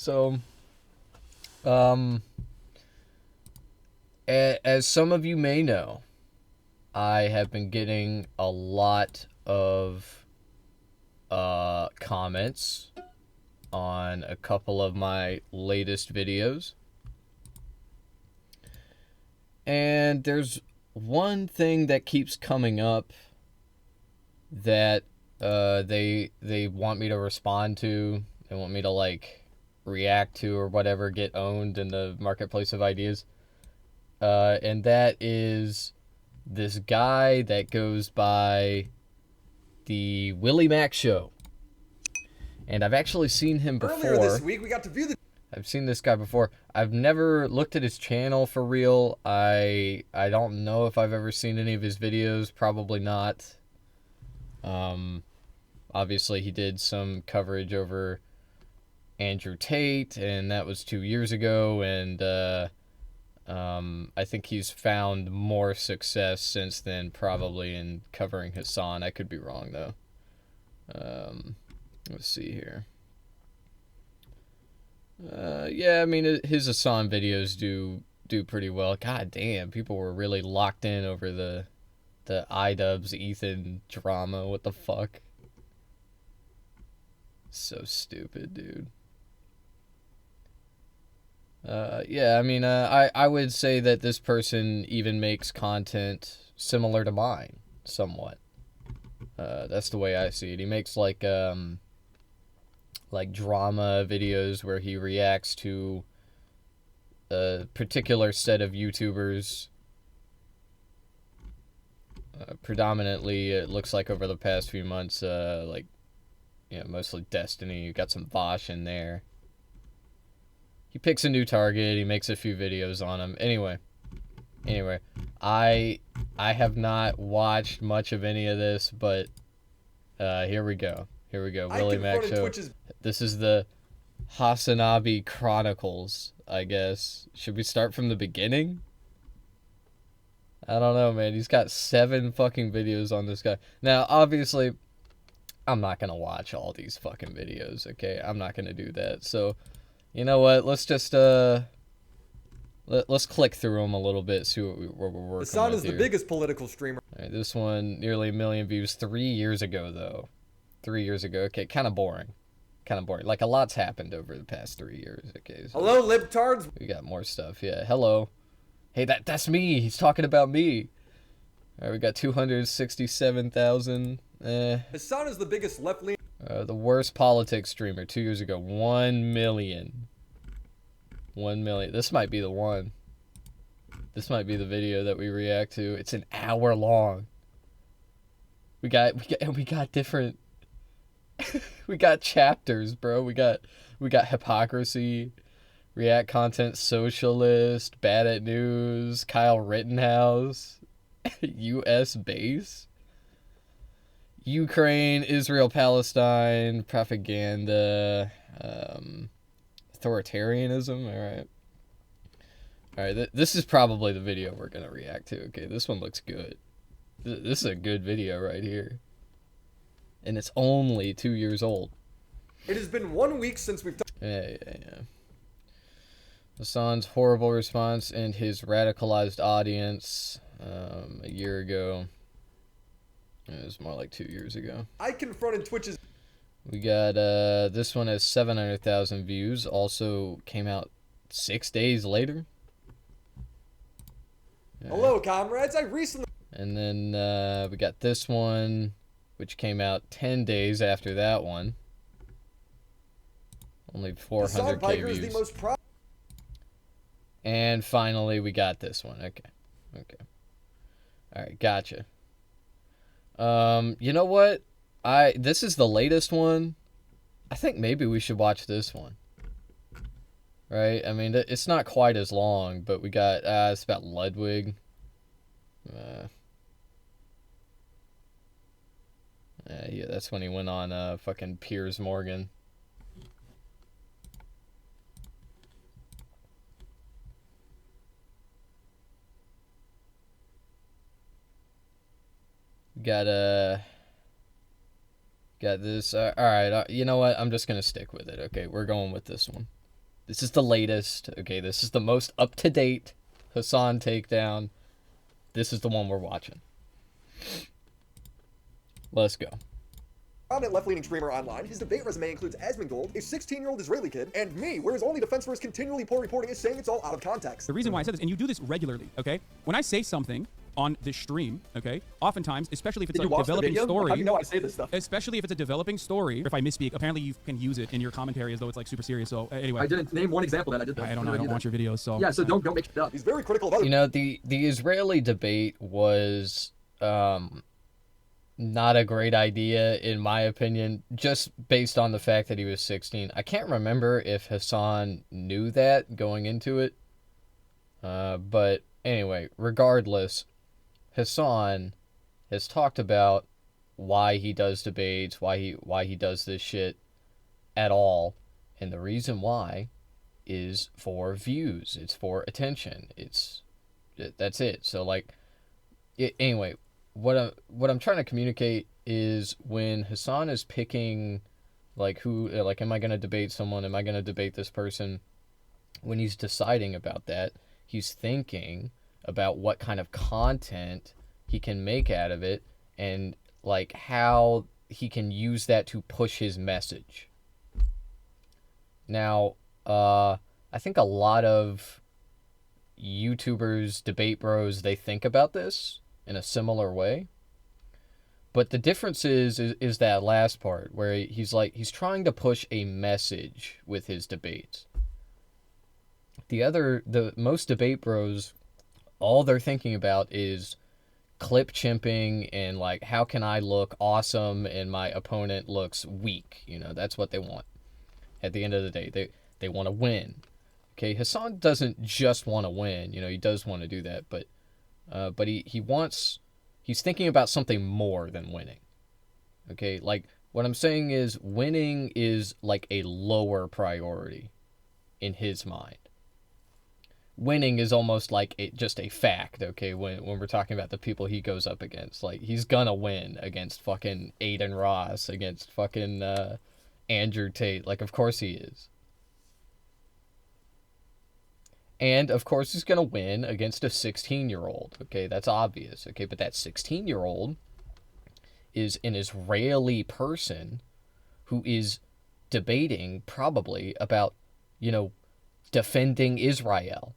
So, um, as some of you may know, I have been getting a lot of comments on a couple of my latest videos. And there's one thing that keeps coming up that they want me to respond to. They want me to like react to or whatever, get owned in the marketplace of ideas. And that is this guy that goes by the Willie Mac Show. And I've actually seen him before. Earlier this week, we got to view the... I've seen this guy before. I've never looked at his channel for real. I don't know if I've ever seen any of his videos. Probably not. Obviously, he did some coverage over Andrew Tate, and that was 2 years ago. And I think he's found more success since then, probably in covering Hassan. I could be wrong, though. Let's see here. Yeah, I mean, his Hassan videos do pretty well. God damn, people were really locked in over the iDubbbz Ethan drama. What the fuck? So stupid, dude. Yeah, I mean, I would say that this person even makes content similar to mine, somewhat. That's the way I see it. He makes like drama videos where he reacts to a particular set of YouTubers. Predominantly, it looks like over the past few months, mostly Destiny. You got some Vosh in there. He picks a new target. He makes a few videos on him. Anyway, I have not watched much of any of this, but here we go. Willie Mac Show. This is the Hasanabi Chronicles, I guess. Should we start from the beginning? I don't know, man. He's got 7 fucking videos on this guy. Now, obviously, I'm not going to watch all these fucking videos, okay? I'm not going to do that. So, you know what? Let's just, let's click through them a little bit, see what we're working with Hassan is here. the biggest political streamer. All right, this one, nearly 1 million views 3 years ago, though. 3 years ago. Okay, kind of boring. Like, a lot's happened over the past 3 years, okay? So hello, libtards. we got more stuff, yeah. Hello. Hey, that's me. He's talking about me. All right, we got 267,000. Hassan is the biggest left-leaning. The worst politics streamer 2 years ago. 1 million. 1 million. This might be the one. This might be the video that we react to. It's an hour long. We got different. We got chapters, bro. We got hypocrisy. React content socialist, bad at news, Kyle Rittenhouse, U.S. base, Ukraine, Israel, Palestine, propaganda, authoritarianism. All right. This is probably the video we're gonna react to. Okay, this one looks good. This is a good video right here, and it's only 2 years old. It has been 1 week since we've. Yeah. Hassan's horrible response and his radicalized audience a year ago. It was more like 2 years ago. I confronted Twitch's. We got this one has 700,000 views. Also came out 6 days later. Hello, comrades. I recently. And then we got this one, which came out 10 days after that one. Only 400K views. Is the most pro. And finally, we got this one. Okay. All right, gotcha. You know what? This is the latest one. I think maybe we should watch this one. Right? I mean, it's not quite as long, but we got it's about Ludwig. Yeah, that's when he went on fucking Piers Morgan. Got this. All right. You know what? I'm just gonna stick with it. Okay, we're going with this one. This is the latest. Okay, this is the most up-to-date Hassan takedown. This is the one we're watching. Let's go. Prominent left-leaning streamer online. His debate resume includes Asmongold, a 16-year-old Israeli kid, and me, where his only defense for his continually poor reporting is saying it's all out of context. The reason why I said this, and you do this regularly, okay? When I say something on this stream, okay, oftentimes, especially if it's a developing story, how do you know I say this stuff? especially if it's a developing story, if I misspeak, apparently you can use it in your commentary as though it's like super serious. So anyway, I didn't name one example that I did that. I don't know. I don't watch your videos, so Yeah, so don't make it up. He's very critical of other. You know, the Israeli debate was not a great idea, in my opinion, just based on the fact that he was 16. I can't remember if Hassan knew that going into it. But anyway, regardless, Hassan has talked about why he does debates, why he does this shit at all. And the reason why is for views. It's for attention. That's it. So like, anyway, what I'm trying to communicate is when Hassan is picking, like, who, like, am I going to debate someone? Am I going to debate this person? When he's deciding about that, he's thinking about what kind of content he can make out of it and, like, how he can use that to push his message. Now, I think a lot of YouTubers, debate bros, they think about this in a similar way. But the difference is that last part where he's trying to push a message with his debates. The most debate bros, all they're thinking about is clip chimping and like, how can I look awesome and my opponent looks weak? You know, that's what they want. At the end of the day, they want to win. Okay, Hassan doesn't just want to win. You know, he does want to do that, but he's thinking about something more than winning. Okay, like, what I'm saying is winning is like a lower priority in his mind. Winning is almost like just a fact, okay, when we're talking about the people he goes up against. Like, he's gonna win against fucking Aiden Ross, against fucking Andrew Tate. Like, of course he is. And, of course, he's going to win against a 16-year-old. Okay, that's obvious. Okay, but that 16-year-old is an Israeli person who is debating, probably, about, you know, defending Israel.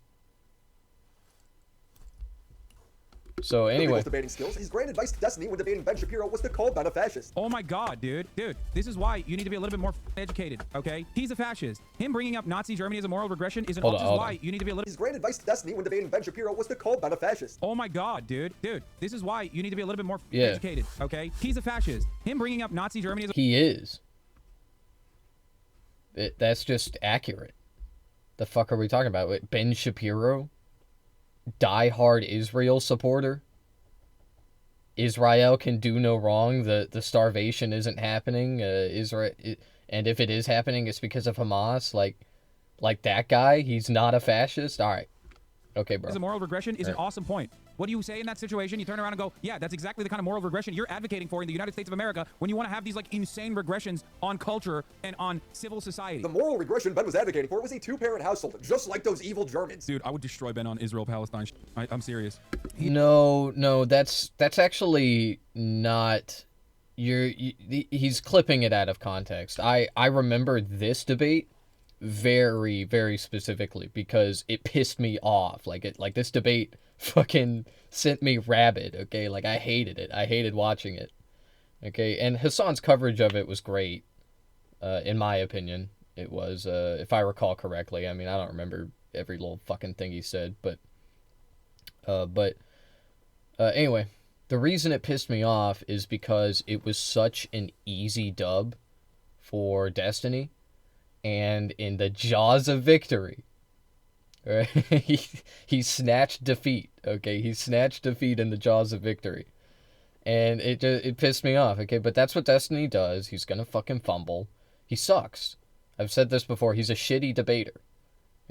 So, anyway. Debating skills. His grand advice to Destiny when debating Ben Shapiro was to call Ben a fascist. oh my god, dude, this is why you need to be a little bit more educated, okay? He's a fascist. Him bringing up Nazi Germany as a moral regression is Hold on. why you need to be a little. His grand advice to Destiny when debating Ben Shapiro was to call Ben a fascist. oh my god, dude, this is why you need to be a little bit more Yeah. educated, okay? He's a fascist. Him bringing up Nazi Germany as a He is. That's just accurate. The fuck are we talking about? Ben Shapiro? Die-hard Israel supporter? Israel can do no wrong. The starvation isn't happening. Israel, and if it is happening, it's because of Hamas. Like that guy, he's not a fascist. All right, okay, bro. Is a moral regression is an awesome point. What do you say in that situation? You turn around and go, yeah, that's exactly the kind of moral regression you're advocating for in the United States of America when you want to have these like insane regressions on culture and on civil society. The moral regression Ben was advocating for was a two-parent household, just like those evil Germans. Dude, I would destroy Ben on Israel-Palestine. I'm serious. No, that's actually not. He's clipping it out of context. I remember this debate very, very specifically because it pissed me off. Like this debate fucking sent me rabid. Okay, like I hated it. I hated watching it. Okay, and Hassan's coverage of it was great. In my opinion, it was. If I recall correctly. I mean, I don't remember every little fucking thing he said, but anyway, the reason it pissed me off is because it was such an easy dub for Destiny, and in the jaws of victory, right, he snatched defeat. Okay, he snatched defeat in the jaws of victory, and it pissed me off. Okay, but that's what Destiny does. He's gonna fucking fumble. He sucks. I've said this before. He's a shitty debater.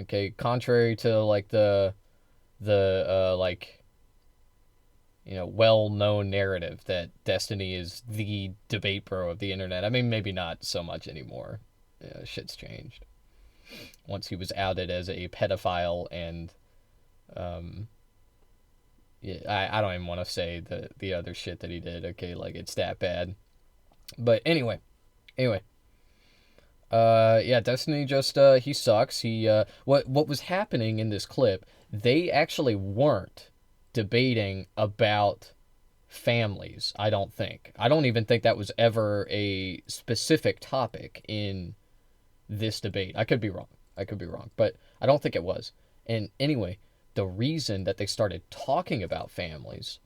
Okay, contrary to like the like, you know, well-known narrative that Destiny is the debate pro of the internet. I mean, maybe not so much anymore. Yeah, shit's changed. once he was outed as a pedophile and yeah, I don't even want to say the other shit that he did. Okay, like it's that bad. But anyway, yeah, Destiny just he sucks. He what was happening in this clip? They actually weren't debating about families. I don't think. I don't even think that was ever a specific topic in this debate. I could be wrong. But I don't think it was. And anyway, the reason that they started talking about families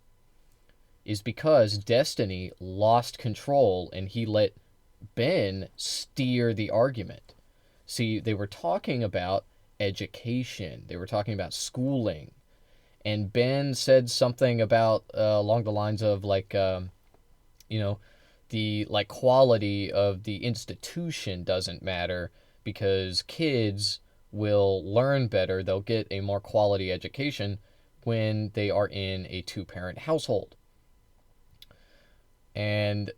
is because Destiny lost control and he let Ben steer the argument. See, they were talking about education. They were talking about schooling. And Ben said something about along the lines of like, you know, the like quality of the institution doesn't matter because kids will learn better. They'll get a more quality education when they are in a two-parent household. And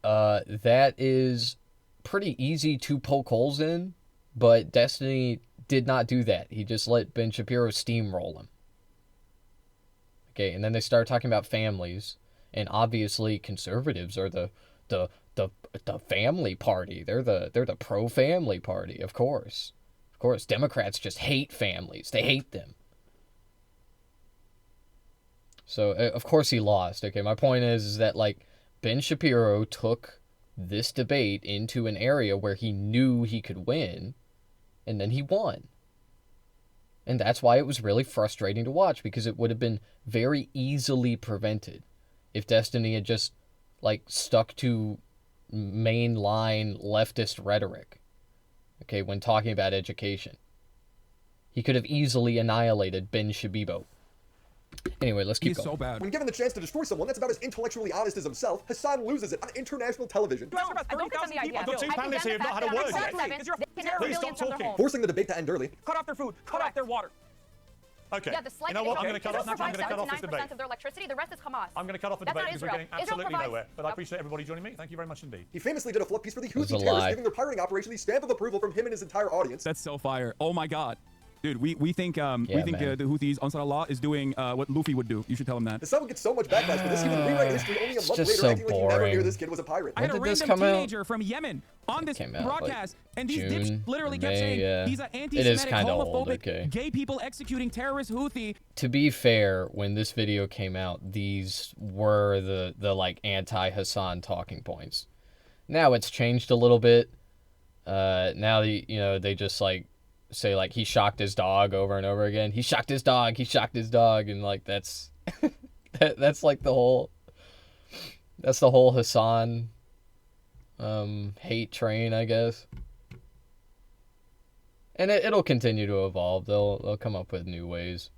that is pretty easy to poke holes in, but Destiny did not do that. He just let Ben Shapiro steamroll him. Okay, and then they started talking about families, and obviously conservatives are the family party. They're the pro-family party, of course. Of course, Democrats just hate families. They hate them. So, of course he lost. Okay, my point is that, like, Ben Shapiro took this debate into an area where he knew he could win, and then he won. And that's why it was really frustrating to watch, because it would have been very easily prevented if Destiny had just, like, stuck to mainline leftist rhetoric, okay, when talking about education. He could have easily annihilated Ben Shabibo. Anyway, let's keep He's going. so bad. When given the chance to destroy someone that's about as intellectually honest as himself, Hassan loses it on international television, I don't get the idea. I've got two panelists here who've not had a word yet. Please stop talking. forcing the debate to end early. Cut off their food. Cut off their water. Okay. Yeah, the slight You know what? I'm going to cut off. Israel I'm going to cut off this debate. 79% of their electricity. The rest is Hamas. I'm going to cut off the That's debate not because we're Israel. getting Israel absolutely provides- nowhere. But I Yep. appreciate everybody joining me. Thank you very much indeed. He famously did a fluff piece for the was Houthi a terrorists, lie. giving their pirating operation the stamp of approval from him and his entire audience. That's so fire. Oh my god. Dude, we think Yeah, the man. Houthis, Ansar Allah, is doing what Luffy would do. You should tell him that. Hassan would get so much backlash for this, he would rewrite history only a It's month just later, so acting like he never knew boring. this kid was a pirate. I had a When did this random come out? teenager from Yemen on this came out, broadcast, and these June dicks literally or kept May, saying yeah. he's an It is anti-Semitic, kinda homophobic, old, okay. gay people executing terrorist Houthi. To be fair, when this video came out, these were the like anti-Hassan talking points. Now it's changed a little bit. Now they just like say like he shocked his dog over and over again. He shocked his dog, and like that's that's like the whole Hassan hate train, I guess. And it'll continue to evolve. They'll come up with new ways.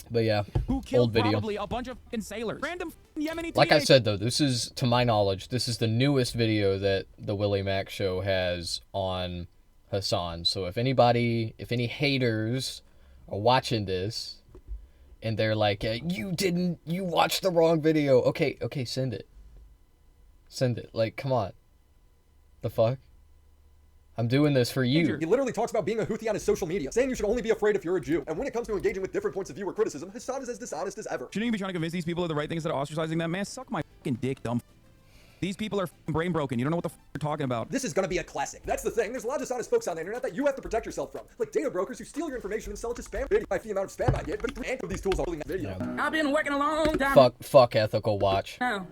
But yeah, Who killed old video. probably a bunch of fucking sailors. Random Yemeni Like I teenagers. said, though, this is, to my knowledge, this is the newest video that the Willie Mack Show has on Hassan. So if any haters are watching this and they're like, you watched the wrong video. Okay, send it. Like, come on. The fuck? I'm doing this for you. He literally talks about being a Houthi on his social media, saying you should only be afraid if you're a Jew. And when it comes to engaging with different points of view or criticism, Hassan is as dishonest as ever. Shouldn't you be trying to convince these people of the right things instead of ostracizing them? Man, suck my fucking dick, dumb. These people are fucking brain broken. You don't know what the you're talking about. This is gonna be a classic. That's the thing. There's a lot of dishonest folks on the internet that you have to protect yourself from. Like data brokers who steal your information and sell it to spam. By the amount of spam I get, but 3 of these tools are holding that video. I've been working a long time Fuck Ethical Watch. now.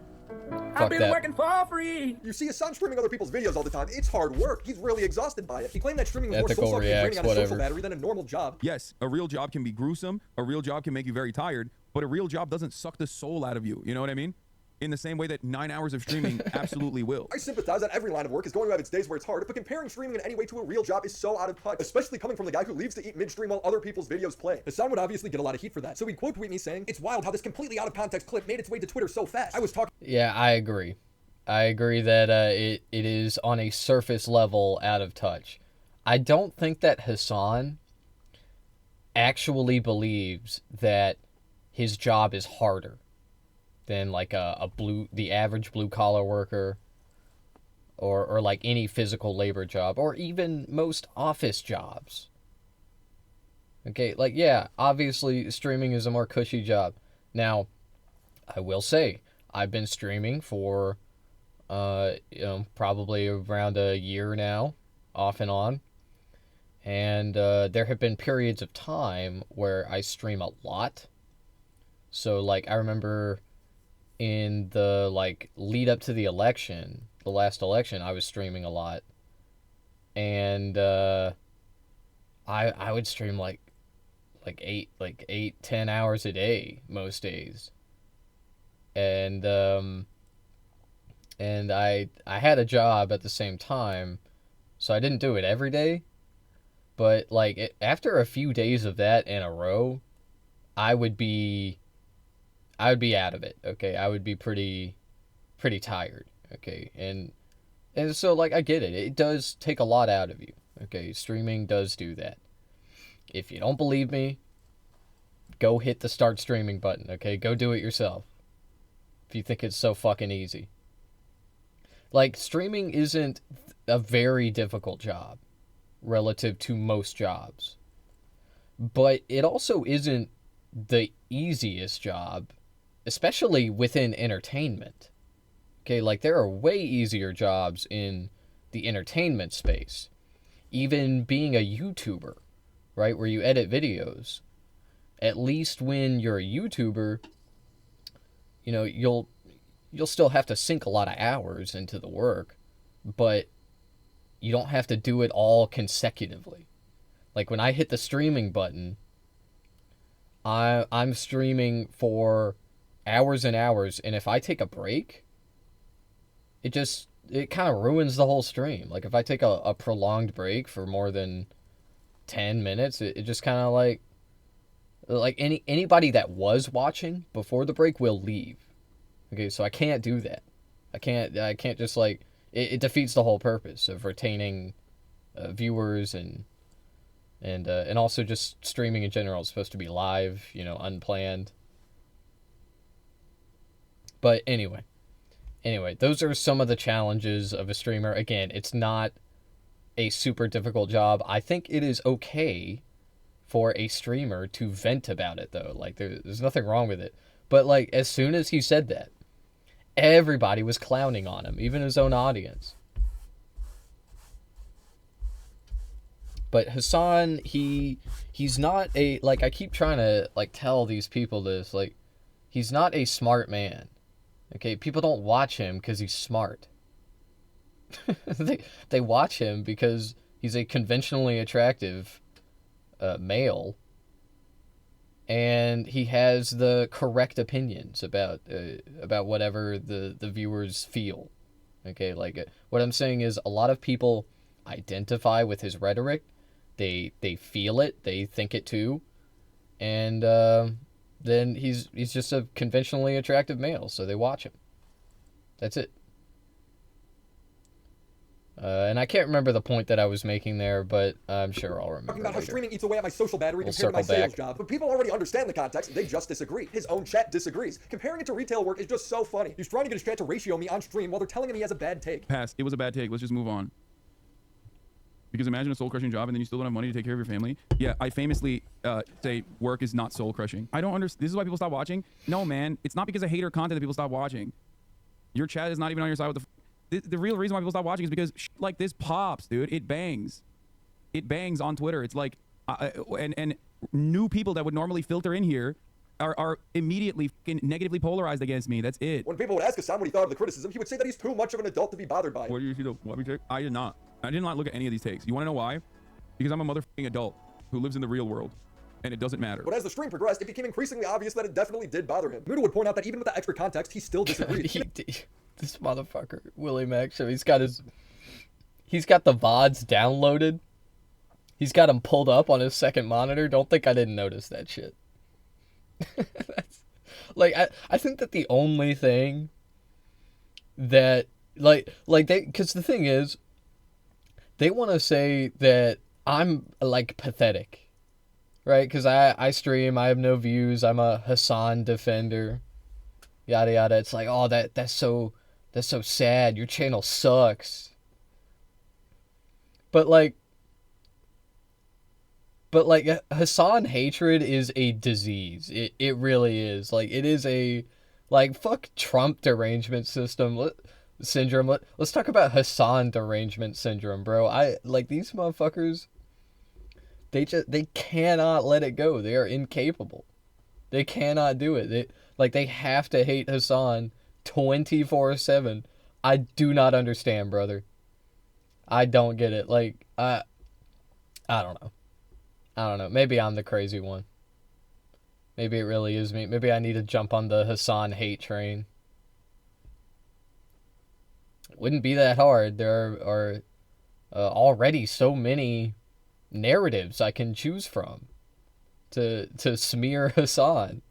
Fuck I've been that. working for free. You see Hassan streaming other people's videos all the time. It's hard work. He's really exhausted by it. He claimed that streaming was more Ethical soul-sucking and reacts, draining on his social whatever. battery than a normal job. Yes, a real job can be gruesome. A real job can make you very tired. But a real job doesn't suck the soul out of you. You know what I mean? In the same way that 9 hours of streaming absolutely will. I sympathize that every line of work is going to have its days where it's hard, but comparing streaming in any way to a real job is so out of touch, especially coming from the guy who leaves to eat midstream while other people's videos play. Hassan would obviously get a lot of heat for that, so he'd quote tweet me saying, "It's wild how this completely out of context clip made its way to Twitter so fast. I was talking Yeah, I agree. I agree that it is on a surface level out of touch. I don't think that Hassan actually believes that his job is harder than like the average blue collar worker. or like any physical labor job, or even most office jobs. Okay, like, yeah, obviously streaming is a more cushy job. Now, I will say, I've been streaming for, probably around a year now, off and on. And there have been periods of time where I stream a lot. So, like, I remember in the, like, lead up to the election, the last election, I was streaming a lot. And I would stream, like 10 hours a day, most days. And I had a job at the same time, so I didn't do it every day. But, like, after a few days of that in a row, I would be out of it, okay? I would be pretty tired, okay? And so, like, I get it. It does take a lot out of you, okay? Streaming does do that. If you don't believe me, go hit the start streaming button, okay? Go do it yourself. If you think it's so fucking easy. Like, streaming isn't a very difficult job relative to most jobs. But it also isn't the easiest job, especially within entertainment. Okay, like, there are way easier jobs in the entertainment space. Even being a YouTuber, right, where you edit videos. At least when you're a YouTuber, you know, you'll still have to sink a lot of hours into the work, but you don't have to do it all consecutively. Like, when I hit the streaming button, I'm streaming for hours and hours, and if I take a break, it kind of ruins the whole stream. Like, if I take a prolonged break for more than 10 minutes, it just kind of like anybody that was watching before the break will leave. Okay, so I can't do that. I can't just, like, it defeats the whole purpose of retaining viewers and also just streaming in general is supposed to be live, you know, unplanned. But anyway, those are some of the challenges of a streamer. Again, it's not a super difficult job. I think it is okay for a streamer to vent about it, though. Like, there's nothing wrong with it. But, like, as soon as he said that, everybody was clowning on him, even his own audience. But Hassan, he's not a, like, I keep trying to, like, tell these people this, like, he's not a smart man. Okay, people don't watch him because he's smart. they watch him because he's a conventionally attractive male, and he has the correct opinions about whatever the viewers feel. Okay, like, what I'm saying is a lot of people identify with his rhetoric. They feel it, they think it too, and then he's just a conventionally attractive male, so they watch him. That's it. And I can't remember the point that I was making there, but I'm sure I'll remember. Talking about how later. streaming eats away at my social battery We'll compared to my circle sales back. job. But people already understand the context, they just disagree. His own chat disagrees. Comparing it to retail work is just so funny. He's trying to get his chat to ratio me on stream while they're telling him he has a bad take. Pass. It was a bad take. Let's just move on. Because imagine a soul-crushing job and then you still don't have money to take care of your family. Yeah, I famously say work is not soul-crushing. I don't understand. This is why people stop watching. No, man. It's not because of hater content that people stop watching. Your chat is not even on your side with the real reason why people stop watching is because like this pops, dude. It bangs. It bangs on Twitter. It's like, and new people that would normally filter in here are immediately negatively polarized against me. That's it. When people would ask Hassan what he thought of the criticism, he would say that he's too much of an adult to be bothered by it. What did you see what we take? I did not. I did not look at any of these takes. You want to know why? Because I'm a motherfucking adult who lives in the real world. And it doesn't matter. But as the stream progressed, it became increasingly obvious that it definitely did bother him. Muda would point out that even with that extra context, he still disagreed. This motherfucker, Willie Mac Show, he's got the VODs downloaded. He's got them pulled up on his second monitor. Don't think I didn't notice that shit. That's, like, I think that the only thing that, like they, because the thing is, they want to say that I'm, like, pathetic, right? Because I stream, I have no views, I'm a Hassan defender, yada yada. It's like, oh, that's so sad. Your channel sucks. But like Hassan hatred is a disease. It really is. Like it is a like fuck Trump derangement syndrome. Let's talk about Hassan derangement syndrome, bro. I like these motherfuckers. They cannot let it go. They are incapable. They cannot do it. They have to hate Hassan 24/7. I do not understand, brother. I don't get it. Like I don't know. I don't know. Maybe I'm the crazy one. Maybe it really is me. Maybe I need to jump on the Hassan hate train. It wouldn't be that hard. There are already so many narratives I can choose from to smear Hassan.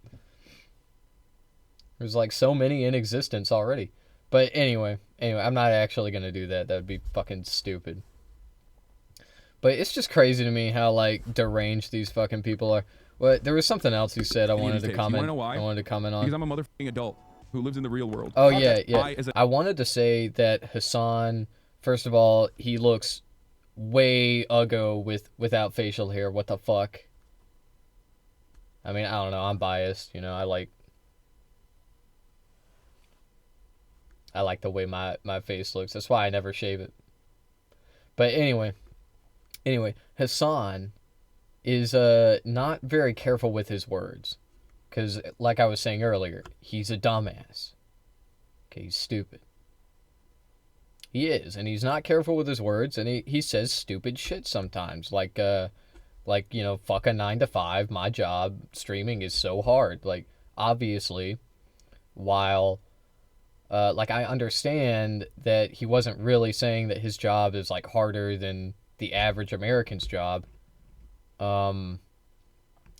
There's like so many in existence already. But anyway, I'm not actually going to do that. That would be fucking stupid. But it's just crazy to me how like deranged these fucking people are. Well, there was something else you said I wanted to comment. You wanna know why? I wanted to comment on. Because I'm a motherfucking adult who lives in the real world. Oh yeah. I wanted to say that Hassan, first of all, he looks way uggo without facial hair. What the fuck? I mean, I don't know. I'm biased. You know, I like the way my face looks. That's why I never shave it. But anyway, Hassan is not very careful with his words. Because, like I was saying earlier, he's a dumbass. Okay, he's stupid. He is, and he's not careful with his words, and he says stupid shit sometimes. Like, you know, fuck a 9 to 5, my job, streaming is so hard. Like, obviously, while... like, I understand that he wasn't really saying that his job is, like, harder than the average American's job.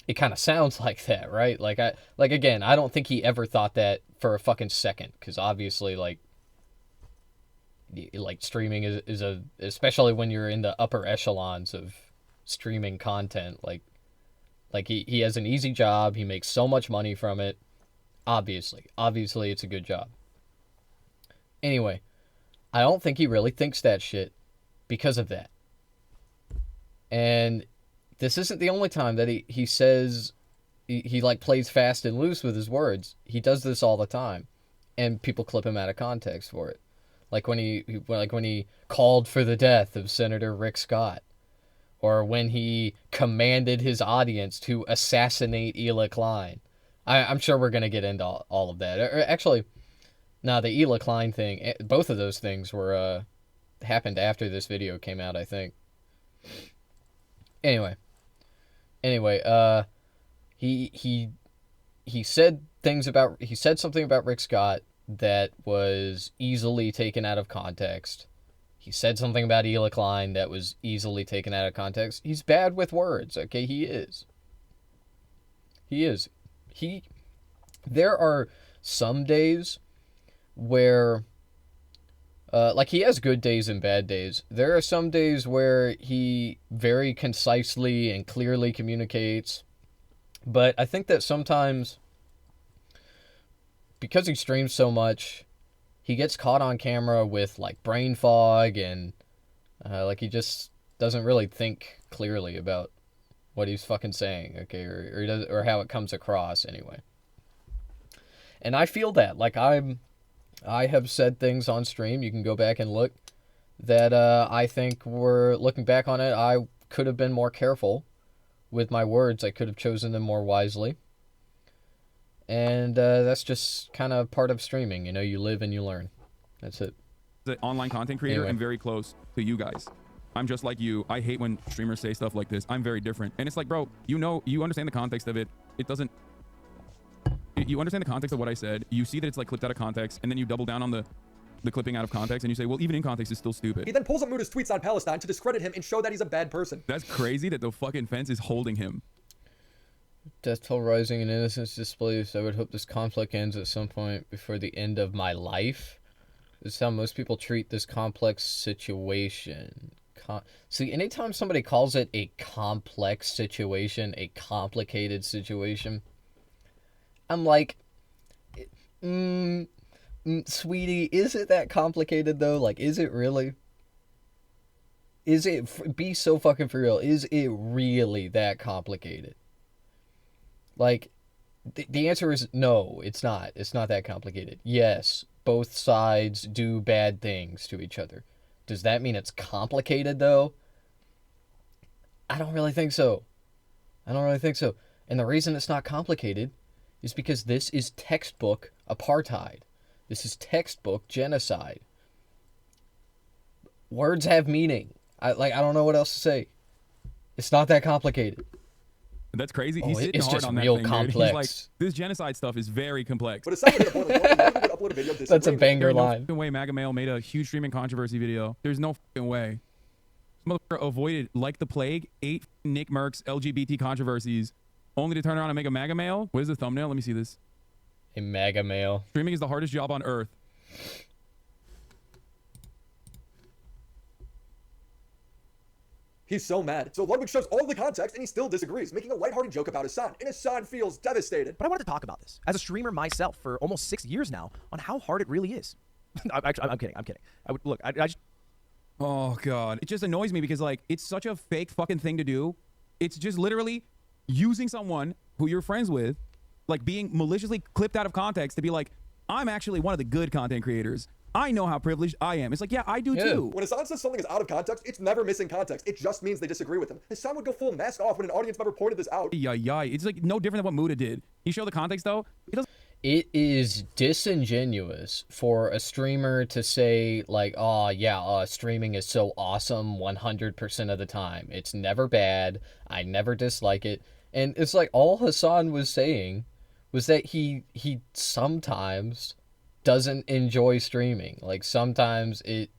It kind of sounds like that, right? Again, I don't think he ever thought that for a fucking second, because obviously, like, streaming is especially when you're in the upper echelons of streaming content, like he has an easy job, he makes so much money from it. Obviously, it's a good job. Anyway, I don't think he really thinks that shit because of that. And this isn't the only time that he says he like plays fast and loose with his words. He does this all the time, and people clip him out of context for it. Like when he called for the death of Senator Rick Scott, or when he commanded his audience to assassinate Ela Klein. I'm sure we're gonna get into all of that. Or actually, no, the Ela Klein thing. Both of those things were happened after this video came out, I think. Anyway, he said something about Rick Scott that was easily taken out of context. He said something about Ela Klein that was easily taken out of context. He's bad with words, okay? He is. There are some days where, like, he has good days and bad days. There are some days where he very concisely and clearly communicates. But I think that sometimes, because he streams so much, he gets caught on camera with, like, brain fog and, like, he just doesn't really think clearly about what he's fucking saying, okay? Or how it comes across, anyway. And I feel that. Like, I have said things on stream, you can go back and look, that I think looking back on it, I could have been more careful with my words. I could have chosen them more wisely. And that's just kind of part of streaming. You know, you live and you learn. That's it. As an online content creator, Anyway. I'm very close to you guys. I'm just like you. I hate when streamers say stuff like this. I'm very different. And it's like, bro, you understand the context of it. It doesn't... You understand the context of what I said. You see that it's like clipped out of context, and then you double down on the clipping out of context, and you say, well, even in context, it's still stupid. He then pulls up Muda's tweets on Palestine to discredit him and show that he's a bad person. That's crazy that the fucking fence is holding him. Death toll rising and innocence displaced. I would hope this conflict ends at some point before the end of my life. This is how most people treat this complex situation. See, anytime somebody calls it a complex situation, a complicated situation, I'm like, sweetie, is it that complicated though? Like, is it really? Is it, be so fucking for real, is it really that complicated? Like, the answer is no, it's not. It's not that complicated. Yes, both sides do bad things to each other. Does that mean it's complicated, though? I don't really think so. I don't really think so. And the reason it's not complicated is because this is textbook apartheid. This is textbook genocide. Words have meaning. I don't know what else to say. It's not that complicated. That's crazy. Oh, He's sitting it's hard just on that real thing, dude. complex. He's like, this genocide stuff is very complex. But aside from the point, like, London would upload a video That's a disagreeing. banger There's no line. fucking way Maga Male made a huge streaming controversy video. There's no fucking way. This motherfucker avoided, like the plague, 8 Nick Merckx LGBT controversies, only to turn around and make a Maga Male. What is the thumbnail? Let me see this. A MAGA male. Streaming is the hardest job on earth. He's so mad. So Ludwig shows all the context and he still disagrees, making a lighthearted joke about Hassan. And Hassan feels devastated. But I wanted to talk about this as a streamer myself for almost 6 years now on how hard it really is. I'm kidding. I just Oh, God. It just annoys me because, like, it's such a fake fucking thing to do. It's just literally using someone who you're friends with, like, being maliciously clipped out of context to be like, I'm actually one of the good content creators. I know how privileged I am. It's like, yeah, I do too. When Hassan says something is out of context, it's never missing context. It just means they disagree with him. Hassan would go full mask off when an audience member pointed this out. Yeah. It's like no different than what Muda did. You show the context though. It doesn't. It is disingenuous for a streamer to say, like, oh, yeah, streaming is so awesome 100% of the time. It's never bad. I never dislike it. And it's like all Hassan was saying was that he sometimes doesn't enjoy streaming. Like, sometimes it,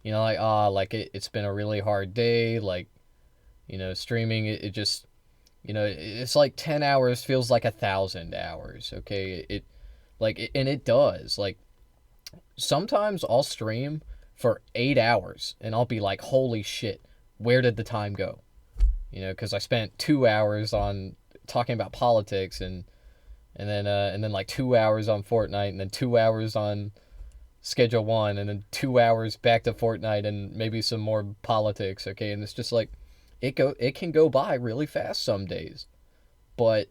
you know, like, like, it's been a really hard day. Like, you know, streaming, it just... You know, it's like 10 hours feels like 1,000 hours, okay? And it does. Like, sometimes I'll stream for 8 hours, and I'll be like, holy shit, where did the time go? You know, because I spent 2 hours on talking about politics, and then like 2 hours on Fortnite, and then 2 hours on Schedule 1, and then 2 hours back to Fortnite, and maybe some more politics, okay? And it's just like... It can go by really fast some days, but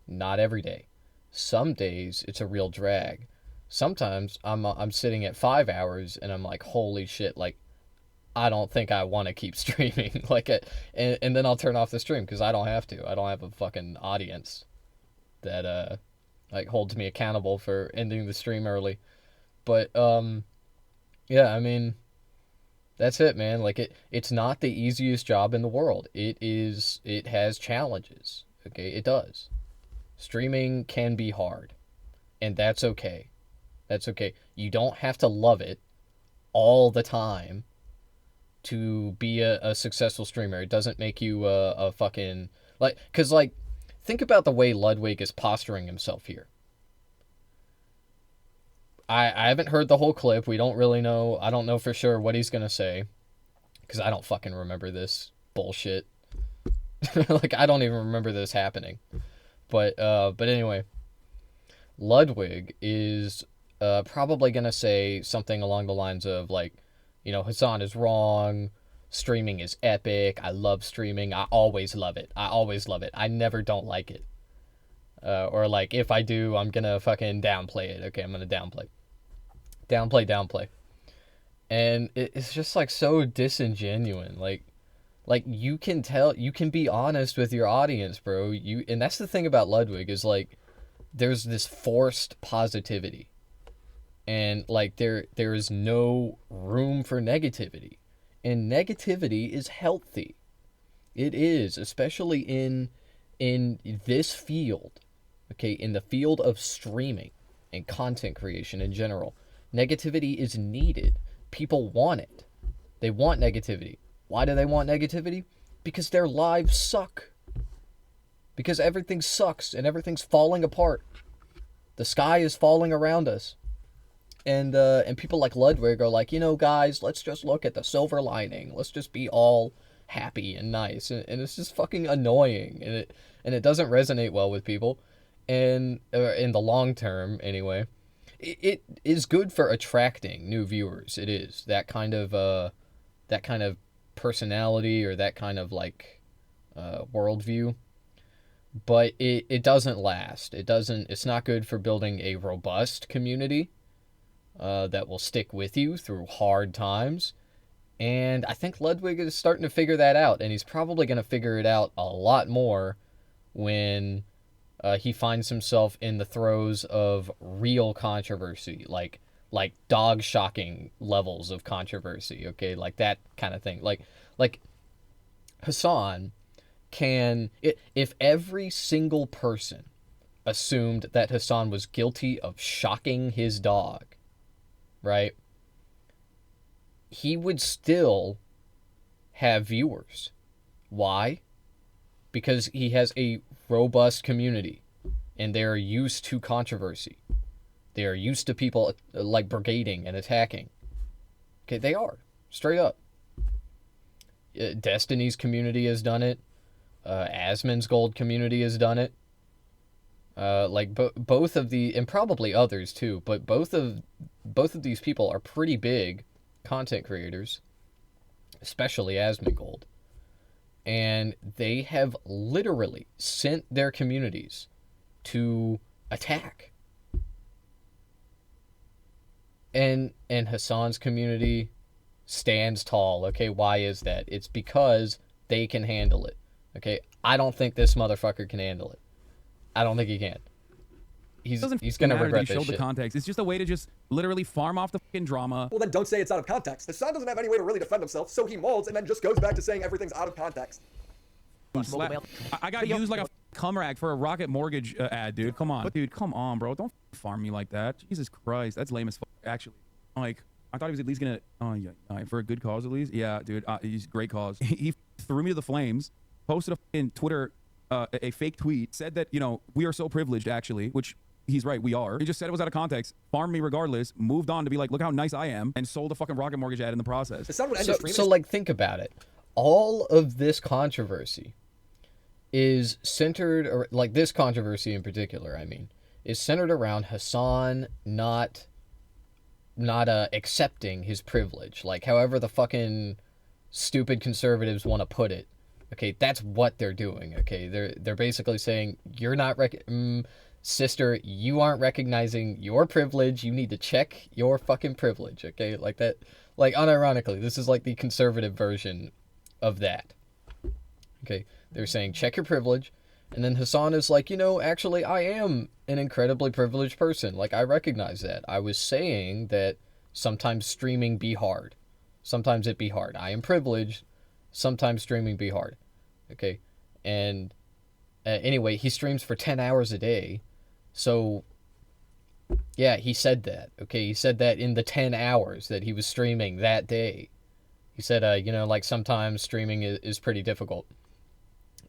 not every day. Some days it's a real drag. Sometimes I'm sitting at 5 hours and I'm like, holy shit, like, I don't think I want to keep streaming. And then I'll turn off the stream because I don't have to. I don't have a fucking audience that like holds me accountable for ending the stream early. But yeah, I mean, that's it, man. Like, it's not the easiest job in the world. It has challenges. Okay, it does. Streaming can be hard, and that's okay. That's okay. You don't have to love it all the time to be a successful streamer. It doesn't make you a fucking... Like, because, like, think about the way Ludwig is posturing himself here. I haven't heard the whole clip. We don't really know. I don't know for sure what he's going to say. Because I don't fucking remember this bullshit. Like, I don't even remember this happening. But anyway. Ludwig is probably going to say something along the lines of, like, you know, Hassan is wrong. Streaming is epic. I love streaming. I always love it. I always love it. I never don't like it. Or, like, if I do, I'm going to fucking downplay it. Okay, I'm going to downplay. Downplay. And it's just, like, so disingenuous. Like, you can tell, you can be honest with your audience, bro. And that's the thing about Ludwig is, like, there's this forced positivity. And, like, there is no room for negativity. And negativity is healthy. It is, especially in this field. Okay, in the field of streaming and content creation in general. Negativity is needed. People want it. They want negativity. Why do they want negativity? Because their lives suck. Because everything sucks and everything's falling apart. The sky is falling around us. And people like Ludwig are like, you know, guys, let's just look at the silver lining. Let's just be all happy and nice. And it's just fucking annoying. And it doesn't resonate well with people. And in the long term, anyway, it is good for attracting new viewers. It is that kind of personality or that kind of like worldview, but it doesn't last. It's not good for building a robust community that will stick with you through hard times. And I think Ludwig is starting to figure that out, and he's probably going to figure it out a lot more when he finds himself in the throes of real controversy, like dog shocking levels of controversy, okay, like that kind of thing. Like Hassan can, if every single person assumed that Hassan was guilty of shocking his dog, right, he would still have viewers. Why? Because he has a robust community, and they are used to controversy. They are used to people like brigading and attacking. Okay, they are. Straight up. Destiny's community has done it. Asmon's Gold community has done it. Both of the, and probably others too, but both of these people are pretty big content creators, especially Asmon Gold. And they have literally sent their communities to attack. And Hassan's community stands tall. Okay, why is that? It's because they can handle it. Okay, I don't think this motherfucker can handle it. I don't think he can. He's gonna regret this shit. The context. It's just a way to just literally farm off the fucking drama. Well, then don't say it's out of context. Hassan doesn't have any way to really defend himself, so he molds and then just goes back to saying everything's out of context. I got used like a cum rag for a Rocket Mortgage ad, dude. Come on. Dude, come on, bro. Don't farm me like that. Jesus Christ. That's lame as fuck, actually. Like, I thought he was at least gonna, for a good cause at least. Yeah, dude, he's a great cause. He threw me to the flames, posted in Twitter a fake tweet, said that, we are so privileged, actually, which he's right, we are. He just said it was out of context, farmed me regardless, moved on to be like, look how nice I am, and sold a fucking Rocket Mortgage ad in the process. So like, think about it. All of this controversy is centered, or like this controversy in particular, I mean, is centered around Hassan not accepting his privilege. Like, however the fucking stupid conservatives want to put it. Okay, that's what they're doing. Okay, they're basically saying, you're not sister, you aren't recognizing your privilege. You need to check your fucking privilege. Okay, like that. Like, unironically, this is like the conservative version of that. Okay, they're saying check your privilege, and then Hassan is like, actually, I am an incredibly privileged person. Like, I recognize that. I was saying that sometimes streaming be hard. Sometimes it be hard. I am privileged. Sometimes streaming be hard. Okay, and anyway, he streams for 10 hours a day. So, yeah, he said that. Okay, he said that in the 10 hours that he was streaming that day. He said, like sometimes streaming is pretty difficult.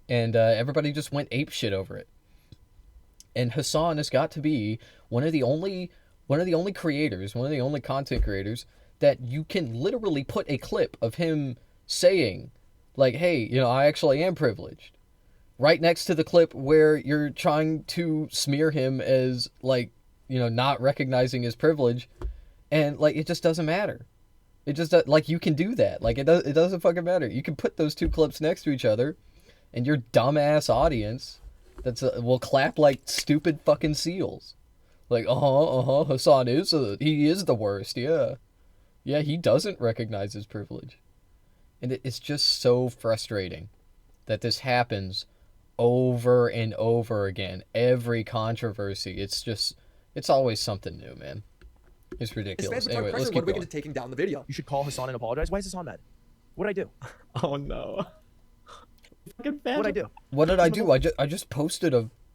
And everybody just went apeshit over it. And Hassan has got to be one of the only creators, one of the only content creators that you can literally put a clip of him saying, like, hey, I actually am privileged, right next to the clip where you're trying to smear him as, like, not recognizing his privilege. And, like, it just doesn't matter. It just, like, you can do that. Like, it doesn't fucking matter. You can put those two clips next to each other, and your dumbass audience will clap like stupid fucking seals. Like, Hassan he is the worst, yeah. Yeah, he doesn't recognize his privilege. And it's just so frustrating that this happens over and over again. Every controversy, it's always something new, man. It's ridiculous. Anyway, let's keep going. Taking down the video. You should call Hassan and apologize. Why is Hassan mad? What did I do? Oh no. What did I do? What did I do? I just posted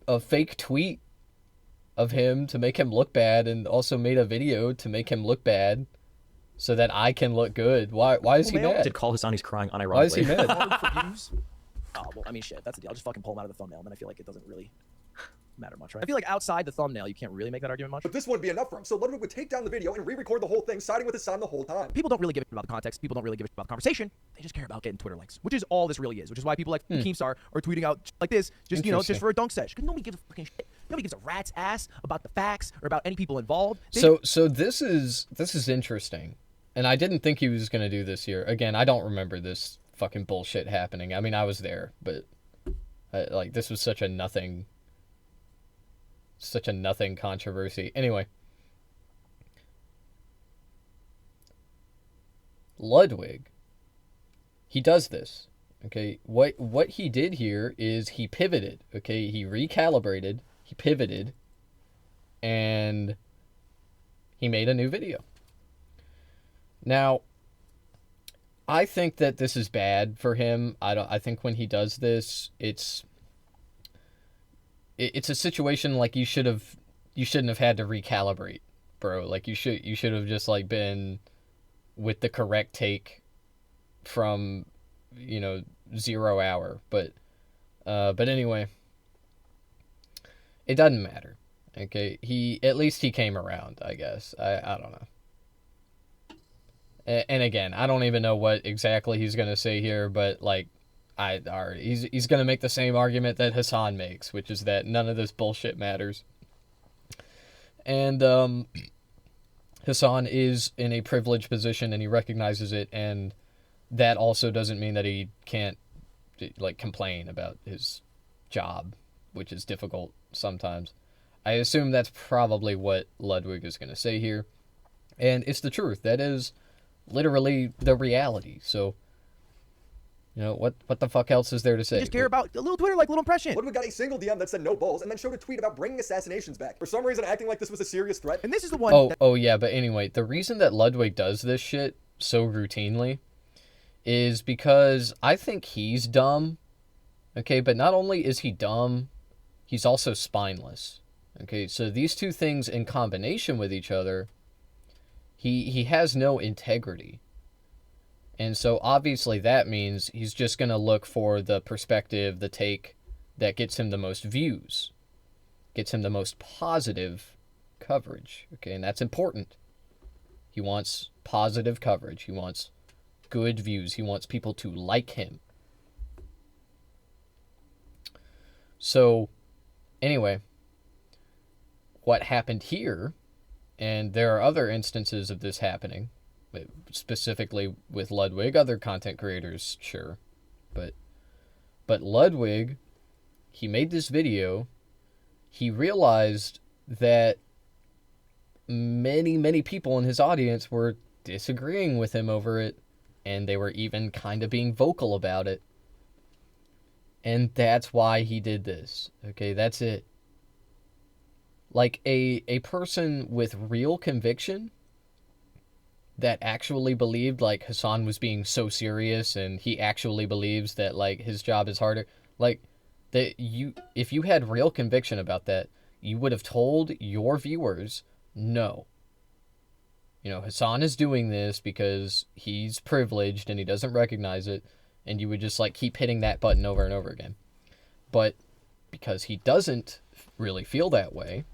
a fake tweet of him to make him look bad, and also made a video to make him look bad so that I can look good. Why is he mad? Did call Hassan, he's crying unironically. Why is he mad? Oh, well, I mean, shit, that's the deal. I'll just fucking pull him out of the thumbnail, and then I feel like it doesn't really matter much, right? I feel like outside the thumbnail, you can't really make that argument much. But this wouldn't be enough for him, so Ludwig would take down the video and re-record the whole thing, siding with Hassan the whole time. People don't really give a shit about the context. People don't really give a shit about the conversation. They just care about getting Twitter likes, which is all this really is, which is why people like Keemstar are tweeting out like this, just, just for a dunk sesh. Because nobody gives a fucking shit. Nobody gives a rat's ass about the facts or about any people involved. So this is interesting. and I didn't think he was going to do this here. Again, I don't remember this fucking bullshit happening. I mean, I was there, but like this was such a nothing controversy. Anyway, Ludwig, he does this. Okay, what he did here is he pivoted. Okay, he recalibrated, he pivoted, and he made a new video. Now, I think that this is bad for him. I think when he does this, it's a situation like you shouldn't have had to recalibrate, bro. Like you should have just like been with the correct take from, 0 hour. But anyway, it doesn't matter. Okay, at least he came around, I guess. I don't know. And again, I don't even know what exactly he's gonna say here, but like, he's gonna make the same argument that Hassan makes, which is that none of this bullshit matters. And Hassan is in a privileged position, and he recognizes it, and that also doesn't mean that he can't like complain about his job, which is difficult sometimes. I assume that's probably what Ludwig is going to say here. And it's the truth. That is literally the reality. So, what the fuck else is there to say? You just care about a little Twitter, like little impression. Ludwig got a single DM that said no balls, and then showed a tweet about bringing assassinations back. For some reason, acting like this was a serious threat. And this is the one. Oh yeah, but anyway, the reason that Ludwig does this shit so routinely is because I think he's dumb. Okay, but not only is he dumb, he's also spineless. Okay, so these two things in combination with each other, he has no integrity. And so obviously that means he's just going to look for the perspective, the take that gets him the most views, gets him the most positive coverage. Okay, and that's important. He wants positive coverage. He wants good views. He wants people to like him. So, anyway, what happened here, and there are other instances of this happening, specifically with Ludwig, other content creators, sure, but Ludwig, he made this video, he realized that many people in his audience were disagreeing with him over it, and they were even kind of being vocal about it. And that's why he did this. Okay, that's it. Like a person with real conviction that actually believed like Hassan was being so serious, and he actually believes that like his job is harder. Like that if you had real conviction about that, you would have told your viewers, no. Hassan is doing this because he's privileged and he doesn't recognize it, and you would just like keep hitting that button over and over again. But because he doesn't really feel that way,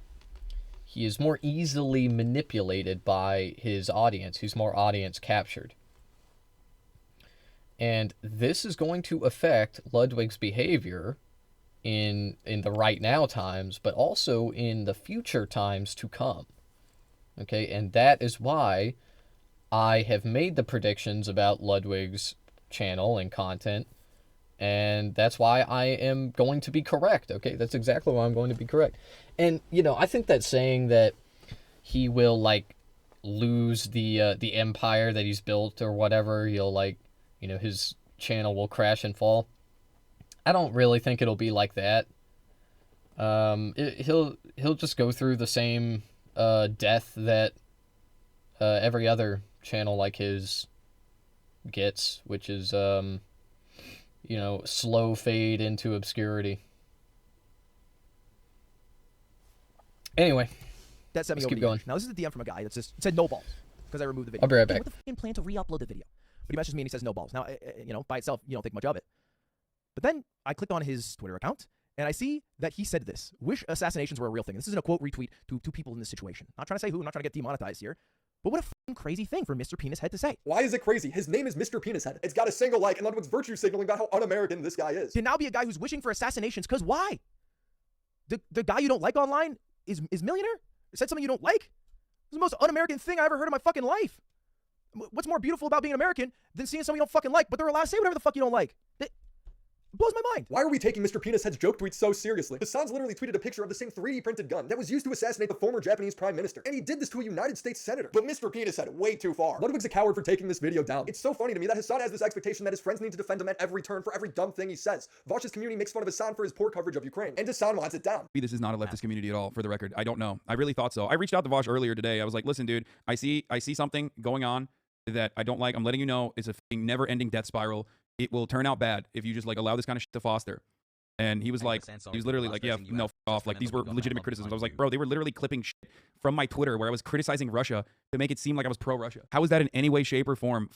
he is more easily manipulated by his audience. He's more audience captured. And this is going to affect Ludwig's behavior in the right now times, but also in the future times to come. Okay, and that is why I have made the predictions about Ludwig's channel and content, and that's why I am going to be correct. Okay, that's exactly why I'm going to be correct. And I think that saying that he will like lose the empire that he's built or whatever, he'll like his channel will crash and fall, I don't really think it'll be like that. He'll just go through the same death that every other channel like his gets, which is slow fade into obscurity. Anyway, That sent me let's over keep the going. edge. Now this is a DM from a guy that just said no balls because I removed the video. I'll be right back. What the fucking plan to re-upload the video? But he messages me and he says no balls. Now, by itself, you don't think much of it. But then I clicked on his Twitter account and I see that he said this: "Wish assassinations were a real thing." This isn't a quote retweet to two people in this situation. Not trying to say who. I'm not trying to get demonetized here. But what a fucking crazy thing for Mr. Penis Head to say. Why is it crazy? His name is Mr. Penis Head. It's got a single like, and Ludwig's virtue signaling about how un-American this guy is. To now be a guy who's wishing for assassinations, because why? The guy you don't like online is millionaire? Said something you don't like? It's the most un-American thing I ever heard in my fucking life. What's more beautiful about being an American than seeing someone you don't fucking like, but they're allowed to say whatever the fuck you don't like? It blows my mind. Why are we taking Mr. Penis Head's joke tweets so seriously? Hassan's literally tweeted a picture of the same 3D printed gun that was used to assassinate the former Japanese prime minister. And he did this to a United States senator. But Mr. Penis Head, way too far. Ludwig's a coward for taking this video down. It's so funny to me that Hassan has this expectation that his friends need to defend him at every turn for every dumb thing he says. Vosh's community makes fun of Hassan for his poor coverage of Ukraine. And Hassan wants it down. This is not a leftist community at all, for the record. I don't know. I really thought so. I reached out to Vosh earlier today. I was like, listen, dude, I see something going on that I don't like. I'm letting you know it's a never-ending death spiral. It will turn out bad if you just like allow this kind of shit to foster. And he was like, he was literally like, yeah, no, f off. Like, these were legitimate criticisms. I was like, bro, they were literally clipping shit from my Twitter where I was criticizing Russia to make it seem like I was pro-Russia. How is that in any way, shape, or form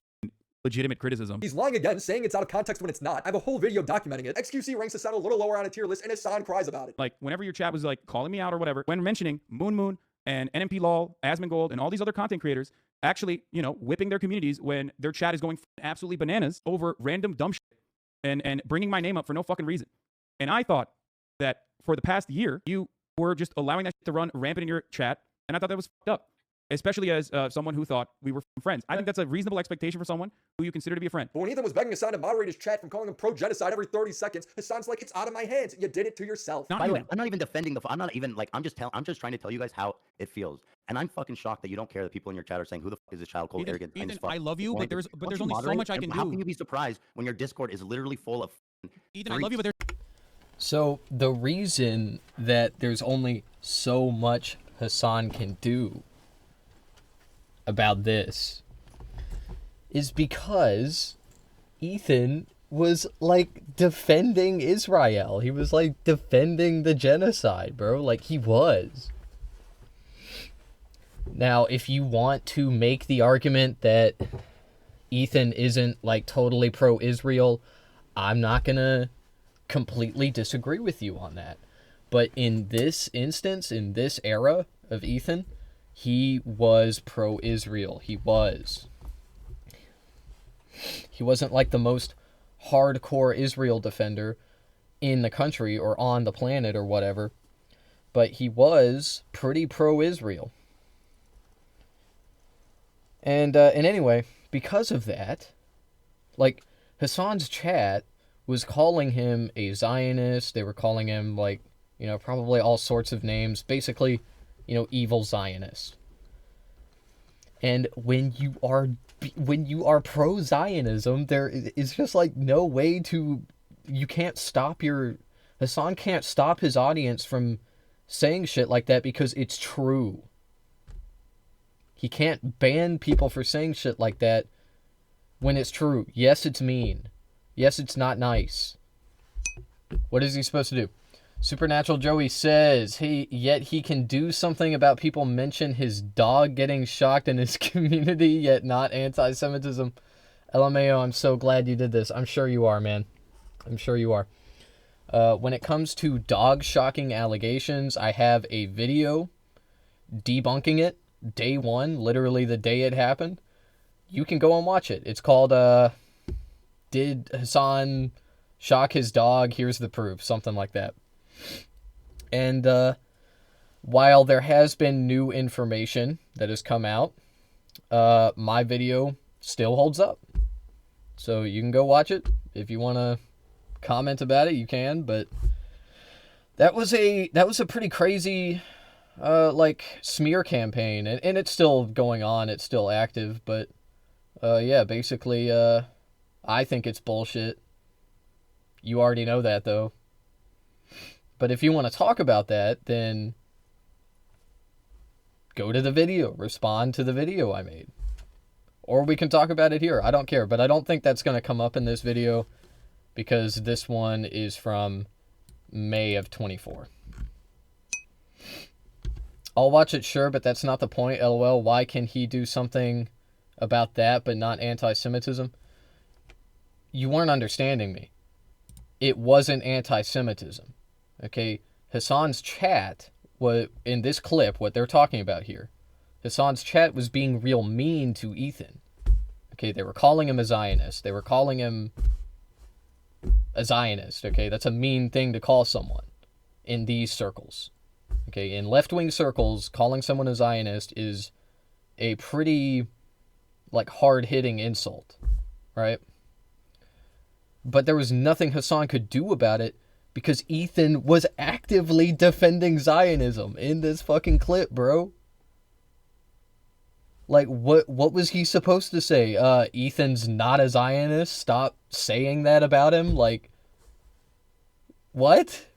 legitimate criticism? He's lying again, saying it's out of context when it's not. I have a whole video documenting it. XQC ranks Hassan a little lower on a tier list, and Hassan cries about it. Like, whenever your chat was like calling me out or whatever, when mentioning Moon and NMP Lol, Asmongold, and all these other content creators actually, you know, whipping their communities when their chat is going absolutely bananas over random dumb shit and bringing my name up for no fucking reason. And I thought that for the past year, you were just allowing that shit to run rampant in your chat, and I thought that was fucked up. Especially as someone who thought we were friends. I think that's a reasonable expectation for someone who you consider to be a friend. But when Ethan was begging Hassan to moderate his chat from calling him pro-genocide every 30 seconds, Hassan's like, it's out of my hands. You did it to yourself. By the way, I'm not even defending I'm not even like, I'm just trying to tell you guys how it feels. And I'm fucking shocked that you don't care that people in your chat are saying, who the fuck is this child called arrogant? Ethan, I love you, but there's only so much I can do. How can you be surprised when your Discord is literally full of Ethan, I love you, but there's... So the reason that there's only so much Hassan can do about this is because Ethan was like defending Israel. He was like defending the genocide, bro. Like, he was. Now, if you want to make the argument that Ethan isn't like totally pro-Israel, I'm not gonna completely disagree with you on that. But in this instance, in this era of Ethan, he was pro-Israel. He was. He wasn't like the most hardcore Israel defender in the country or on the planet or whatever, but he was pretty pro-Israel. And anyway, because of that, like, Hassan's chat was calling him a Zionist. They were calling him, like, you know, probably all sorts of names. Basically, you know, evil Zionist. And when you are pro-Zionism, there is just like no way to, you can't stop Hassan can't stop his audience from saying shit like that because it's true. He can't ban people for saying shit like that when it's true. Yes, it's mean. Yes, it's not nice. What is he supposed to do? Supernatural Joey says, yet he can do something about people mention his dog getting shocked in his community, yet not anti-Semitism. LMAO, I'm so glad you did this. I'm sure you are, man. I'm sure you are. When it comes to dog shocking allegations, I have a video debunking it. Day one, literally the day it happened. You can go and watch it. It's called, Did Hassan shock his dog? Here's the proof. Something like that. And while there has been new information that has come out, my video still holds up. So you can go watch it. If you want to comment about it, you can. But that was a pretty crazy like smear campaign, and it's still going on. It's still active. But yeah, basically, I think it's bullshit. You already know that, though. But if you want to talk about that, then go to the video, respond to the video I made. Or we can talk about it here. I don't care, but I don't think that's going to come up in this video because this one is from May of 24. I'll watch it, sure, but that's not the point. LOL, why can he do something about that but not anti-Semitism? You weren't understanding me. It wasn't anti-Semitism. Okay, Hassan's chat, in this clip, what they're talking about here, Hassan's chat was being real mean to Ethan. Okay, they were calling him a Zionist. They were calling him a Zionist. Okay, that's a mean thing to call someone in these circles. Okay, in left-wing circles, calling someone a Zionist is a pretty like hard-hitting insult, right? But there was nothing Hassan could do about it because Ethan was actively defending Zionism in this fucking clip, bro. Like, what was he supposed to say? Ethan's not a Zionist. Stop saying that about him. Like, what?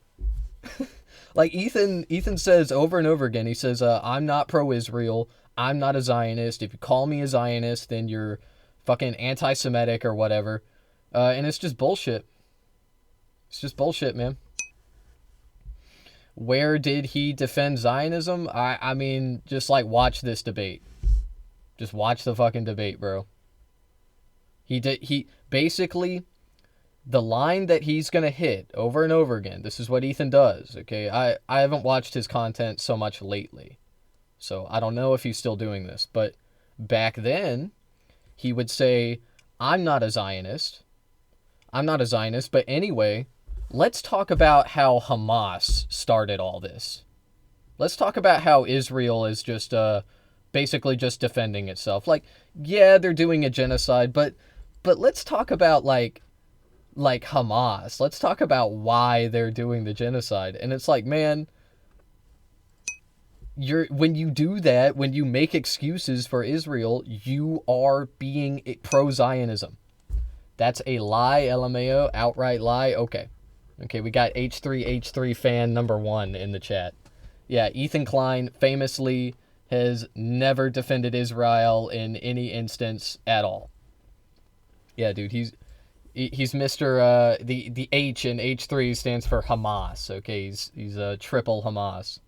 Like, Ethan says over and over again, he says, I'm not pro-Israel. I'm not a Zionist. If you call me a Zionist, then you're fucking anti-Semitic or whatever. And it's just bullshit. It's just bullshit, man. Where did he defend Zionism? I mean, just like watch this debate. Just watch the fucking debate, bro. He basically, the line that he's going to hit over and over again, this is what Ethan does, okay? I haven't watched his content so much lately, so I don't know if he's still doing this, but back then, he would say, I'm not a Zionist, but anyway, let's talk about how Hamas started all this. Let's talk about how Israel is just, basically just defending itself. Like, yeah, they're doing a genocide, but let's talk about, like Hamas. Let's talk about why they're doing the genocide. And it's like, man, when you do that, when you make excuses for Israel, you are being pro-Zionism. That's a lie, LMAO, outright lie. Okay, we got H3 fan number 1 in the chat. Yeah, Ethan Klein famously has never defended Israel in any instance at all. Yeah, dude, he's Mr. The H in H3 stands for Hamas. Okay, he's a triple Hamas.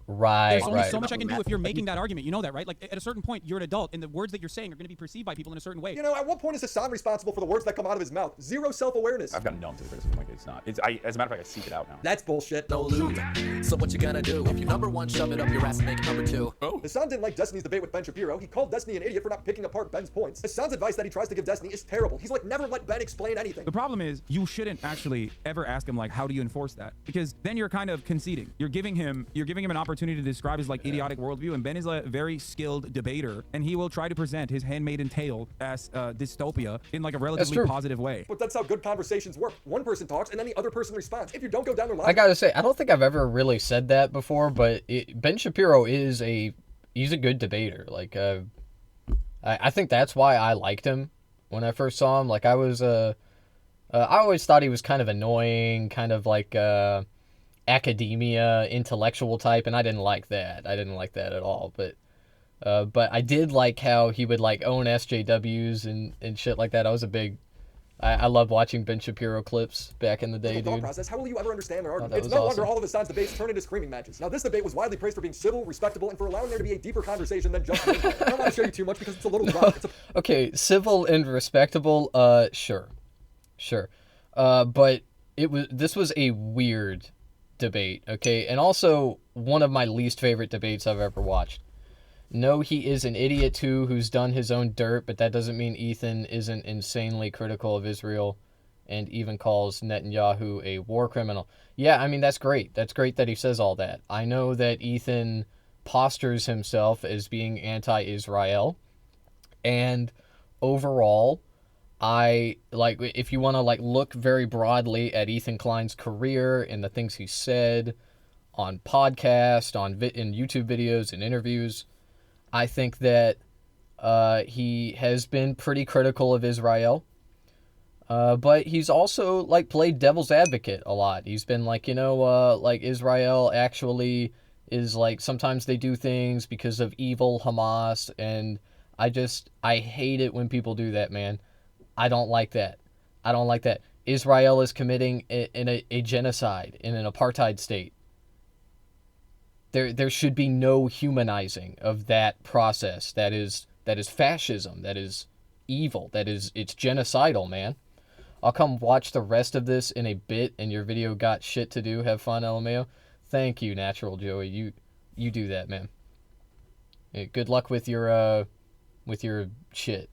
Right, There's only right. so much I can do if you're making that argument. You know that, right? Like, at a certain point, you're an adult, and the words that you're saying are going to be perceived by people in a certain way. You know, at what point is Hassan responsible for the words that come out of his mouth? Zero self-awareness. I've gotten numb to the criticism. Like, it's not. As a matter of fact, I seek it out now. That's bullshit. No loot. So what you gonna do? If you number one, shove it up your ass and make it number two. Oh. Hassan didn't like Destiny's debate with Ben Shapiro. He called Destiny an idiot for not picking apart Ben's points. Hassan's advice that he tries to give Destiny is terrible. He's like, never let Ben explain anything. The problem is, you shouldn't actually ever ask him, like, how do you enforce that? Because then you're kind of conceding. You're giving him an opportunity to describe his, like, idiotic worldview, and Ben is a very skilled debater, and he will try to present his handmaiden tale as dystopia in, like, a relatively positive way. But that's how good conversations work. One person talks, and then the other person responds. If you don't go down their line... I gotta say, I don't think I've ever really said that before, but Ben Shapiro he's a good debater. Like, I think that's why I liked him when I first saw him. Like, I always thought he was kind of annoying, kind of like, academia, intellectual type, and I didn't like that. I didn't like that at all, but I did like how he would, like, own SJWs and shit like that. I love watching Ben Shapiro clips back in the day, dude. Process, how will you ever understand their argument? that It's was no awesome. longer all of Hassan's debates turn into screaming matches. Now, this debate was widely praised for being civil, respectable, and for allowing there to be a deeper conversation than just... I don't want to show you too much because it's a little dry. Okay, civil and respectable, sure. But this was a weird debate, okay? And also one of my least favorite debates I've ever watched. No, he is an idiot too who's done his own dirt, but that doesn't mean Ethan isn't insanely critical of Israel and even calls Netanyahu a war criminal. Yeah, I mean, that's great. That's great that he says all that. I know that Ethan postures himself as being anti-Israel, and overall, if you want to, like, look very broadly at Ethan Klein's career and the things he said on podcast, in YouTube videos and interviews, I think that he has been pretty critical of Israel, but he's also, like, played devil's advocate a lot. He's been like, like, Israel actually is, like, sometimes they do things because of evil Hamas, and I hate it when people do that, man. I don't like that. Israel is committing a genocide in an apartheid state. There should be no humanizing of that process. That is fascism. That is evil. It's genocidal, man. I'll come watch the rest of this in a bit, and your video got shit to do. Have fun, LMAO. Thank you, Natural Joey. You do that, man. Yeah, good luck with your shit.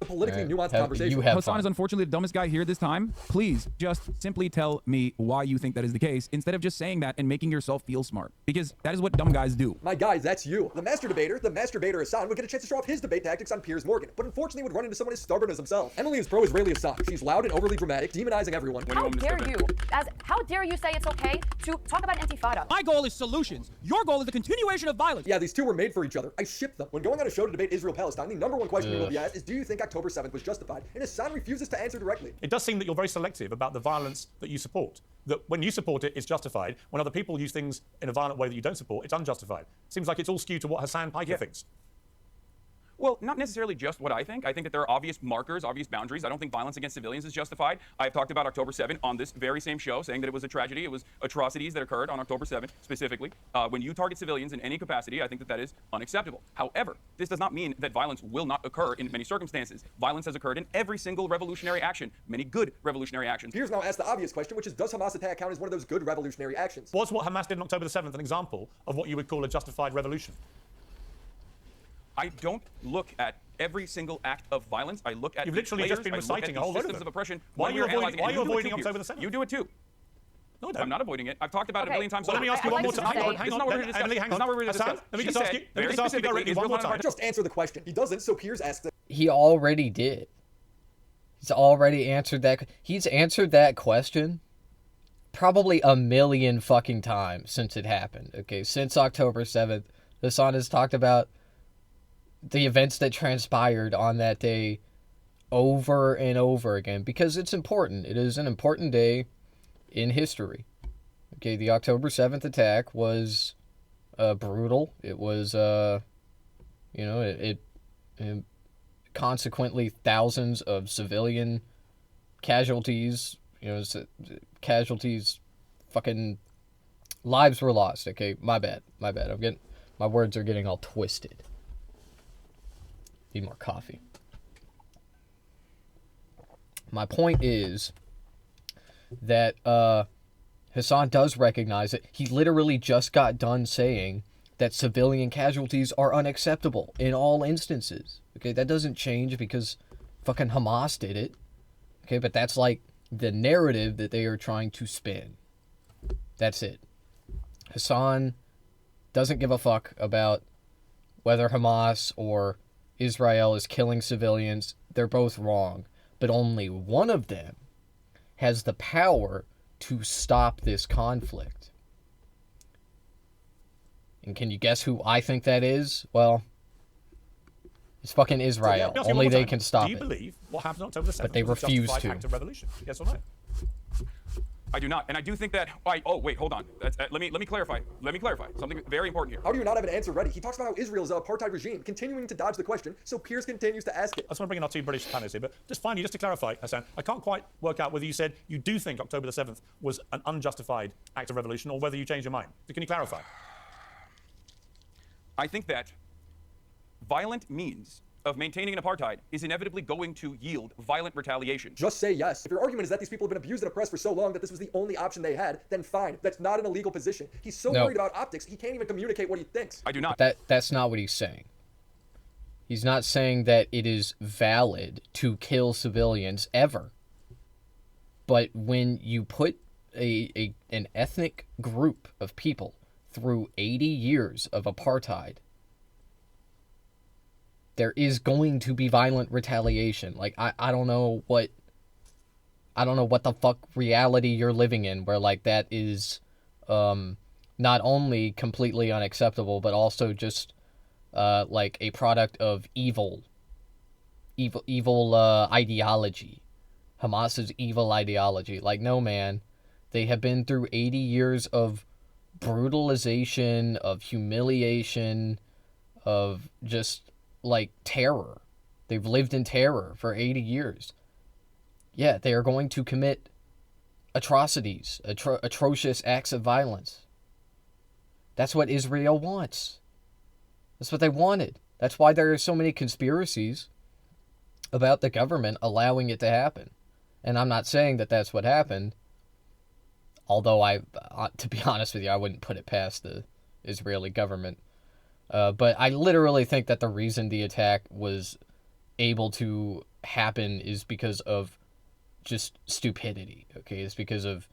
a politically nuanced You conversation. have Hassan fun. is unfortunately the dumbest guy here this time. Please just simply tell me why you think that is the case instead of just saying that and making yourself feel smart, because that is what dumb guys do. My guys, that's you. The master debater Hassan would get a chance to show off his debate tactics on Piers Morgan, but unfortunately would run into someone as stubborn as himself. Emily is pro-Israeli Hassan. She's loud and overly dramatic, demonizing everyone. How dare you say it's okay to talk about Intifada? My goal is solutions. Your goal is the continuation of violence. Yeah, these two were made for each other. I ship them. When going on a show to debate Israel-Palestine, the number one question you will be asked is, do you think October 7th was justified? And Hassan refuses to answer directly. It does seem that you're very selective about the violence that you support. That when you support it, it's justified. When other people use things in a violent way that you don't support, it's unjustified. Seems like it's all skewed to what Hassan Piker thinks. Well, not necessarily just what I think. I think that there are obvious markers, obvious boundaries. I don't think violence against civilians is justified. I've talked about October 7th on this very same show, saying that it was a tragedy. It was atrocities that occurred on October 7th, specifically. When you target civilians in any capacity, I think that that is unacceptable. However, this does not mean that violence will not occur in many circumstances. Violence has occurred in every single revolutionary action, many good revolutionary actions. Piers now asks the obvious question, which is, does Hamas attack count as one of those good revolutionary actions? Was what Hamas did on October the 7th an example of what you would call a justified revolution? I don't look at every single act of violence. I look at You've literally players, just been I look reciting at a whole the lot of systems them. of oppression. Why are you avoiding Piers. October the 7th? You do it too. No, I don't. I'm not avoiding it. I've talked about it a Okay. million times. Well, let me ask you one more time. Hang on. It's not what we're here to discuss. Emily, hang It's on. not what we're here to Hassan, discuss. let me She just ask said you very directly specifically, one more time. Just answer the question. He doesn't, so Piers asks it. He already did. He's already answered that. He's answered that question probably a million fucking times since it happened. Okay, since October 7th, Hassan has talked about the events that transpired on that day over and over again because it's important. It is an important day in history. Okay, the October 7th attack was brutal. It was, it consequently thousands of civilian casualties, fucking lives were lost. Okay, my bad. My words are getting all twisted. Need more coffee. My point is that Hassan does recognize it. He literally just got done saying that civilian casualties are unacceptable in all instances. Okay, that doesn't change because fucking Hamas did it. Okay, but that's like the narrative that they are trying to spin. That's it. Hassan doesn't give a fuck about whether Hamas or Israel is killing civilians. They're both wrong. But only one of them has the power to stop this conflict. And can you guess who I think that is? Well, it's fucking Israel. So, only they can stop it. Do you believe what happened on October the 7th But they was a refuse justified to. act of revolution? Yes or no? I do not, and I do think that. Oh wait, hold on. Let me clarify. Let me clarify something very important here. How do you not have an answer ready? He talks about how Israel is an apartheid regime, continuing to dodge the question, so Piers continues to ask it. I just want to bring in our two British panelists here, but just finally, just to clarify, Hassan, I can't quite work out whether you said you do think October the 7th was an unjustified act of revolution or whether you changed your mind. So can you clarify? I think that violent means of maintaining an apartheid is inevitably going to yield violent retaliation. Just say yes. If your argument is that these people have been abused and oppressed for so long that this was the only option they had, then fine. That's not an illegal position. He's so worried about optics, he can't even communicate what he thinks. I do not. That's not what he's saying. He's not saying that it is valid to kill civilians ever. But when you put an ethnic group of people through 80 years of apartheid, there is going to be violent retaliation. Like, I don't know what the fuck reality you're living in where, like, that is not only completely unacceptable, but also just like a product of evil ideology. Hamas's evil ideology. Like, no, man. They have been through 80 years of brutalization, of humiliation, of just, like, terror. They've lived in terror for 80 years. Yeah, they are going to commit atrocities, atrocious acts of violence. That's what Israel wants. That's what they wanted. That's why there are so many conspiracies about the government allowing it to happen. And I'm not saying that that's what happened. Although to be honest with you, I wouldn't put it past the Israeli government. But I literally think that the reason the attack was able to happen is because of just stupidity. Okay, it's because of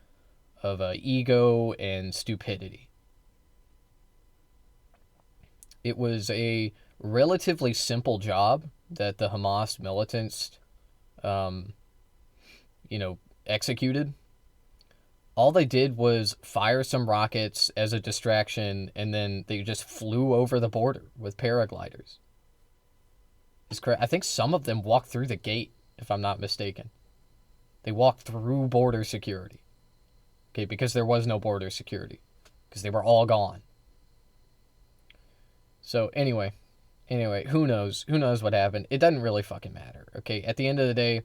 ego and stupidity. It was a relatively simple job that the Hamas militants, executed. All they did was fire some rockets as a distraction, and then they just flew over the border with paragliders. It's correct. I think some of them walked through the gate, if I'm not mistaken. They walked through border security. Okay, because there was no border security. Because they were all gone. So anyway, who knows? Who knows what happened? It doesn't really fucking matter. Okay, at the end of the day,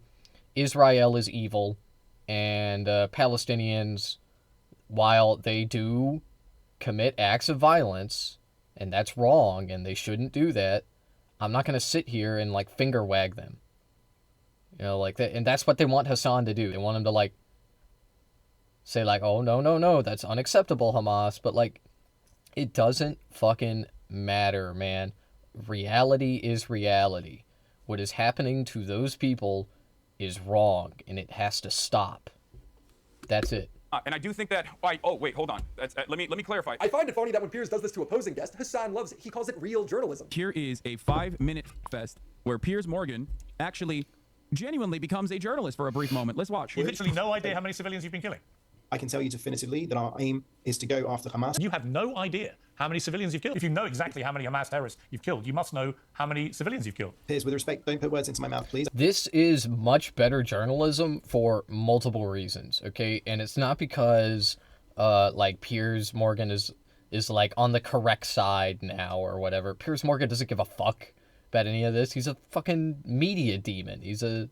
Israel is evil, and Palestinians, while they do commit acts of violence, and that's wrong, and they shouldn't do that, I'm not going to sit here and, like, finger wag them. You know, like that. And that's what they want Hassan to do. They want him to, like, say, like, oh, no, that's unacceptable, Hamas. But, like, it doesn't fucking matter, man. Reality is reality. What is happening to those people is wrong, and it has to stop. That's it. And I do think that. Oh, wait, hold on. Let me clarify. I find it funny that when Piers does this to opposing guests, Hassan loves it. He calls it real journalism. Here is a 5-minute fest where Piers Morgan actually genuinely becomes a journalist for a brief moment. Let's watch. You literally no idea how many civilians you've been killing. I can tell you definitively that our aim is to go after Hamas. You have no idea how many civilians you've killed. If you know exactly how many Hamas terrorists you've killed, you must know how many civilians you've killed. Piers, with respect, don't put words into my mouth, please. This is much better journalism for multiple reasons, okay? And it's not because, like, Piers Morgan is like, on the correct side now or whatever. Piers Morgan doesn't give a fuck about any of this. He's a fucking media demon. He's a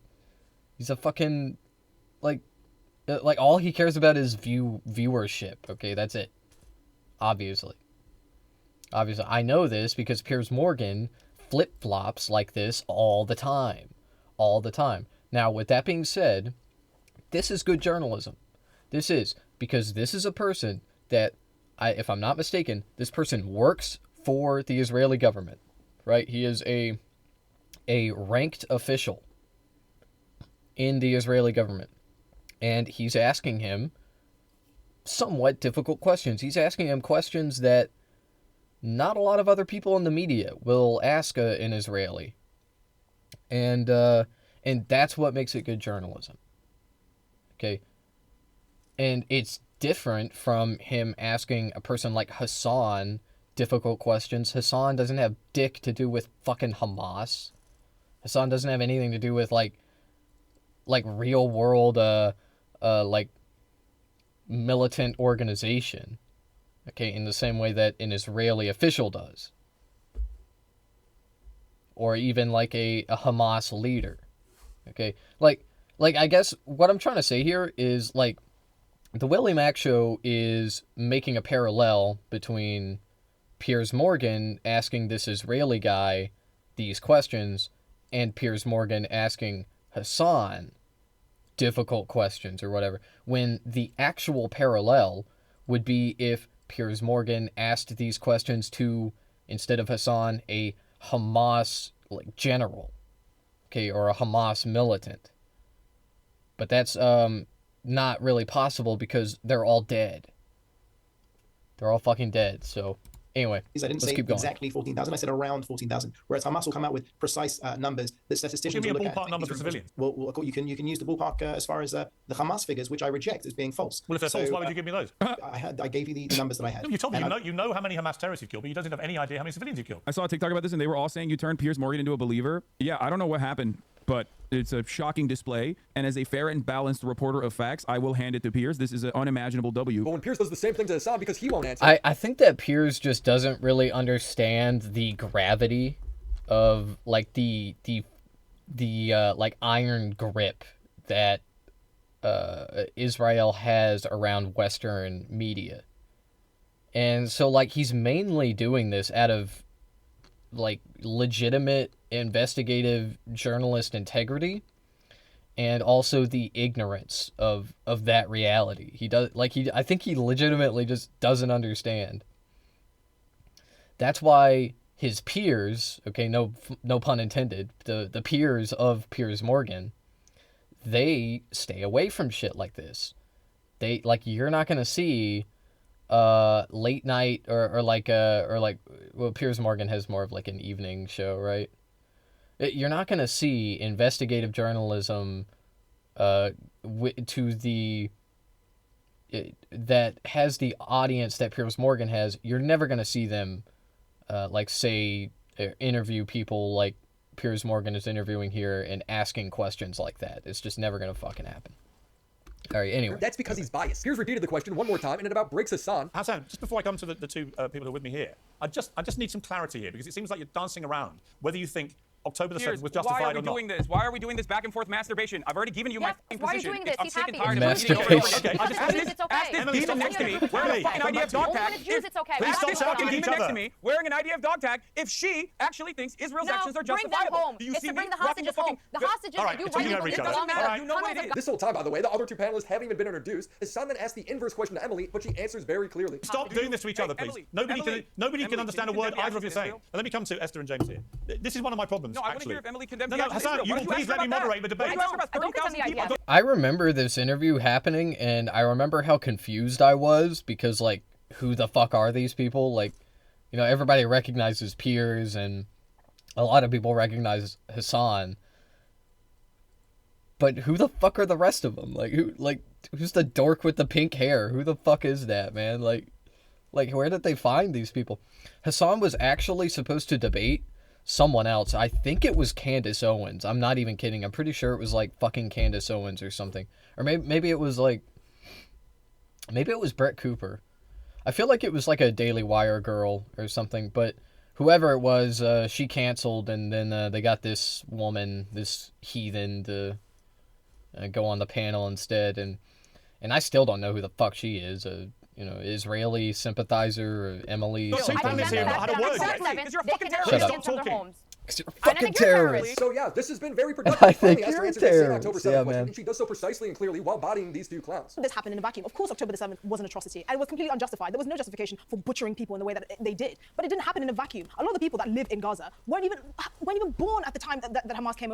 fucking, like all he cares about is viewership, okay? That's it. Obviously, I know this because Piers Morgan flip-flops like this all the time. Now, with that being said, this is good journalism. This is, because this is a person that, if I'm not mistaken, this person works for the Israeli government, right? He is a ranked official in the Israeli government. And he's asking him somewhat difficult questions. He's asking him questions that not a lot of other people in the media will ask an Israeli. And that's what makes it good journalism. Okay? And it's different from him asking a person like Hassan difficult questions. Hassan doesn't have dick to do with fucking Hamas. Hassan doesn't have anything to do with, like real world, like, militant organization, okay, in the same way that an Israeli official does, or even like a Hamas leader, okay, like I guess what I'm trying to say here is, like, the Willie Mack Show is making a parallel between Piers Morgan asking this Israeli guy these questions and Piers Morgan asking Hassan difficult questions or whatever, when the actual parallel would be if Piers Morgan asked these questions to, instead of Hassan, a Hamas, like, general, okay, or a Hamas militant. But that's not really possible because they're all dead. They're all fucking dead. So anyway, I didn't say exactly 14,000. I said around 14,000. Whereas Hamas will come out with precise numbers that statisticians Give will me a look at. ballpark number for civilians. Well, you can use the ballpark as far as the Hamas figures, which I reject as being false. Well, if they're false, why would you give me those? I gave you the numbers that I had. No, you told me you know how many Hamas terrorists you've killed, but you don't have any idea how many civilians you've killed. I saw a TikTok about this, and they were all saying you turned Piers Morgan into a believer. Yeah, I don't know what happened, but it's a shocking display. And as a fair and balanced reporter of facts, I will hand it to Piers. This is an unimaginable W. But when Piers does the same thing to Hassan because he won't answer. I think that Piers just doesn't really understand the gravity of, like, the like, iron grip that Israel has around Western media. And so, like, he's mainly doing this out of, like, legitimate investigative journalist integrity, and also the ignorance of that reality. I think he legitimately just doesn't understand. That's why his peers, okay, no pun intended, the peers of Piers Morgan, they stay away from shit like this. They, like, you're not gonna see late night or well, Piers Morgan has more of like an evening show, right? You're not gonna see investigative journalism to the that has the audience that Piers Morgan has. You're never gonna see them like, say, interview people like Piers Morgan is interviewing here and asking questions like that. It's just never gonna fucking happen. All right, anyway. That's because he's biased. Piers repeated the question one more time, and it about breaks Hassan. Hassan, just before I come to the two people who are with me here, I just need some clarity here, because it seems like you're dancing around whether you think October the 7th was justified or not. Why are we doing this? Why are we doing this back and forth masturbation? I've already given you my fucking why are you position. doing this? I'm He's sick and happy. tired of it. Masturbation. Okay, I just asked this Emily, demon next to me wearing an idea of dog tag. It's okay. Please stop This talking fucking to each demon next other. to me wearing an idea of dog tag if she actually thinks Israel's actions are bring them justifiable. home. Do you It's see to me bring the rocking hostages fucking- home. The hostages All that right, you it's talking over each other. doesn't matter. All right. You know what it is. This whole time, by the way, the other two panelists haven't even been introduced. Hassan then asked the inverse question to Emily, but she answers very clearly. Stop doing this to each other, please. Emily, Nobody can Emily, understand a can you word condemn the either of you actions saying. in Israel? Let me come to Esther and James here. This is one of my problems, No, I want to actually. hear if Emily condemns No, the actions in Hassan, Israel. you Why will don't please ask her let me about moderate that? the Why debate. don't you ask her about I don't condemn 30,000 the people? idea. I remember this interview happening, and I remember how confused I was because, like, who the fuck are these people? Like, you know, everybody recognizes Piers, and a lot of people recognize Hassan. But who the fuck are the rest of them? Who's the dork with the pink hair? Who the fuck is that, man? Like, where did they find these people? Hassan was actually supposed to debate someone else. I think it was Candace Owens. I'm not even kidding. I'm pretty sure it was like fucking Candace Owens or something. Or maybe it was like, maybe it was Brett Cooper. I feel like it was like a Daily Wire girl or something, but whoever it was, she canceled, and then they got this woman, this heathen, to go on the panel instead, and I still don't know who the fuck she is. Israeli sympathizer, or Emily. Look, Something. I don't Because you're a fucking terrorist. Shut up. Stop talking. You're a I don't fucking think you're terrorist. So yeah, this has been very productive. I Finally, think Esther you're a answered that same terrorist. October 7th Yeah, question, man. and she does so precisely and clearly while bodying these two clowns. This happened in a vacuum. Of course, October the 7th was an atrocity, and it was completely unjustified. There was no justification for butchering people in the way that they did. But it didn't happen in a vacuum. A lot of the people that live in Gaza weren't even born at the time that Hamas came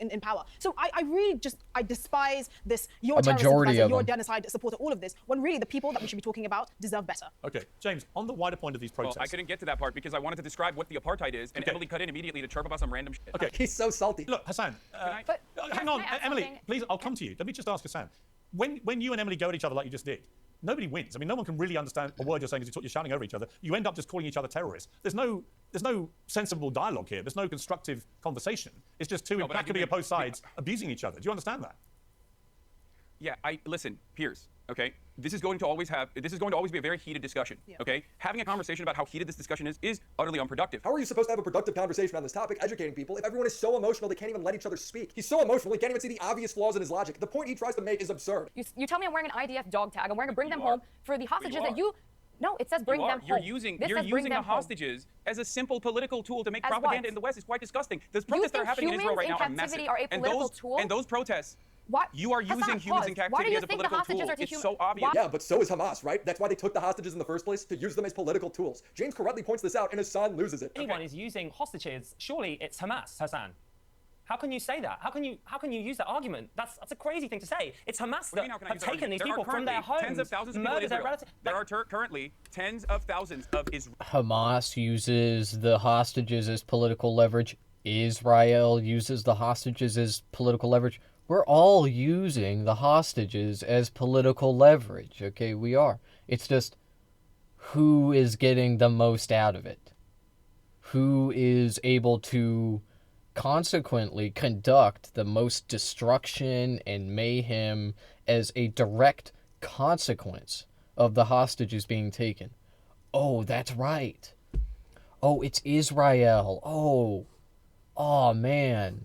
in power. So I really I despise this. You're a terrorist majority sympathizer, of you're a them. genocide supporter, all of this. When really the people that we should be talking about deserve better. Okay, James, on the wider point of these Well, protests. I couldn't get to that part because I wanted to describe what the apartheid is, and Emily cut in immediately to chirp about some random shit. Okay. He's so salty. Look, Hassan, But hang can on, I ask Emily, something? please, I'll come to you. Let me just ask Hassan. When you and Emily go at each other like you just did, nobody wins. I mean, no one can really understand a word you're saying because you're shouting over each other. You end up just calling each other terrorists. There's no sensible dialogue here. There's no constructive conversation. It's just two No, but I implacably didn't- opposed sides abusing each other. Do you understand that? Yeah, listen, Piers. Okay, this is going to always be a very heated discussion. Okay, having a conversation about how heated this discussion is utterly unproductive. How are you supposed to have a productive conversation on this topic, educating people, if everyone is so emotional they can't even let each other speak? He's so emotional he can't even see the obvious flaws in his logic. The point he tries to make is absurd. You tell me I'm wearing an IDF dog tag. I'm wearing a bring them home for the hostages that you. No, it says bring them You're home. using This you're says bring using the them home. hostages as a simple political tool to make As propaganda what? in the West. It's quite disgusting. The protests that are think happening in Israel right humans now in are massive. captivity are a political tool? And those protests. What? You are Hassan, using humans in pause. Why do captivity you as a think the political hostages tool. are to It's hum- so obvious. Yeah, but so is Hamas, right? That's why they took the hostages in the first place, to use them as political tools. James correctly points this out, and Hassan loses it. Anyone is using hostages, surely it's Hamas, Hassan. How can you say that? How can you use that argument? That's a crazy thing to say. It's Hamas that have taken these people from their homes, Tens of thousands of people in murdered their Israel. relatives. There are currently tens of thousands of Israel. Hamas uses the hostages as political leverage. Israel uses the hostages as political leverage. We're all using the hostages as political leverage, okay? We are. It's just who is getting the most out of it? Who is able to consequently conduct the most destruction and mayhem as a direct consequence of the hostages being taken? Oh, that's right. Oh, it's Israel. Oh, man.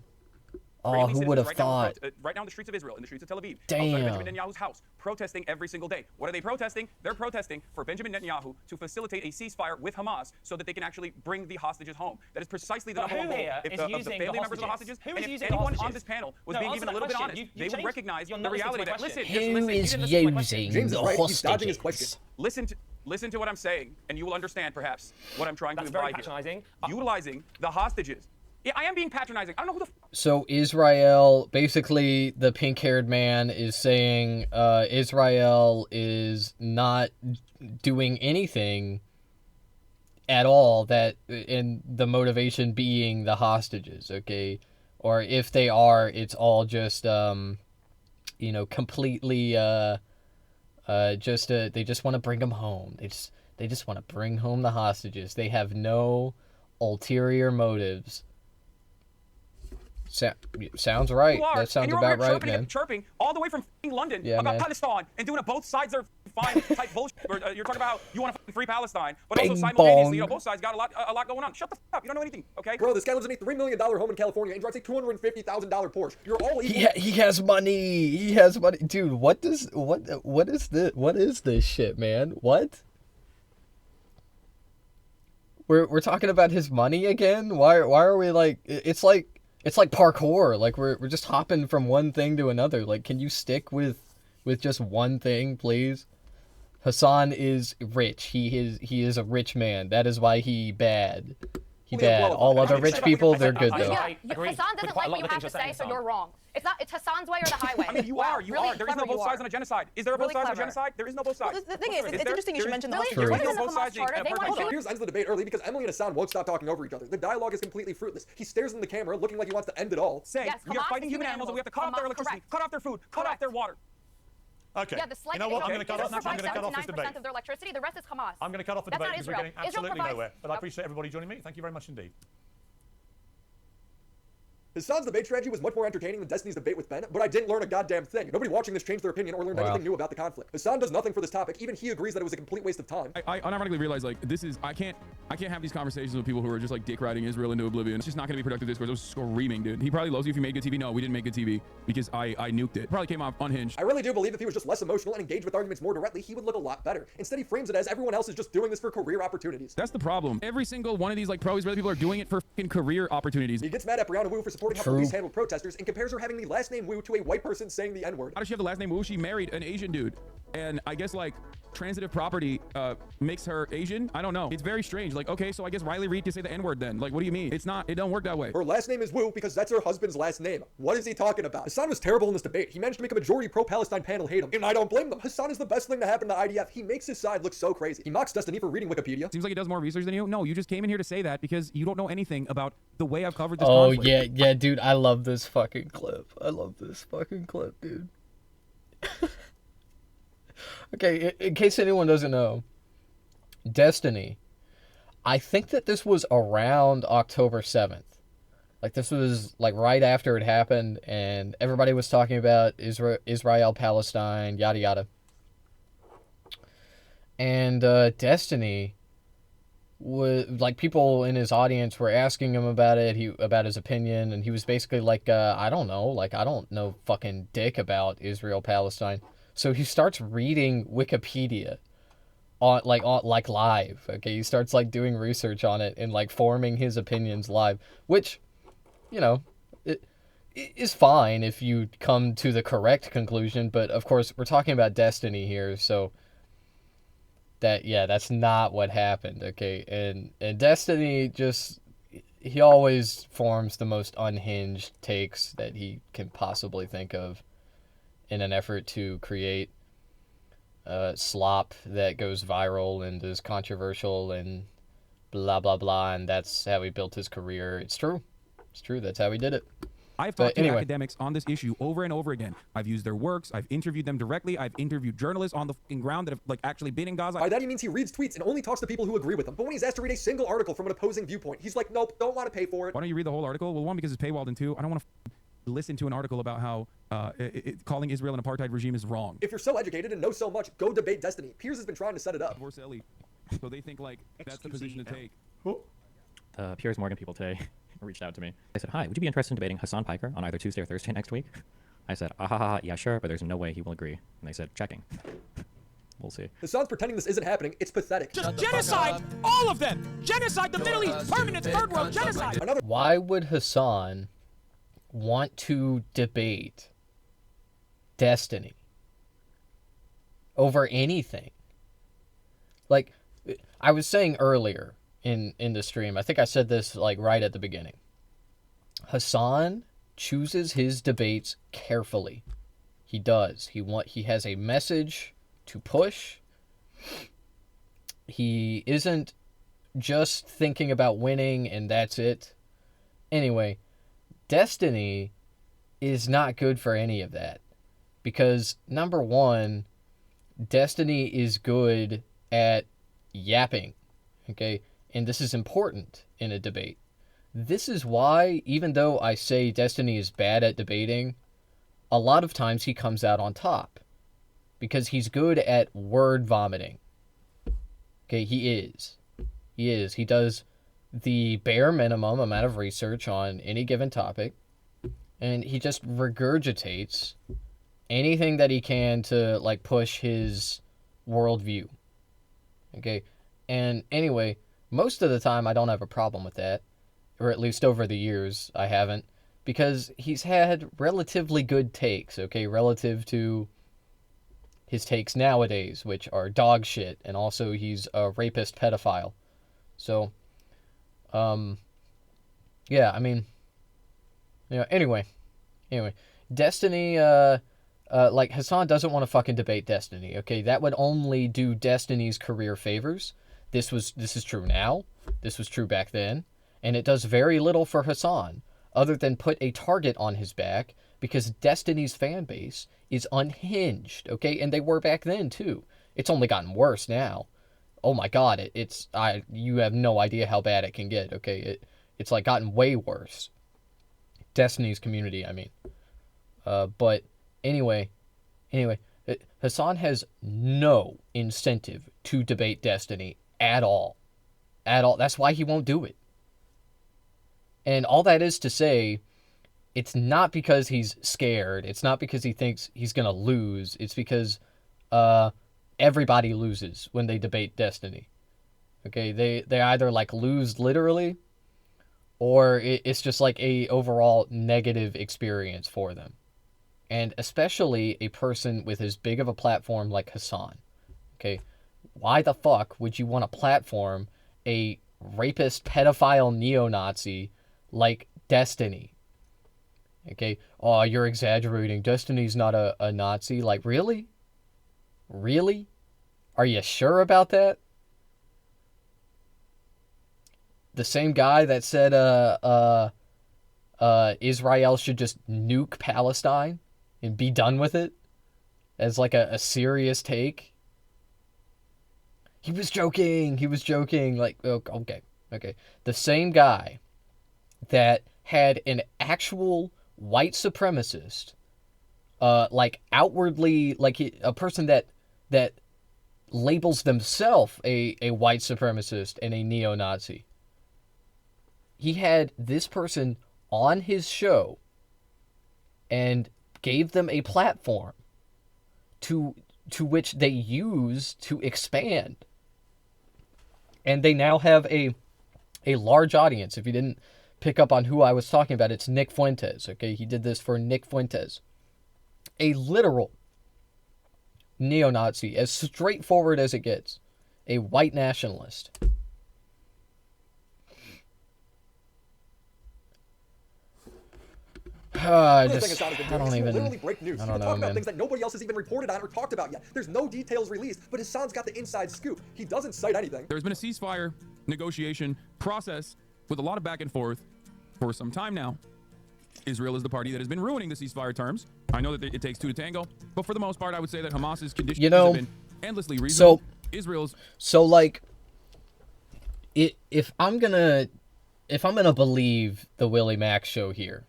Oh, who would have thought? Right now in the streets of Israel, in the streets of Tel Aviv, Damn. outside of Benjamin Netanyahu's house, protesting every single day. What are they protesting? They're protesting for Benjamin Netanyahu to facilitate a ceasefire with Hamas so that they can actually bring the hostages home. That is precisely the But number who one goal here is of the using family the members of the hostages. hostages? Who And is if using the anyone on hostages? this panel was No, being answer even a that little bit question. honest, You they would changed- recognize you're the not listening to reality my that, question. listen, Who just listen, you is didn't listen to my question. using James the is right. He's dodging his hostages? question. Listen to, listen to what I'm saying, and you will understand perhaps what I'm trying That's to very imply patronizing. here. Utilizing the hostages. Yeah, I am being patronizing. I don't know who the So Israel, basically, the pink-haired man is saying Israel is not doing anything at all, that in the motivation being the hostages, okay? Or if they are, it's all just you know, completely just they just want to bring them home. They just want to bring home the hostages. They have no ulterior motives. Sounds right. you are, That sounds and you're about over here right, man. chirping all the way from London Yeah, about man. Palestine and doing a both sides are fine type bullshit. You're talking about how you want to free Palestine, but also Bing simultaneously, bong. both sides got a lot going on. Shut the fuck up. You don't know anything, okay? Bro, this guy lives in a $3 million home in California and drives a $250,000 Porsche. You're all equal. He has money. He has money, dude. What is this shit, man? What? We're talking about his money again? Why are we like? It's like parkour. Like we're just hopping from one thing to another. Like, can you stick with just one thing, please? Hassan is rich. He is a rich man. That is why he bad. He bad. All other rich people, they're good though. Yeah, Hassan doesn't like what you have to say, so you're wrong. It's Hassan's way or the highway. I mean, you are. There is no both sides on a genocide. Is there a both sides on a genocide? There is no both sides. The thing is, it's interesting you should mention the Really? hostages. There What is is no the Hamas charter. They want to Here's ends the debate early because Emily and Hassan won't stop talking over each other. The dialogue is completely fruitless. He stares in the camera, looking like he wants to end it all. Say, we are fighting human animals and we have to cut off their electricity, cut off their food, cut off their water. Okay. Yeah, the you know what? I'm going to cut off this debate. of their electricity. The rest is Hamas. I'm going to cut off the That's debate not because we're Israel. getting absolutely provides- nowhere. But I appreciate everybody joining me. Thank you very much indeed. Hassan's debate strategy was much more entertaining than Destiny's debate with Ben, but I didn't learn a goddamn thing. Nobody watching this changed their opinion or learned Wow. anything new about the conflict. Hassan does nothing for this topic. Even he agrees that it was a complete waste of time. I unironically realize, like, this is, I can't have these conversations with people who are just like dick riding Israel into oblivion. It's just not going to be productive discourse. I was screaming, dude. He probably loves you if you made good TV. No, we didn't make good TV because I nuked it. Probably came off unhinged. I really do believe if he was just less emotional and engaged with arguments more directly, he would look a lot better. Instead, he frames it as everyone else is just doing this for career opportunities. That's the problem. Every single one of these like pro-Israeli people are doing it for fucking career opportunities. He gets mad at Brianna Wu for supporting how True. police handled protesters and compares her having the last name Wu to a white person saying the N-word. How does she have the last name Wu? She married an Asian dude. And I guess like transitive property makes her Asian. I don't know. It's very strange. Like, okay, so I guess Riley Reid can say the N-word then. Like, what do you mean? It don't work that way. Her last name is Wu because that's her husband's last name. What is he talking about? Hassan was terrible in this debate. He managed to make a majority pro-Palestine panel hate him, and I don't blame them. Hassan is the best thing to happen to IDF. He makes his side look so crazy. He mocks Destiny for reading Wikipedia. Seems like he does more research than you. No, you just came in here to say that because you don't know anything about the way I've covered this conflict. Yeah, dude. I love this fucking clip. Dude. Okay, in case anyone doesn't know, Destiny, I think that this was around October 7th. Like, this was, like, right after it happened, and everybody was talking about Israel, Palestine, yada, yada. And Destiny, like, people in his audience were asking him about it, about his opinion, and he was basically like, I don't know fucking dick about Israel, Palestine. So he starts reading Wikipedia on live. Okay, he starts like doing research on it and like forming his opinions live, which, you know, it is fine if you come to the correct conclusion. But of course, we're talking about Destiny here, so that's not what happened. Okay, and Destiny he always forms the most unhinged takes that he can possibly think of, in an effort to create slop that goes viral and is controversial and blah, blah, blah, and that's how he built his career. It's true. That's how he did it. I've talked to academics on this issue over and over again. I've used their works. I've interviewed them directly. I've interviewed journalists on the fucking ground that have like actually been in Gaza. By that he means he reads tweets and only talks to people who agree with him. But when he's asked to read a single article from an opposing viewpoint, he's like, nope, don't want to pay for it. Why don't you read the whole article? Well, one, because it's paywalled, and two, I don't want to listen to an article about how calling Israel an apartheid regime is wrong. If you're so educated and know so much, go debate Destiny. Piers has been trying to set it up. So they think like that's the position to take. Piers Morgan people today reached out to me. They said, hi, would you be interested in debating Hassan Piker on either Tuesday or Thursday next week? I said, yeah, sure, but there's no way he will agree. And they said, checking. We'll see. Hassan's pretending this isn't happening. It's pathetic. Just genocide all of them. Genocide the Middle East. Permanent third world genocide. Why would Hassan want to debate Destiny over anything? Like, I was saying earlier in the stream, I think I said this like right at the beginning. Hassan chooses his debates carefully. He does. He has a message to push. He isn't just thinking about winning and that's it. Anyway, Destiny is not good for any of that. Because, number one, Destiny is good at yapping. Okay? And this is important in a debate. This is why, even though I say Destiny is bad at debating, a lot of times he comes out on top. Because he's good at word vomiting. Okay, he is. He is. He does the bare minimum amount of research on any given topic. And he just regurgitates anything that he can to, like, push his worldview. Okay? And anyway, most of the time I don't have a problem with that. Or at least over the years, I haven't. Because he's had relatively good takes, okay? Relative to his takes nowadays, which are dog shit. And also he's a rapist pedophile. So, yeah, I mean, anyway. Destiny, like, Hassan doesn't want to fucking debate Destiny, okay? That would only do Destiny's career favors. This is true now. This was true back then. And it does very little for Hassan, other than put a target on his back, because Destiny's fan base is unhinged, okay? And they were back then, too. It's only gotten worse now. Oh my god, you have no idea how bad it can get, okay? It's like gotten way worse. Destiny's community, I mean. But anyway, Hassan has no incentive to debate Destiny at all. At all. That's why he won't do it. And all that is to say, it's not because he's scared. It's not because he thinks he's going to lose. It's because everybody loses when they debate Destiny. Okay, they either, like, lose literally, or it's just like a overall negative experience for them. And especially a person with as big of a platform like Hassan. Okay, why the fuck would you want to platform a rapist, pedophile, neo-Nazi like Destiny? Okay, oh, you're exaggerating. Destiny's not a Nazi. Like, really? Really? Are you sure about that? The same guy that said Israel should just nuke Palestine and be done with it as like a serious take. He was joking. Like, okay. The same guy that had an actual white supremacist, like outwardly, like a person that labels themselves a white supremacist and a neo-Nazi. He had this person on his show and gave them a platform to which they use to expand. And they now have a large audience. If you didn't pick up on who I was talking about, it's Nick Fuentes, okay? He did this for Nick Fuentes. A literal neo-Nazi, as straightforward as it gets. A white nationalist. I literally break news. I People don't know, talk about man. things that nobody else has even reported on or talked about yet. There's no details released, but Hassan's got the inside scoop. He doesn't cite anything. There's been a ceasefire negotiation process with a lot of back and forth for some time now. Israel is the party that has been ruining the ceasefire terms. I know that it takes two to tango, but for the most part, I would say that Hamas's conditions have been endlessly reasonable. So like, if I'm gonna believe the Willie Mack show here,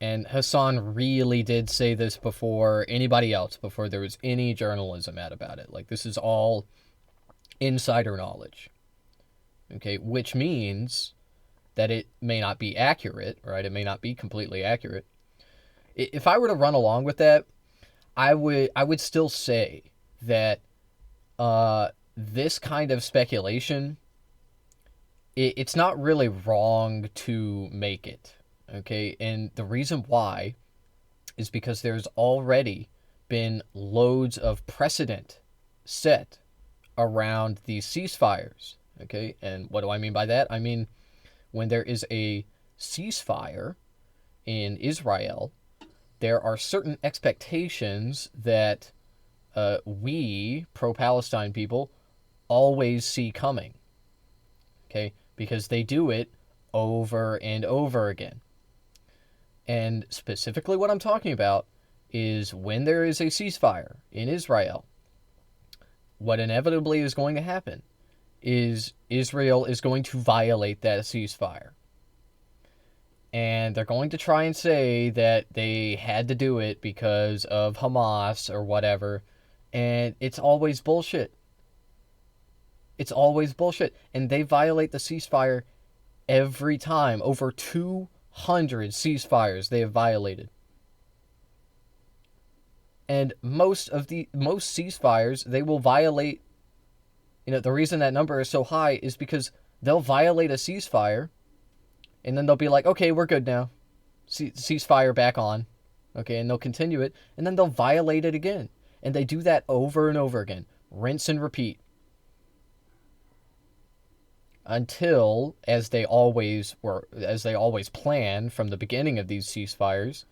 and Hassan really did say this before anybody else, before there was any journalism out about it. Like, this is all insider knowledge. Okay, which means that it may not be accurate, right? It may not be completely accurate. If I were to run along with that, I would still say that this kind of speculation, it's not really wrong to make it. Okay, and the reason why is because there's already been loads of precedent set around these ceasefires. Okay, and what do I mean by that? I mean, when there is a ceasefire in Israel, there are certain expectations that we, pro-Palestine people, always see coming. Okay, because they do it over and over again. And specifically what I'm talking about is when there is a ceasefire in Israel, what inevitably is going to happen is Israel is going to violate that ceasefire. And they're going to try and say that they had to do it because of Hamas or whatever. And it's always bullshit. It's always bullshit. And they violate the ceasefire every time. Over 200 ceasefires they have violated. And most ceasefires, they will violate. The reason that number is so high is because they'll violate a ceasefire, and then they'll be like, okay, we're good now. Ceasefire back on. Okay, and they'll continue it, and then they'll violate it again. And they do that over and over again. Rinse and repeat. Until, as they always plan from the beginning of these ceasefires,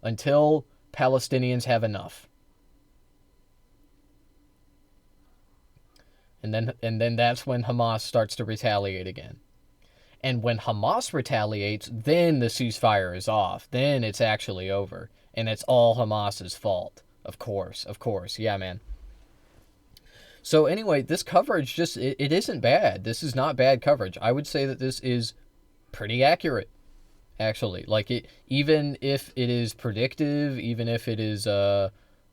until Palestinians have enough. And then that's when Hamas starts to retaliate again. And when Hamas retaliates, then the ceasefire is off. Then it's actually over. And it's all Hamas's fault. Of course. Yeah, man. So anyway, this coverage it isn't bad. This is not bad coverage. I would say that this is pretty accurate, actually. Like, even if it is predictive, even if it is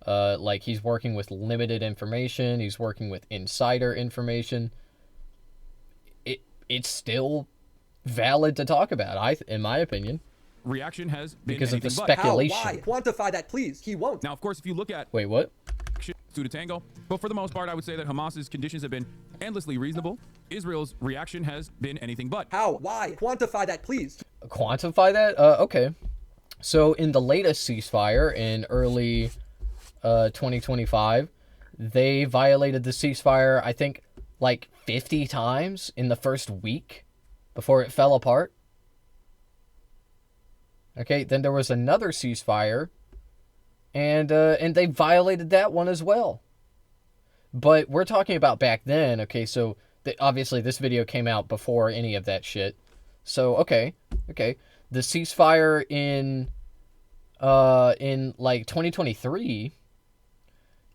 like he's working with limited information, he's working with insider information, it's still valid to talk about, in my opinion. Reaction has been because of the anything but. speculation. How? Why? Quantify that, please. He won't. Now, of course, if you look at... Wait, what? To tango. But for the most part, I would say that Hamas's conditions have been endlessly reasonable. Israel's reaction has been anything but. How? Why? Quantify that, please. Quantify that? Okay. So in the latest ceasefire in early 2025, they violated the ceasefire, I think, like 50 times in the first week before it fell apart. Okay, then there was another ceasefire, and they violated that one as well. But we're talking about back then, okay, so obviously this video came out before any of that shit. So, okay. The ceasefire in like 2023,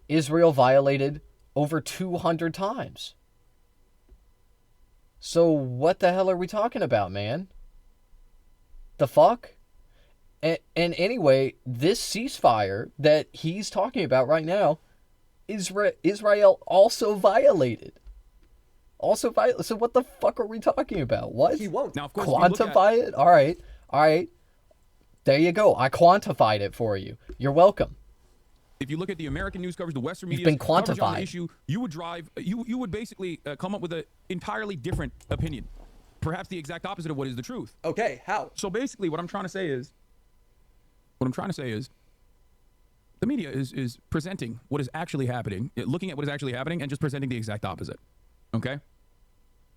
Israel violated over 200 times. So what the hell are we talking about, man? The fuck? And anyway, this ceasefire that he's talking about right now, Israel also violated. So what the fuck are we talking about? What? He won't. Now, of course, quantify it? All right. There you go. I quantified it for you. You're welcome. If you look at the American news coverage, the Western media been quantified. On the issue, you would basically come up with an entirely different opinion. Perhaps the exact opposite of what is the truth. Okay, how? So basically what I'm trying to say is the media is presenting what is actually happening, looking at what is actually happening, and just presenting the exact opposite. Okay?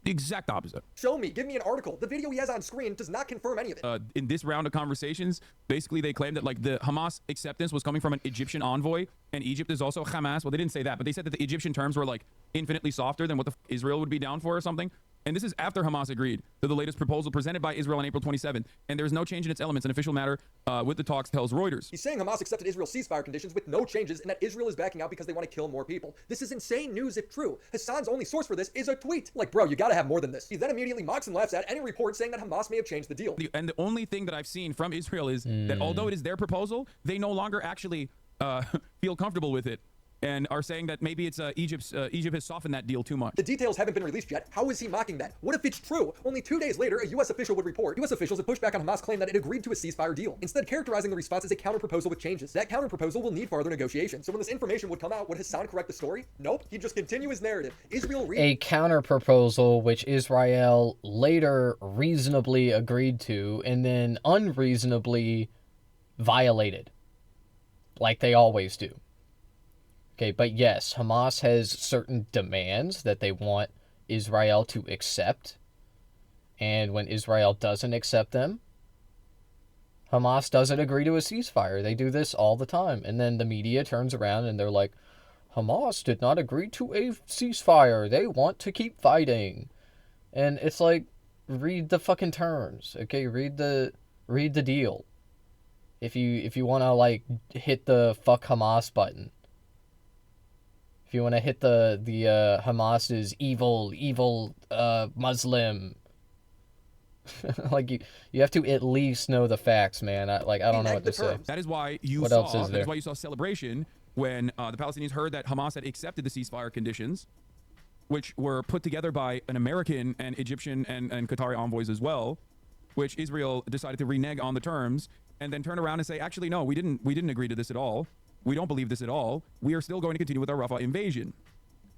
The exact opposite. Show me. Give me an article. The video he has on screen does not confirm any of it. In this round of conversations, basically they claimed that like the Hamas acceptance was coming from an Egyptian envoy, and Egypt is also Hamas. Well, they didn't say that, but they said that the Egyptian terms were like infinitely softer than what the Israel would be down for or something. And this is after Hamas agreed to the latest proposal presented by Israel on April 27th. And there's no change in its elements. An official matter with the talks tells Reuters. He's saying Hamas accepted Israel's ceasefire conditions with no changes and that Israel is backing out because they want to kill more people. This is insane news if true. Hassan's only source for this is a tweet. Like, bro, you gotta have more than this. He then immediately mocks and laughs at any report saying that Hamas may have changed the deal. And the only thing that I've seen from Israel is that although it is their proposal, they no longer actually feel comfortable with it. And are saying that maybe it's Egypt has softened that deal too much. The details haven't been released yet. How is he mocking that? What if it's true? Only 2 days later, a U.S. official would report. U.S. officials have pushed back on Hamas' claim that it agreed to a ceasefire deal, instead characterizing the response as a counter-proposal with changes. That counter-proposal will need further negotiation. So when this information would come out, would Hassan correct the story? Nope. He'd just continue his narrative. A counter-proposal which Israel later reasonably agreed to and then unreasonably violated. Like they always do. Okay, but yes, Hamas has certain demands that they want Israel to accept. And when Israel doesn't accept them, Hamas doesn't agree to a ceasefire. They do this all the time. And then the media turns around and they're like, Hamas did not agree to a ceasefire. They want to keep fighting. And it's like, read the fucking terms, okay? Read the deal. If you want to like hit the fuck Hamas button. If you want to hit the Hamas is evil Muslim. Like you have to at least know the facts, man. I don't know what to say. That is why you What saw. else is That there? is why you saw celebration when the Palestinians heard that Hamas had accepted the ceasefire conditions, which were put together by an American and Egyptian and Qatari envoys as well, which Israel decided to renege on the terms and then turn around and say, actually, no, we didn't agree to this at all. We don't believe this at all. We are still going to continue with our Rafah invasion.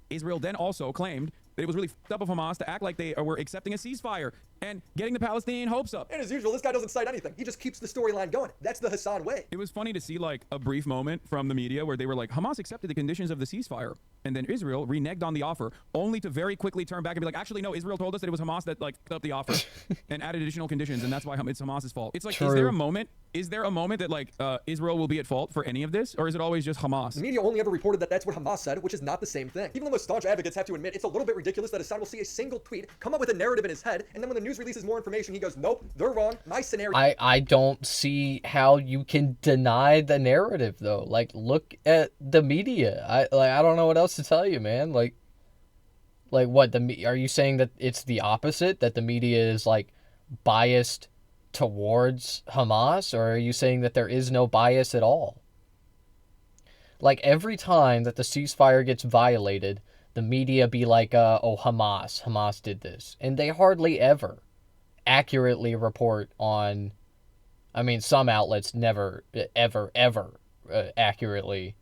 Israel then also claimed that it was really fucked up of Hamas to act like they were accepting a ceasefire and getting the Palestinian hopes up. And as usual, this guy doesn't cite anything. He just keeps the storyline going. That's the Hassan way. It was funny to see like a brief moment from the media where they were like, Hamas accepted the conditions of the ceasefire, and then Israel reneged on the offer, only to very quickly turn back and be like, actually, no, Israel told us that it was Hamas that like fucked up the offer and added additional conditions, and that's why it's Hamas's fault. It's like, True. is there a moment that like Israel will be at fault for any of this, or is it always just Hamas? The media only ever reported that that's what Hamas said, which is not the same thing. Even the most staunch advocates have to admit it's a little bit ridiculous that Hassan will see a single tweet, come up with a narrative in his head, and then when the news releases more information, he goes, nope, they're wrong. My scenario. I don't see how you can deny the narrative though. Like, look at the media. I don't know what else to tell you, man. Like what are you saying that it's the opposite, that the media is like biased towards Hamas, or are you saying that there is no bias at all? Like every time that the ceasefire gets violated, the media be like, oh, Hamas did this, and they hardly ever accurately report on. I mean, some outlets never ever accurately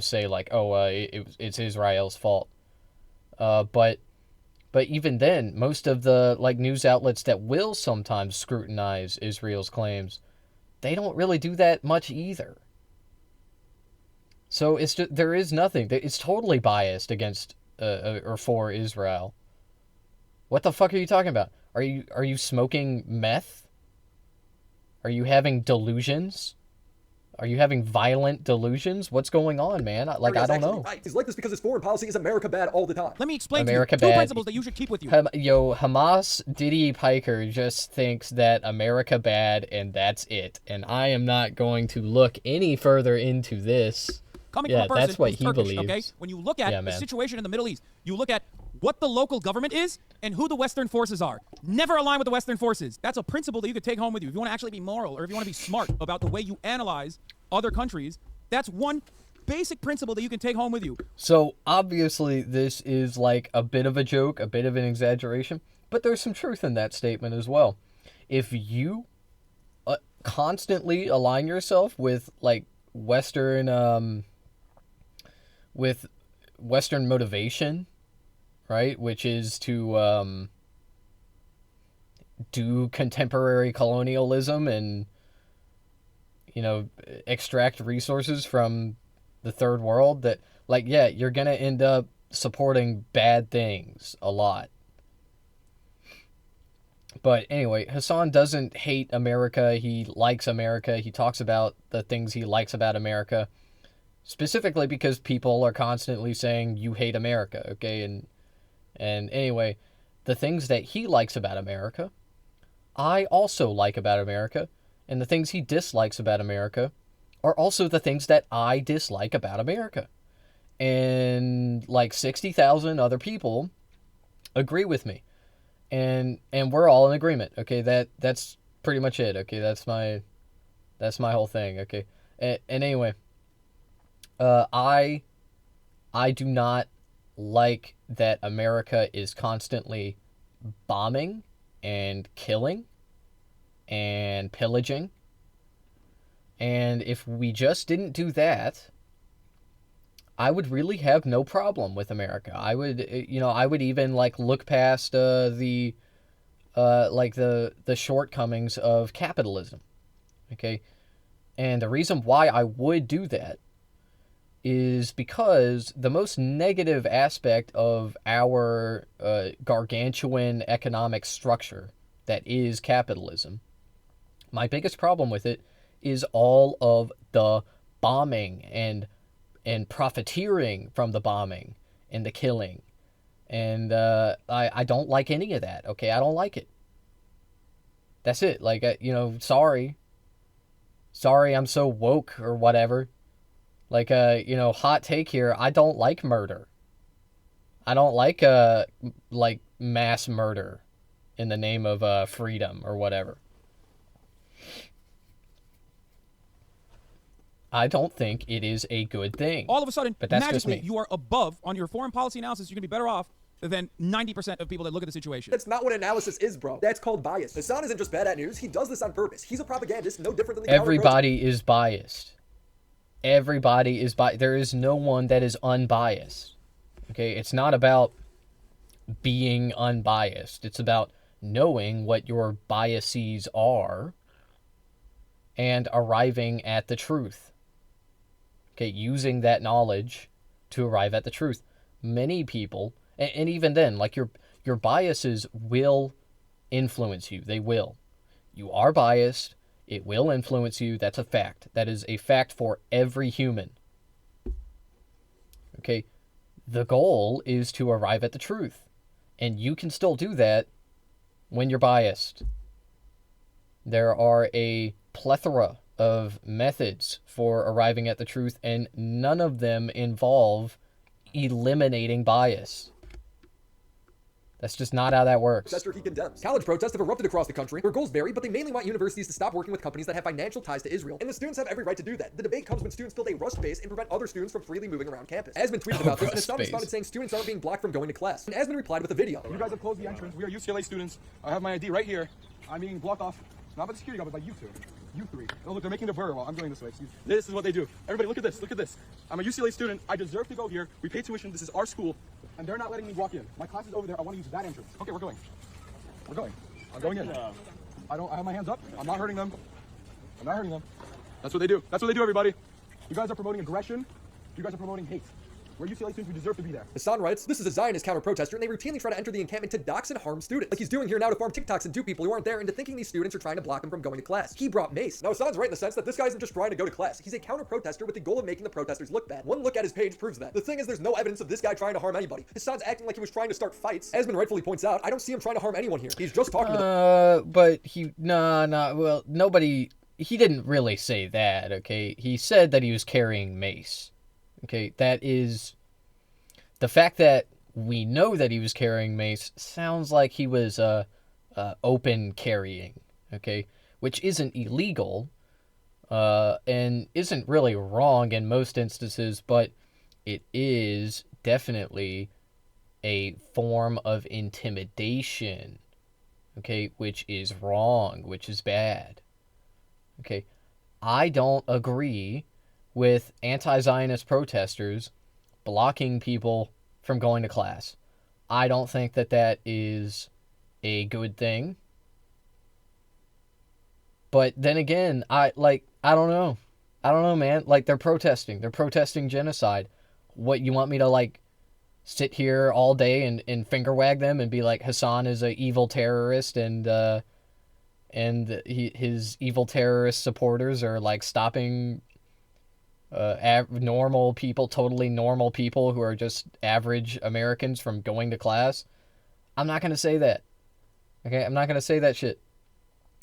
say like, oh, it's Israel's fault, but even then, most of the like news outlets that will sometimes scrutinize Israel's claims, they don't really do that much either. So it's just, there is nothing. It's totally biased against or for Israel. What the fuck are you talking about? Are you smoking meth? Are you having delusions? Are you having violent delusions? What's going on, man? I don't know. Right. He's like this because his foreign policy is America bad all the time. Let me explain America to you two bad. principles that you should keep with you. Hamas Diddy Piker just thinks that America bad and that's it. And I am not going to look any further into this. Coming from a person that's what who's he Turkish, believes. okay? When you look at the situation in the Middle East, you look at what the local government is and who the Western forces are. Never align with the Western forces. That's a principle that you could take home with you. If you want to actually be moral, or if you want to be smart about the way you analyze other countries, that's one basic principle that you can take home with you. So obviously this is like a bit of a joke, a bit of an exaggeration, but there's some truth in that statement as well. If you constantly align yourself with like Western motivation, right, which is to do contemporary colonialism and extract resources from the third world, that you're gonna end up supporting bad things a lot. But anyway, Hassan doesn't hate America. He likes America. He talks about the things he likes about America, specifically because people are constantly saying you hate America, okay? And anyway, the things that he likes about America, I also like about America. And the things he dislikes about America are also the things that I dislike about America. And like 60,000 other people agree with me. And we're all in agreement. Okay, that's pretty much it. Okay, that's my whole thing. Okay. And anyway, I do not like that America is constantly bombing and killing and pillaging. And if we just didn't do that, I would really have no problem with America. I would even like look past the shortcomings of capitalism. Okay? And the reason why I would do that is because the most negative aspect of our gargantuan economic structure that is capitalism, my biggest problem with it is all of the bombing and profiteering from the bombing and the killing. And I don't like any of that, okay? I don't like it. That's it. Like, sorry, I'm so woke or whatever. Like, hot take here, I don't like murder. I don't like mass murder in the name of freedom or whatever. I don't think it is a good thing. All of a sudden, but that's just magically, me. you are above on your foreign policy analysis. You're going to be better off than 90% of people that look at the situation. That's not what analysis is, bro. That's called bias. Hassan isn't just bad at news. He does this on purpose. He's a propagandist, no different than the Everybody is biased. Everybody is biased. There is no one that is unbiased. Okay? It's not about being unbiased. It's about knowing what your biases are and arriving at the truth. Okay? Using that knowledge to arrive at the truth. Many people, and even then, like your biases will influence you. They will. You are biased. It will influence you. That's a fact. That is a fact for every human. Okay? The goal is to arrive at the truth. And you can still do that when you're biased. There are a plethora of methods for arriving at the truth, and none of them involve eliminating bias. That's just not how that works. Protester he condemns. College protests have erupted across the country. Their goals vary, but they mainly want universities to stop working with companies that have financial ties to Israel. And the students have every right to do that. The debate comes when students build a Rust base and prevent other students from freely moving around campus. Asman tweeted about this, and Hassan responded saying students aren't being blocked from going to class. And Asman replied with a video. You guys have closed the entrance. We are UCLA students. I have my ID right here. I'm being blocked off, not by the security guard, but by you two. You three. Oh, look, they're making the burger while I'm going this way. Excuse me. This is what they do. Everybody, look at this. Look at this. I'm a UCLA student. I deserve to go here. We pay tuition. This is our school. And they're not letting me walk in. My class is over there. I want to use that entrance. Okay, we're going. We're going. I'm going in. I have my hands up. I'm not hurting them. I'm not hurting them. That's what they do. That's what they do, everybody. You guys are promoting aggression. You guys are promoting hate. We're UCLA students, we deserve to be there. Hassan writes, this is a Zionist counter-protester, and they routinely try to enter the encampment to dox and harm students. Like he's doing here now to farm TikToks and 2 people who aren't there into thinking these students are trying to block him from going to class. He brought mace. Now Hassan's right in the sense that this guy isn't just trying to go to class. He's a counter-protester with the goal of making the protesters look bad. One look at his page proves that. The thing is, there's no evidence of this guy trying to harm anybody. Hassan's acting like he was trying to start fights. Asman rightfully points out, I don't see him trying to harm anyone here. He's just talking to them. But he, well, nobody, he didn't really say that, okay? He said that he was carrying mace. Okay, that is... The fact that we know that he was carrying mace sounds like he was open carrying, okay? Which isn't illegal and isn't really wrong in most instances, but it is definitely a form of intimidation, okay? Which is wrong, which is bad, okay? I don't agree with anti-Zionist protesters blocking people from going to class. I don't think that that is a good thing. But then again, I don't know. I don't know, man. Like, they're protesting. They're protesting genocide. What, you want me to, like, sit here all day and finger wag them and be like, Hassan is an evil terrorist and his evil terrorist supporters are, like, stopping normal people, totally normal people who are just average Americans from going to class? I'm not going to say that. Okay? I'm not going to say that shit.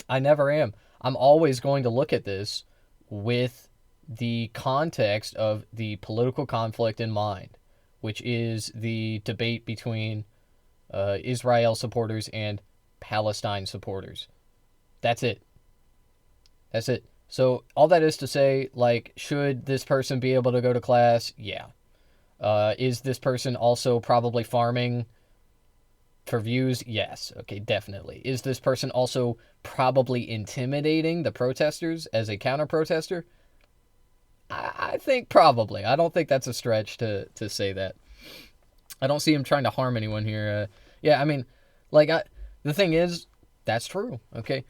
I never am. I'm always going to look at this with the context of the political conflict in mind, which is the debate between Israel supporters and Palestine supporters. That's it. That's it. So all that is to say, like, should this person be able to go to class? Yeah. Is this person also probably farming for views? Yes. Okay, definitely. Is this person also probably intimidating the protesters as a counter-protester? I think probably. I don't think that's a stretch to say that. I don't see him trying to harm anyone here. Yeah, I mean, like, the thing is, that's true, okay?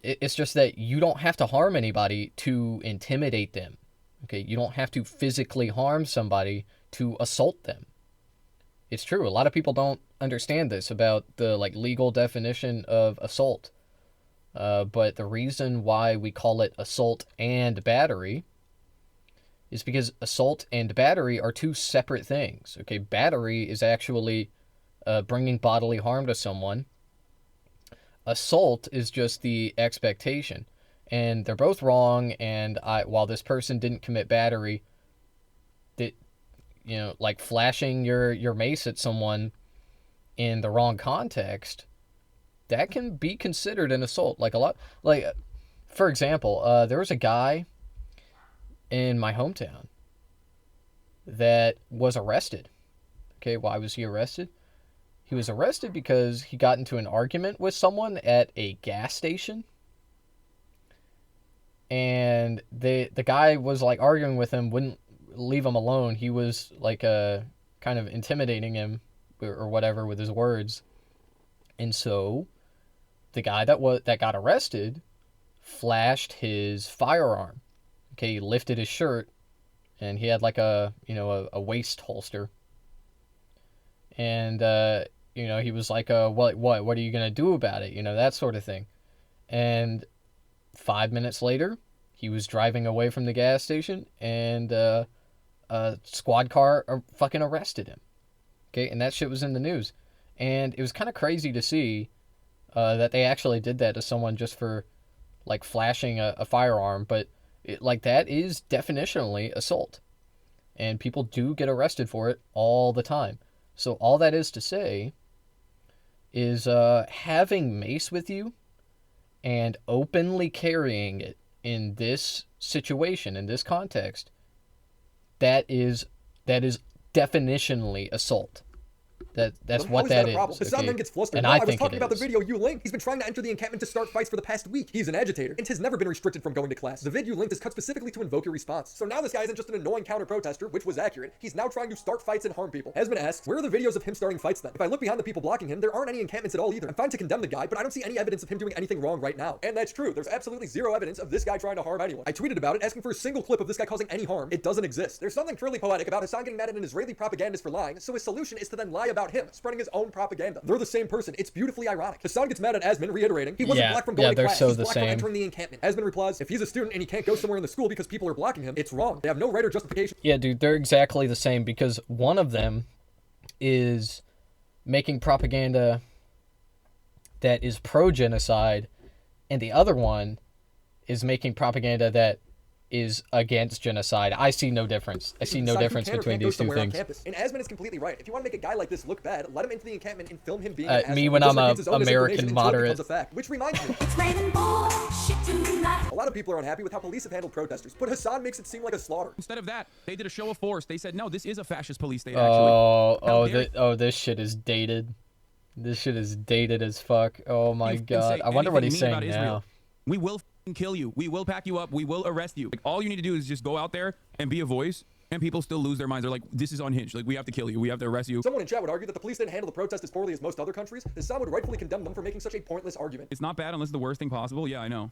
It's just that you don't have to harm anybody to intimidate them, Okay, you don't have to physically harm somebody to assault them. It's true. A lot of people don't understand this about the legal definition of assault. But the reason why we call it assault and battery is because assault and battery are two separate things. Okay, battery is actually bringing bodily harm to someone. Assault is just the expectation. And they're both wrong, and while this person didn't commit battery, flashing your mace at someone in the wrong context, that can be considered an assault. For example, there was a guy in my hometown that was arrested. Okay, why was he arrested? He was arrested because he got into an argument with someone at a gas station. And the guy was arguing with him, wouldn't leave him alone. He was kind of intimidating him or whatever with his words. And so the guy that got arrested flashed his firearm. Okay, he lifted his shirt and he had a waist holster. And he was like, what are you going to do about it? That sort of thing. And 5 minutes later, he was driving away from the gas station, and a squad car fucking arrested him. Okay, and that shit was in the news. And it was kind of crazy to see that they actually did that to someone just for, flashing a firearm. But, that is definitionally assault. And people do get arrested for it all the time. So all that is to say is having mace with you and openly carrying it in this situation, in this context, that is definitionally assault. That's what that is. Hassan then gets flustered. And No, I was think talking it about the is. video you linked. He's been trying to enter the encampment to start fights for the past week. He's an agitator and has never been restricted from going to class. The vid you linked is cut specifically to invoke your response. So now this guy isn't just an annoying counter-protester, which was accurate. He's now trying to start fights and harm people. Hasman asks, where are the videos of him starting fights then? If I look behind the people blocking him, there aren't any encampments at all either. I'm fine to condemn the guy, but I don't see any evidence of him doing anything wrong right now. And that's true. There's absolutely zero evidence of this guy trying to harm anyone. I tweeted about it, asking for a single clip of this guy causing any harm. It doesn't exist. There's something truly poetic about Hassan getting mad at an Israeli propagandist for lying, so his solution is to then lie about him, spreading his own propaganda. They're the same person. It's beautifully ironic. Hassan gets mad at Asman, reiterating he wasn't blocked from going to class. He's blocked from entering the encampment. Asman replies, if he's a student and he can't go somewhere in the school because people are blocking him, it's wrong. They have no right or justification. Yeah, dude, they're exactly the same, because one of them is making propaganda that is pro-genocide, and the other one is making propaganda that is against genocide. I see no difference. I see no difference between these two things. And Asman is completely right. If you want to make a guy like this look bad, let him into the encampment and film him being an asshole. Me when I'm a American moderate. Which reminds me, a lot of people are unhappy with how police have handled protesters, but Hassan makes it seem like a slaughter. Instead of that, they did a show of force. They said, no, this is a fascist police state, actually. This shit is dated. This shit is dated as fuck. Oh my god. I wonder what he's saying now. We will kill you. We will pack you up. We will arrest you. All you need to do is just go out there and be a voice, and people still lose their minds. They're like, this is unhinged. We have to kill you. We have to arrest you. Someone in chat would argue that the police didn't handle the protest as poorly as most other countries. Hassan would rightfully condemn them for making such a pointless argument. It's not bad unless it's the worst thing possible. Yeah, I know.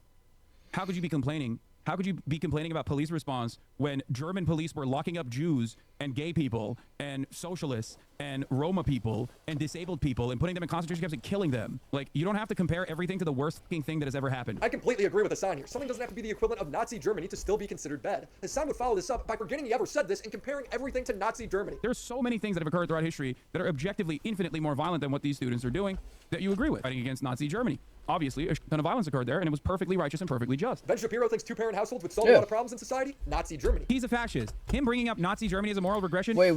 How could you be complaining? How could you be complaining about police response when German police were locking up Jews and gay people and socialists and Roma people and disabled people and putting them in concentration camps and killing them? You don't have to compare everything to the worst fucking thing that has ever happened. I completely agree with Hassan here. Something doesn't have to be the equivalent of Nazi Germany to still be considered bad. Hassan would follow this up by forgetting he ever said this and comparing everything to Nazi Germany. There's so many things that have occurred throughout history that are objectively infinitely more violent than what these students are doing that you agree with. Fighting against Nazi Germany. Obviously, a ton of violence occurred there, and it was perfectly righteous and perfectly just. Ben Shapiro thinks two-parent households would solve a lot of problems in society. Nazi Germany. He's a fascist. Him bringing up Nazi Germany as a moral regression. Wait.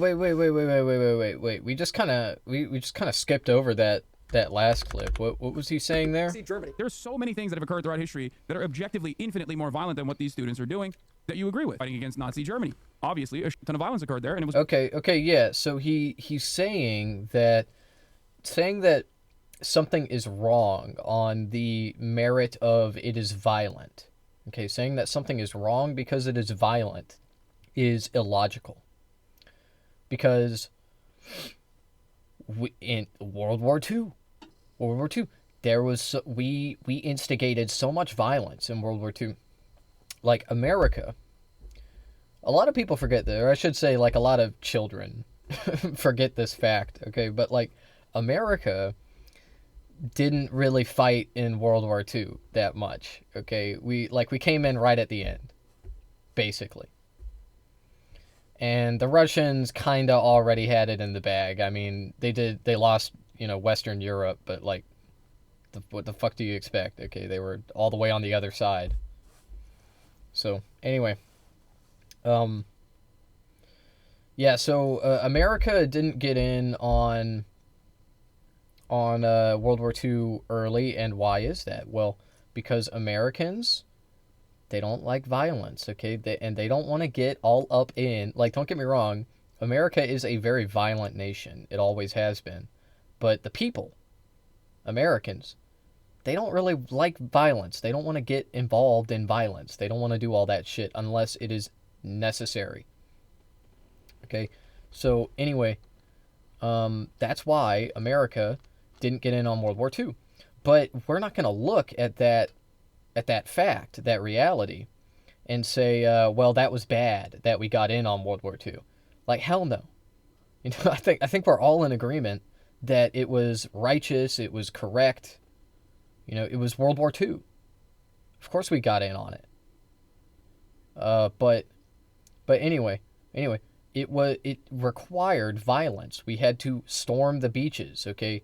We just kind of skipped over that last clip. What was he saying there? Nazi Germany. There's so many things that have occurred throughout history that are objectively infinitely more violent than what these students are doing that you agree with. Fighting against Nazi Germany. Obviously, a ton of violence occurred there, and it was okay, yeah. So he's saying that something is wrong on the merit of it is violent. Okay, saying that something is wrong because it is violent is illogical. Because in World War II, there was we instigated so much violence in World War II. America a lot of people forget that, or I should say, like, a lot of children forget this fact, okay? But, like, America didn't really fight in World War II that much, okay? We came in right at the end, basically. And the Russians kind of already had it in the bag. I mean, they lost, Western Europe, but, like, what the fuck do you expect? Okay, they were all the way on the other side. So, anyway. Yeah, so America didn't get in on World War II early, and why is that? Well, because Americans, they don't like violence, okay? They don't want to get all up in, like, don't get me wrong, America is a very violent nation. It always has been. But the people, Americans, they don't really like violence. They don't want to get involved in violence. They don't want to do all that shit unless it is necessary. Okay? So, anyway, that's why America didn't get in on World War II. But we're not going to look at that fact, that reality, and say, well, that was bad that we got in on World War II. Like, hell no. I think we're all in agreement that it was righteous, it was correct. It was World War II. Of course we got in on it. But anyway, it required violence. We had to storm the beaches, okay?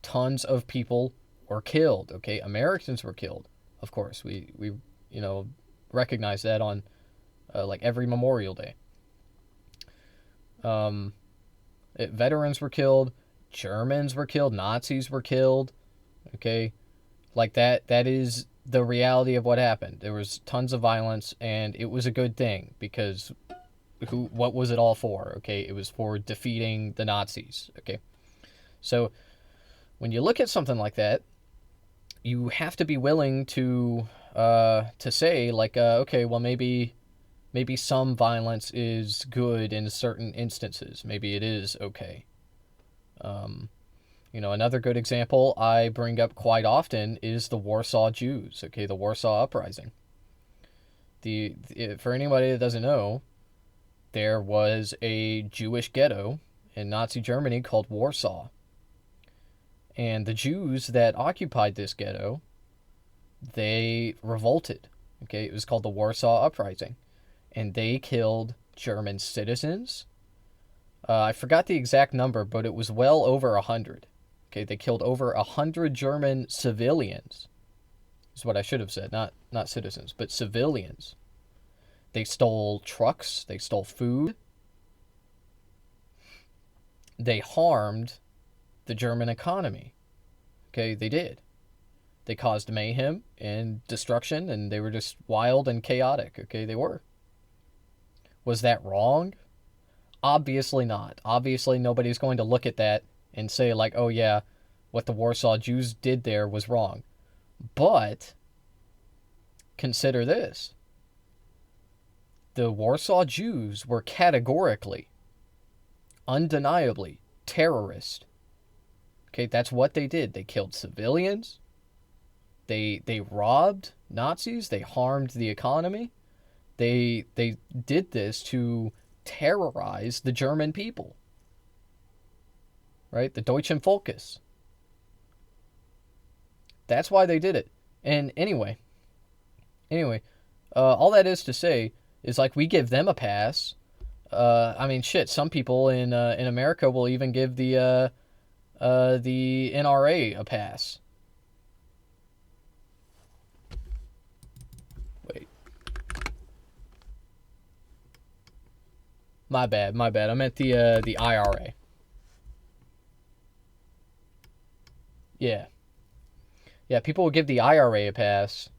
Tons of people were killed, okay? Americans were killed, of course. We recognize that on like every Memorial Day. Veterans were killed, Germans were killed, Nazis were killed, okay? Like that is the reality of what happened. There was tons of violence, and it was a good thing, because what was it all for? Okay, it was for defeating the Nazis, okay? So when you look at something like that, you have to be willing to say, like, okay, well, maybe some violence is good in certain instances. Maybe it is okay. Another good example I bring up quite often is the Warsaw Jews, okay, the Warsaw Uprising. For anybody that doesn't know, there was a Jewish ghetto in Nazi Germany called Warsaw. And the Jews that occupied this ghetto, they revolted, okay? It was called the Warsaw Uprising. And they killed German citizens. I forgot the exact number, but it was well over 100. Okay, they killed over 100 German civilians. Is what I should have said, not citizens, but civilians. They stole trucks, they stole food. They harmed the German economy. Okay, they did. They caused mayhem and destruction, and they were just wild and chaotic. Okay, they were. Was that wrong? Obviously not. Obviously, nobody's going to look at that and say, like, oh yeah, what the Warsaw Jews did there was wrong. But consider this. The Warsaw Jews were categorically, undeniably, terrorist. Okay, that's what they did. They killed civilians. They robbed Nazis. They harmed the economy. They did this to terrorize the German people. Right? The Deutschen Volkes. That's why they did it. And anyway, all that is to say is, like, we give them a pass. I mean, shit, some people in America will even give the NRA a pass. Wait. My bad. I meant the IRA. Yeah. Yeah, people will give the IRA a pass.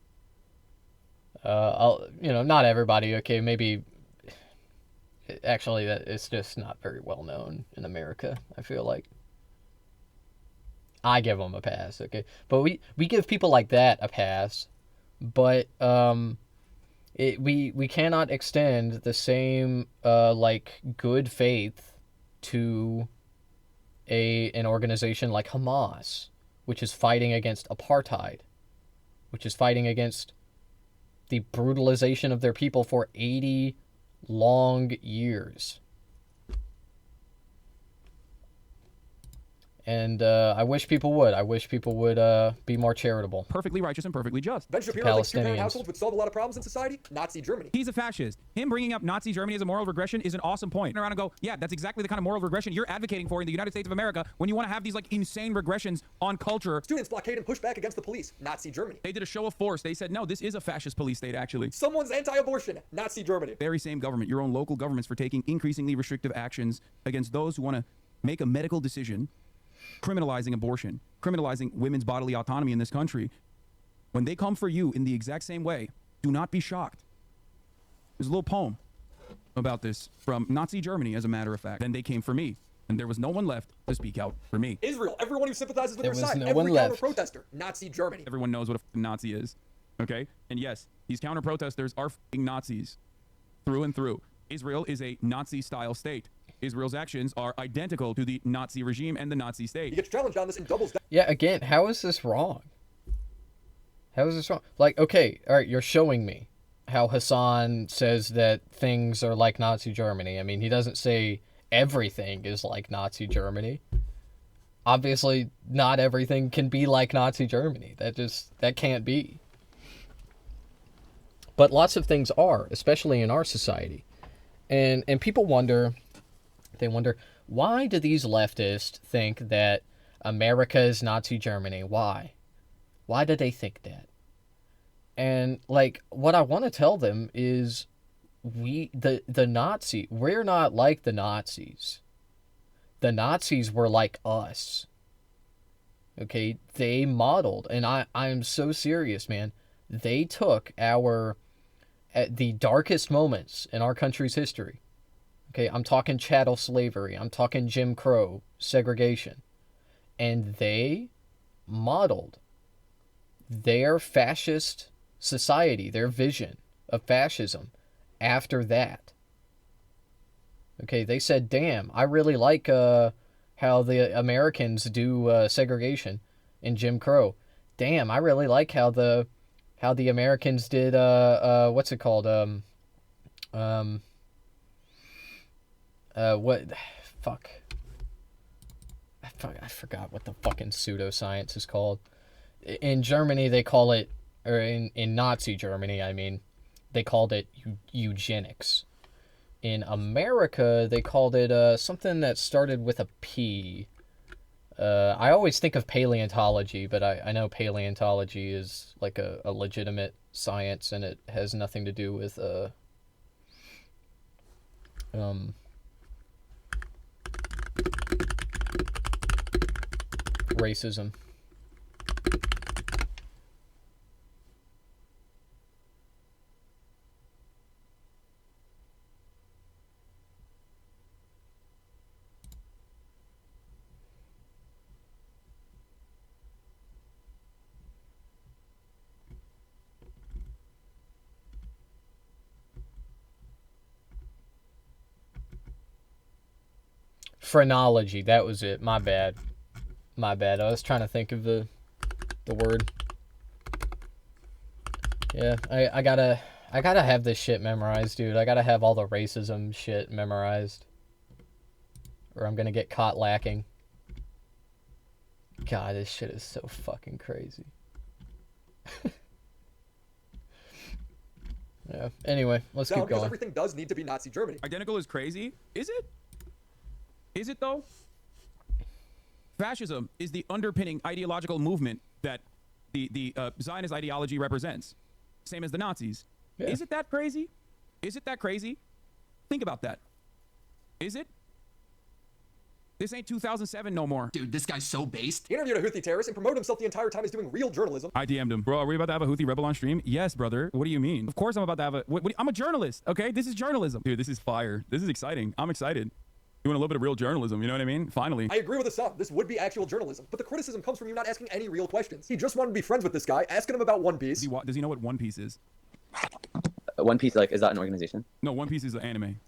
Not everybody, okay, maybe. Actually, that it's just not very well known in America, I feel like. I give them a pass, okay? But we give people like that a pass, but we cannot extend the same good faith to an organization like Hamas, which is fighting against apartheid, which is fighting against the brutalization of their people for 80 long years. And I wish people would. I wish people would be more charitable. Perfectly righteous and perfectly just. Ben Shapiro thinks two-parent households would solve a lot of problems in society. Nazi Germany. He's a fascist. Him bringing up Nazi Germany as a moral regression is an awesome point. Turn around and go, yeah, that's exactly the kind of moral regression you're advocating for in the United States of America when you want to have these like insane regressions on culture. Students blockade and push back against the police. Nazi Germany. They did a show of force. They said, no, this is a fascist police state, actually. Someone's anti-abortion. Nazi Germany. Very same government, your own local governments, for taking increasingly restrictive actions against those who want to make a medical decision, criminalizing abortion, criminalizing women's bodily autonomy in this country. When they come for you in the exact same way, do not be shocked. There's a little poem about this from Nazi Germany, as a matter of fact. Then they came for me, and there was no one left to speak out for me. Israel. Everyone who sympathizes with There their was side. no Every one left. counter-protester. Nazi Germany. Everyone knows what a Nazi is, okay? And yes, these counter-protesters are Nazis through and through. Israel is a Nazi-style state. Israel's actions are identical to the Nazi regime and the Nazi state. He gets challenged on this and doubles down. Yeah, again, how is this wrong? How is this wrong? Like, okay, all right, you're showing me how Hassan says that things are like Nazi Germany. I mean, he doesn't say everything is like Nazi Germany. Obviously, not everything can be like Nazi Germany. That can't be. But lots of things are, especially in our society. And people wonder, why do these leftists think that America is Nazi Germany? Why? Why do they think that? And like, what I want to tell them is we're not like the Nazis. The Nazis were like us. Okay? They modeled, and I'm so serious, man. They took at the darkest moments in our country's history. Okay, I'm talking chattel slavery. I'm talking Jim Crow, segregation. And they modeled their fascist society, their vision of fascism after that. Okay, they said, damn, I really like how the Americans do segregation in Jim Crow. Damn, I really like how the Americans did, what's it called? I forgot what the fucking pseudoscience is called. In Germany, they call it, or in Nazi Germany, I mean, they called it eugenics. In America, they called it something that started with a P. I always think of paleontology, but I know paleontology is like a legitimate science, and it has nothing to do with racism. Phrenology, that was it. My bad. I was trying to think of the word. Yeah, I gotta have this shit memorized, dude. I gotta have all the racism shit memorized, or I'm gonna get caught lacking. God, this shit is so fucking crazy. Yeah. Anyway, let's keep going. Everything does need to be Nazi Germany. Identical is crazy. Is it? Is it though? Fascism is the underpinning ideological movement that the Zionist ideology represents. Same as the Nazis. Yeah. Is it that crazy? Is it that crazy? Think about that. Is it? This ain't 2007 no more. Dude, this guy's so based. He interviewed a Houthi terrorist and promoted himself the entire time as doing real journalism. I DM'd him. Bro, are we about to have a Houthi rebel on stream? Yes, brother. What do you mean? Of course I'm about to have a... I'm a journalist, okay? This is journalism. Dude, this is fire. This is exciting. I'm excited. Doing a little bit of real journalism, you know what I mean? Finally. I agree with Assam. This would be actual journalism. But the criticism comes from you not asking any real questions. He just wanted to be friends with this guy, asking him about One Piece. Does he know what One Piece is? One Piece, like, is that an organization? No, One Piece is an anime.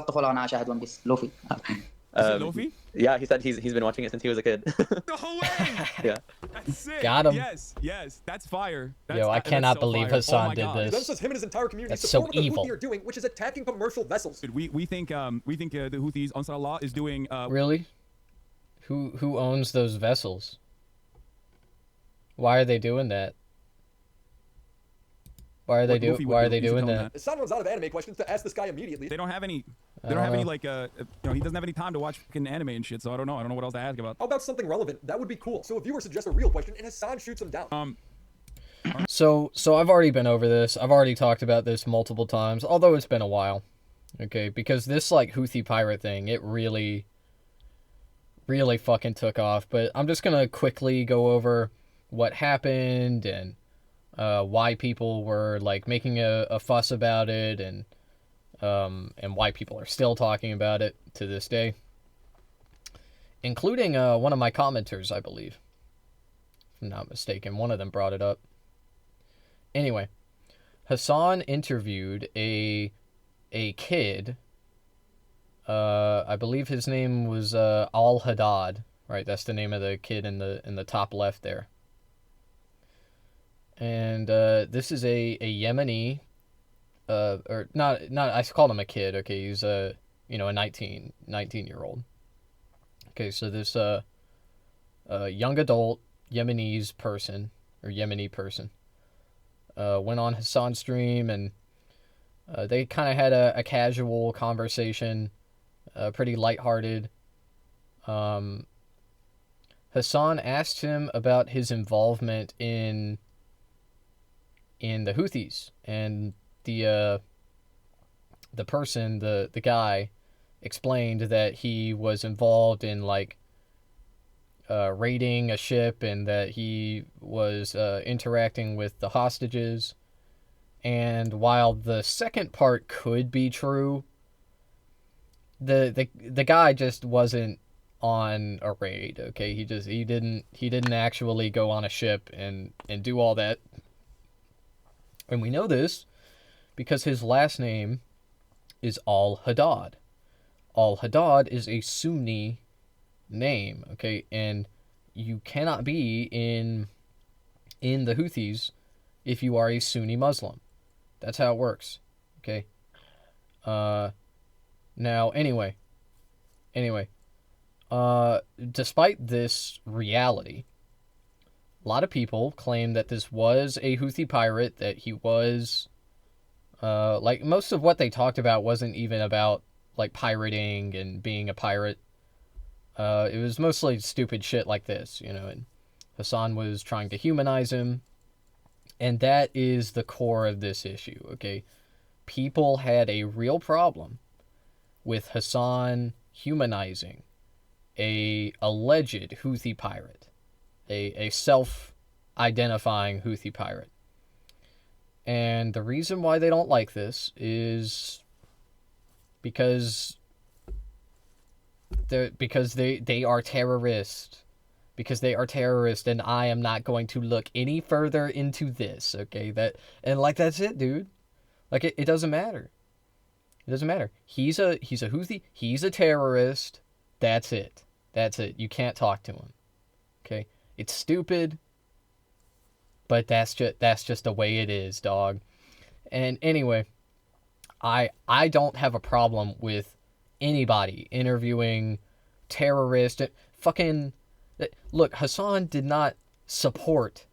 Lofi? Yeah, he said he's been watching it since he was a kid. No way! Yeah. That's sick. Got him. Yes, that's fire. Yo, I cannot believe Hassan did He then this. says him and his entire community That's support so what the evil. Houthi are doing, which is attacking commercial vessels. We think the Houthis, Ansar Allah, is doing. Really? Who owns those vessels? Why are they doing that? Why are they doing that? Hassan runs out of anime questions to ask this guy immediately. They don't have any. They don't have any like he doesn't have any time to watch fucking anime and shit. So I don't know. I don't know what else to ask about. How about something relevant? That would be cool. So a viewer suggests a real question, and Hassan shoots him down. So I've already been over this. I've already talked about this multiple times, although it's been a while. Okay, because this like Houthi pirate thing, it really fucking took off. But I'm just gonna quickly go over what happened and why people were like making a fuss about it, and why people are still talking about it to this day, including one of my commenters, I believe, if I'm not mistaken. One of them brought it up. Anyway, Hassan interviewed a kid. I believe his name was Al Haddad. Right, that's the name of the kid in the top left there. And this is a Yemeni, or not. I called him a kid. Okay, he's a 19-year-old. Okay, so this young adult Yemeni person went on Hassan's stream, and they kind of had a casual conversation, pretty lighthearted. Hassan asked him about his involvement in the Houthis, and the person, the guy, explained that he was involved in like raiding a ship, and that he was interacting with the hostages. And while the second part could be true, the guy just wasn't on a raid. Okay, he didn't actually go on a ship and do all that. And we know this because his last name is Al Haddad. Al Haddad is a Sunni name, okay? And you cannot be in the Houthis if you are a Sunni Muslim. That's how it works, okay? Now, anyway, despite this reality, a lot of people claim that this was a Houthi pirate, that he was, like, most of what they talked about wasn't even about, like, pirating and being a pirate. It was mostly stupid shit like this, and Hassan was trying to humanize him, and that is the core of this issue, okay? People had a real problem with Hassan humanizing a alleged Houthi pirate. A self-identifying Houthi pirate. And the reason why they don't like this is because they are terrorists. Because they are terrorists, and I am not going to look any further into this, okay? That's it, dude. Like, it doesn't matter. It doesn't matter. He's a Houthi, he's a terrorist. That's it. You can't talk to him. Okay? It's stupid, but that's just the way it is, dog. And anyway, I don't have a problem with anybody interviewing terrorists. Look, Hassan did not support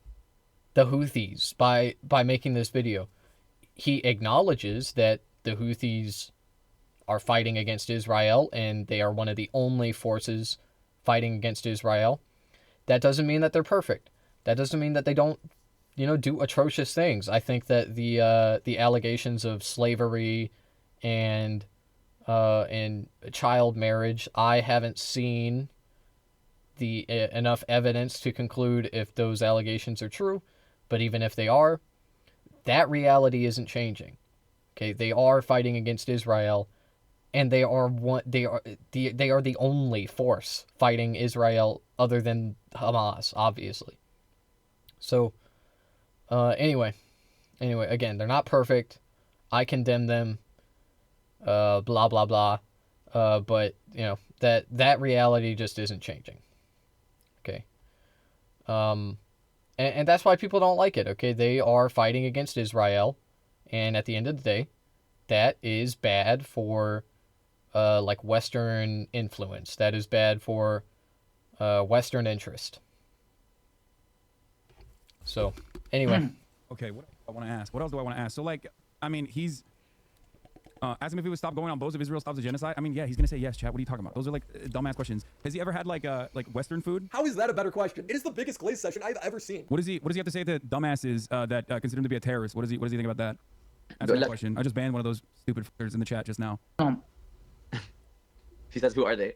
the Houthis by making this video. He acknowledges that the Houthis are fighting against Israel, and they are one of the only forces fighting against Israel. That doesn't mean that they're perfect. That doesn't mean that they don't, do atrocious things. I think that the allegations of slavery and child marriage, I haven't seen enough evidence to conclude if those allegations are true. But even if they are, that reality isn't changing. Okay, they are fighting against Israel, and they are the only force fighting Israel other than Hamas, obviously. So, anyway, again, they're not perfect. I condemn them. Blah blah blah. But you know that reality just isn't changing. Okay. And that's why people don't like it. Okay, they are fighting against Israel, and at the end of the day, that is bad for like Western influence. That is bad for Western interest. So anyway. Okay, what I want to ask? What else do I want to ask? So like, I mean, he's ask him if he would stop going on boats if Israel stops the genocide. I mean, yeah, he's gonna say yes, chat. What are you talking about? Those are like dumbass questions. Has he ever had like Western food? How is that a better question? It is the biggest Glaze session I've ever seen. What does he have to say to dumbasses that consider him to be a terrorist? What does he think about that? That's my question. I just banned one of those stupid fuckers in the chat just now. She says, who are they?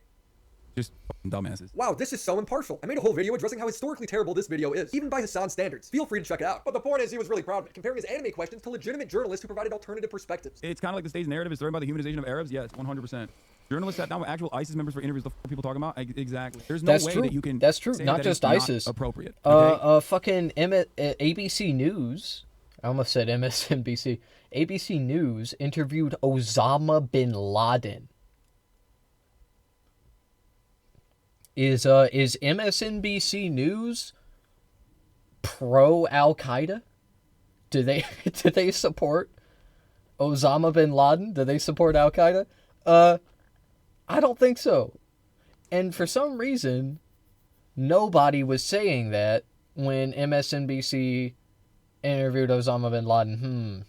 Just dumbasses. Wow, this is so impartial. I made a whole video addressing how historically terrible this video is, even by Hassan standards. Feel free to check it out. But the point is, he was really proud of it, comparing his anime questions to legitimate journalists who provided alternative perspectives. It's kind of like the stage narrative is throwing about the humanization of Arabs. Yes, 100%. Journalists sat down with actual ISIS members for interviews. The people talking about exactly. There's no way that you can. That's true. Say Not that just it's ISIS. Not appropriate. Okay? Fucking ABC News. I almost said MSNBC. ABC News interviewed Osama bin Laden. Is MSNBC News pro Al Qaeda? Do they support Osama bin Laden? Do they support Al Qaeda? I don't think so. And for some reason, nobody was saying that when MSNBC interviewed Osama bin Laden.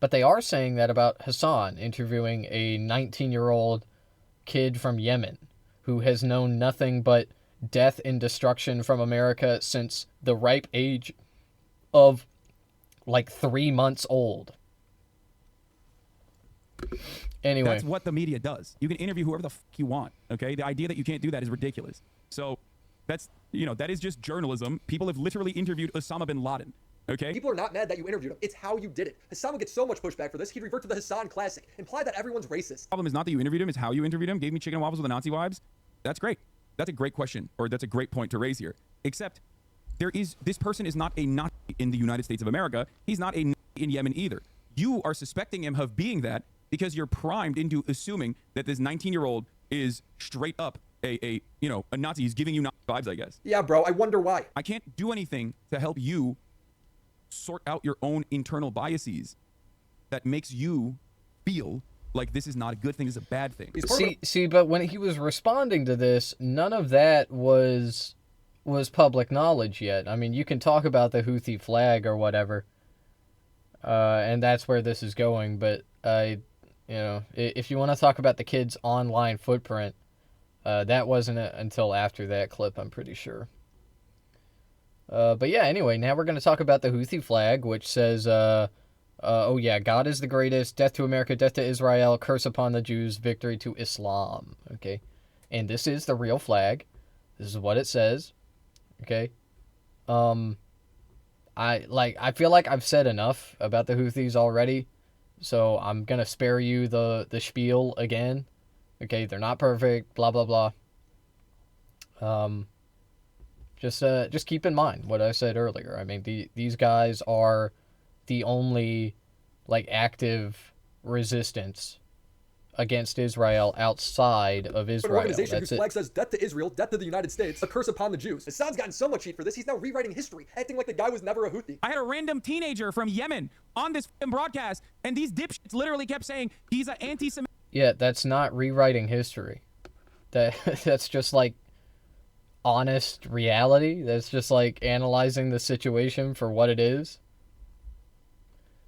But they are saying that about Hassan interviewing a 19-year-old kid from Yemen who has known nothing but death and destruction from America since the ripe age of like 3 months old. Anyway. That's what the media does. You can interview whoever the fuck you want, okay? The idea that you can't do that is ridiculous. So that's, that is just journalism. People have literally interviewed Osama bin Laden, okay? People are not mad that you interviewed him. It's how you did it. Hassan would get so much pushback for this, he'd revert to the Hassan classic, imply that everyone's racist. The problem is not that you interviewed him, it's how you interviewed him. Gave me chicken and waffles with the Nazi vibes. That's great. That's a great question, or that's a great point to raise here. Except, this person is not a Nazi in the United States of America. He's not a Nazi in Yemen either. You are suspecting him of being that because you're primed into assuming that this 19-year-old is straight up a Nazi. He's giving you Nazi vibes, I guess. Yeah, bro, I wonder why. I can't do anything to help you sort out your own internal biases that makes you feel like this is not a good thing, this is a bad thing. See, but when he was responding to this, none of that was public knowledge yet. I mean, you can talk about the Houthi flag or whatever, and that's where this is going. But if you want to talk about the kid's online footprint, that wasn't until after that clip, I'm pretty sure. But yeah, anyway, now we're going to talk about the Houthi flag, which says, oh yeah, God is the greatest, death to America, death to Israel, curse upon the Jews, victory to Islam. Okay, and this is the real flag. This is what it says. Okay. I feel like I've said enough about the Houthis already, so I'm gonna spare you the spiel again. Okay, they're not perfect, blah blah blah. Just keep in mind what I said earlier. I mean, these guys are the only active resistance against Israel outside of Israel. An organization That's whose flag says death to Israel, death to the United States, a curse upon the Jews. Hassan's gotten so much heat for this, he's now rewriting history, acting like the guy was never a Houthi. I had a random teenager from Yemen on this broadcast, and these dipshits literally kept saying he's an anti-Semitic. Yeah, that's not rewriting history. That's just honest reality. That's just analyzing the situation for what it is.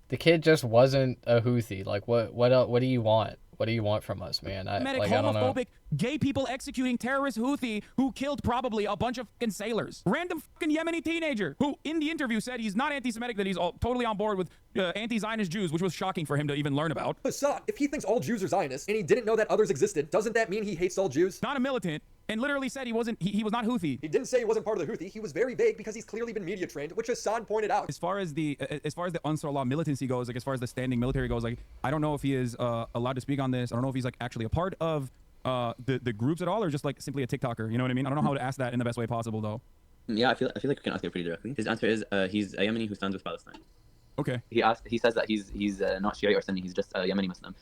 The kid just wasn't a Houthi. What do you want? What do you want from us, man? I don't know. Homophobic, gay people executing terrorist Houthi who killed probably a bunch of fucking sailors. Random fucking Yemeni teenager who in the interview said he's not anti-Semitic, that he's totally on board with anti-Zionist Jews, which was shocking for him to even learn about. Hassan, if he thinks all Jews are Zionists and he didn't know that others existed, doesn't that mean he hates all Jews? Not a militant, and literally said he was not Houthi. He didn't say he wasn't part of the Houthi. He was very vague because he's clearly been media trained, which Hassan pointed out. As far as the Ansar Allah militancy goes, as far as the standing military goes, I don't know if he is allowed to speak on this. I don't know if he's actually a part of the groups at all, or just simply a TikToker. You know what I mean? I don't know how to ask that in the best way possible, though. Yeah, I feel like we can ask it pretty directly. His answer is he's a Yemeni who stands with Palestine. Okay. He says that he's not Shiite or Sunni. He's just a Yemeni Muslim.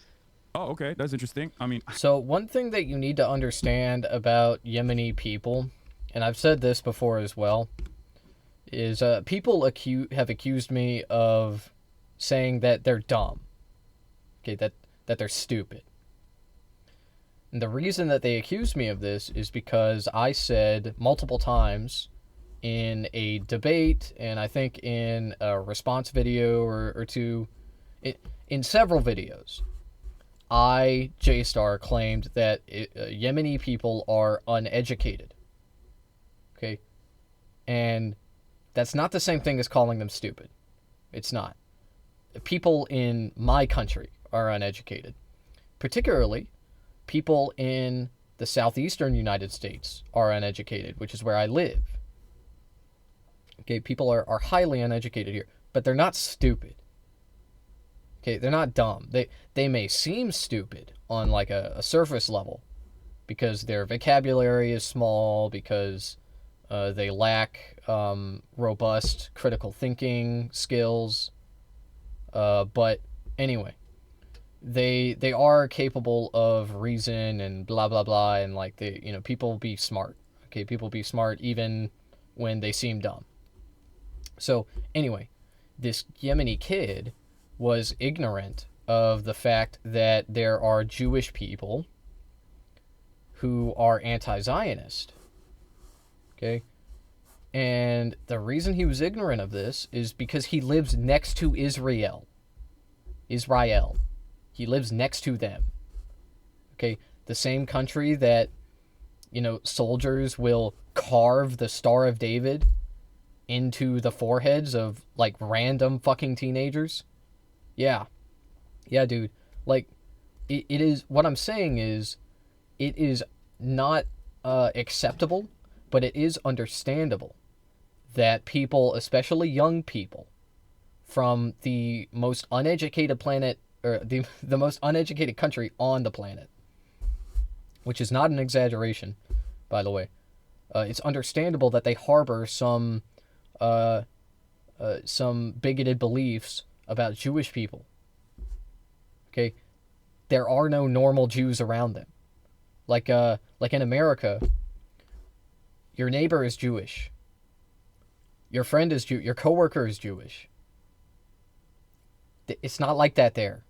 Oh, okay. That's interesting. I mean, so one thing that you need to understand about Yemeni people, and I've said this before as well, is people have accused me of saying that they're dumb. Okay, that they're stupid. And the reason that they accused me of this is because I said multiple times in a debate, and I think in a response video or two, in several videos, Ja3starr claimed that Yemeni people are uneducated. Okay? And that's not the same thing as calling them stupid. It's not. People in my country are uneducated. Particularly, people in the southeastern United States are uneducated, which is where I live. Okay, people are highly uneducated here, but they're not stupid. Okay, they're not dumb. They may seem stupid on like a surface level because their vocabulary is small, because they lack robust critical thinking skills. But anyway, they are capable of reason and blah blah blah, and like people be smart. Okay, people be smart even when they seem dumb. So anyway, this Yemeni kid was ignorant of the fact that there are Jewish people who are anti-Zionist. Okay? And the reason he was ignorant of this is because he lives next to Israel. He lives next to them. Okay? The same country that, soldiers will carve the Star of David into the foreheads of, like, random fucking teenagers. Yeah. Yeah, dude. Like, it is, what I'm saying is, it is not acceptable, but it is understandable that people, especially young people, from the most uneducated planet, or the most uneducated country on the planet, which is not an exaggeration, by the way, it's understandable that they harbor some bigoted beliefs about Jewish people. Okay? There are no normal Jews around them. Like in America, your neighbor is Jewish. Your friend is Jewish. Your coworker is Jewish. It's not like that there.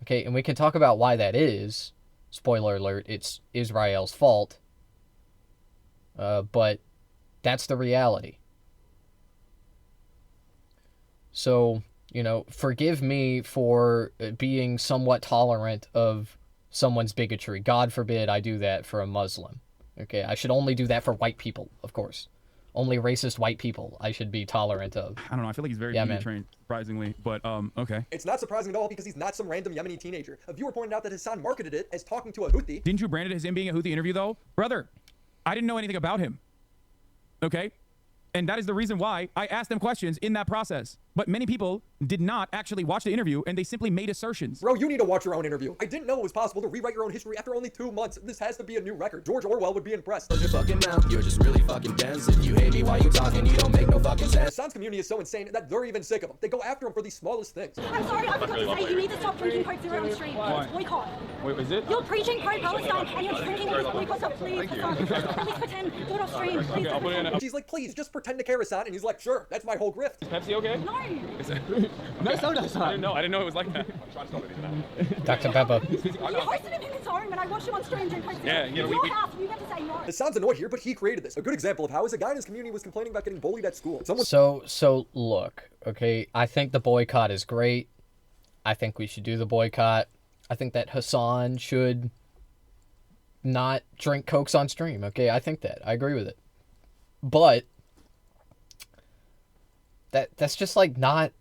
Okay? And we can talk about why that is. Spoiler alert, it's Israel's fault. But that's the reality. So, forgive me for being somewhat tolerant of someone's bigotry. God forbid I do that for a Muslim. Okay, I should only do that for white people, of course. Only racist white people I should be tolerant of. I don't know. I feel like he's very media trained, surprisingly. But, okay. It's not surprising at all because he's not some random Yemeni teenager. A viewer pointed out that Hassan marketed it as talking to a Houthi. Didn't you brand it as him being a Houthi interview, though? Brother, I didn't know anything about him. Okay? And that is the reason why I asked them questions in that process. But many people did not actually watch the interview, and they simply made assertions. Bro, you need to watch your own interview. I didn't know it was possible to rewrite your own history after only 2 months. This has to be a new record. George Orwell would be impressed. Shut your fucking mouth, you're just really fucking dense. If you hate me while you talking, you don't make no fucking sense. Hassan's community is so insane that they're even sick of him. They go after him for these smallest things. I'm sorry, I forgot to say, you need to stop drinking Coke Zero on stream. Why? Boycott. Wait, is it? You're preaching pro-Palestine and you're drinking this boycott, so please, Hassan, at least pretend, do it off stream. Please, Okay, I'll put it in. She's like, please, just pretend to care, Hassan. And he's like, sure, that's my whole grift. Is Pepsi okay? No. No soda. I didn't know it was like that. I'm trying to stop it. Dr. Pepper. You hosted him in his home and I watched him on stream drink Coke Zero. Yeah, It's your house, you get to say no. Hassan's annoyed here, but he created this. A good example of how is a guy in his community was complaining about getting bullied at school. So look, okay, I think the boycott is great. I think we should do the boycott. I think that Hassan should not drink Cokes on stream, okay? I think that. I agree with it. But that's just like not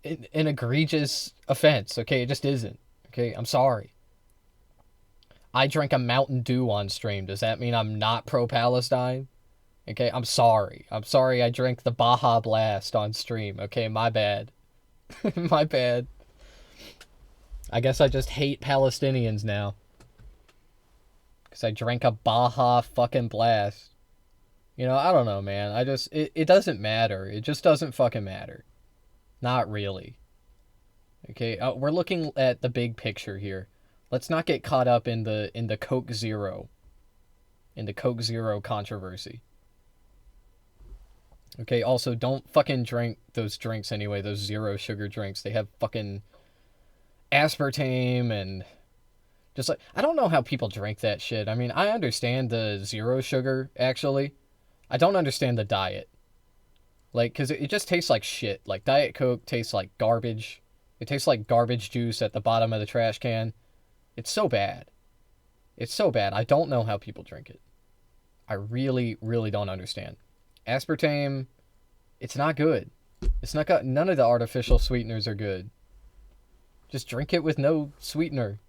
an egregious offense, okay? It just isn't, okay? I'm sorry. I drank a Mountain Dew on stream. Does that mean I'm not pro-Palestine? Okay, I'm sorry. I'm sorry I drank the Baja Blast on stream, okay? My bad. My bad. I guess I just hate Palestinians now. Because I drank a Baja fucking Blast. I don't know, man. It doesn't matter. It just doesn't fucking matter. Not really. Okay, we're looking at the big picture here. let's not get caught up in the Coke Zero, in the Coke Zero controversy. Okay, also, don't fucking drink those drinks anyway, those zero sugar drinks. They have fucking aspartame and just like, I don't know how people drink that shit. I mean, I understand the zero sugar, actually. I don't understand the diet. Like, because it just tastes like shit. Like, Diet Coke tastes like garbage. It tastes like garbage juice at the bottom of the trash can. It's so bad. It's so bad. I don't know how people drink it. I really, really don't understand. Aspartame, it's not good. It's not got, none of the artificial sweeteners are good. Just drink it with no sweetener.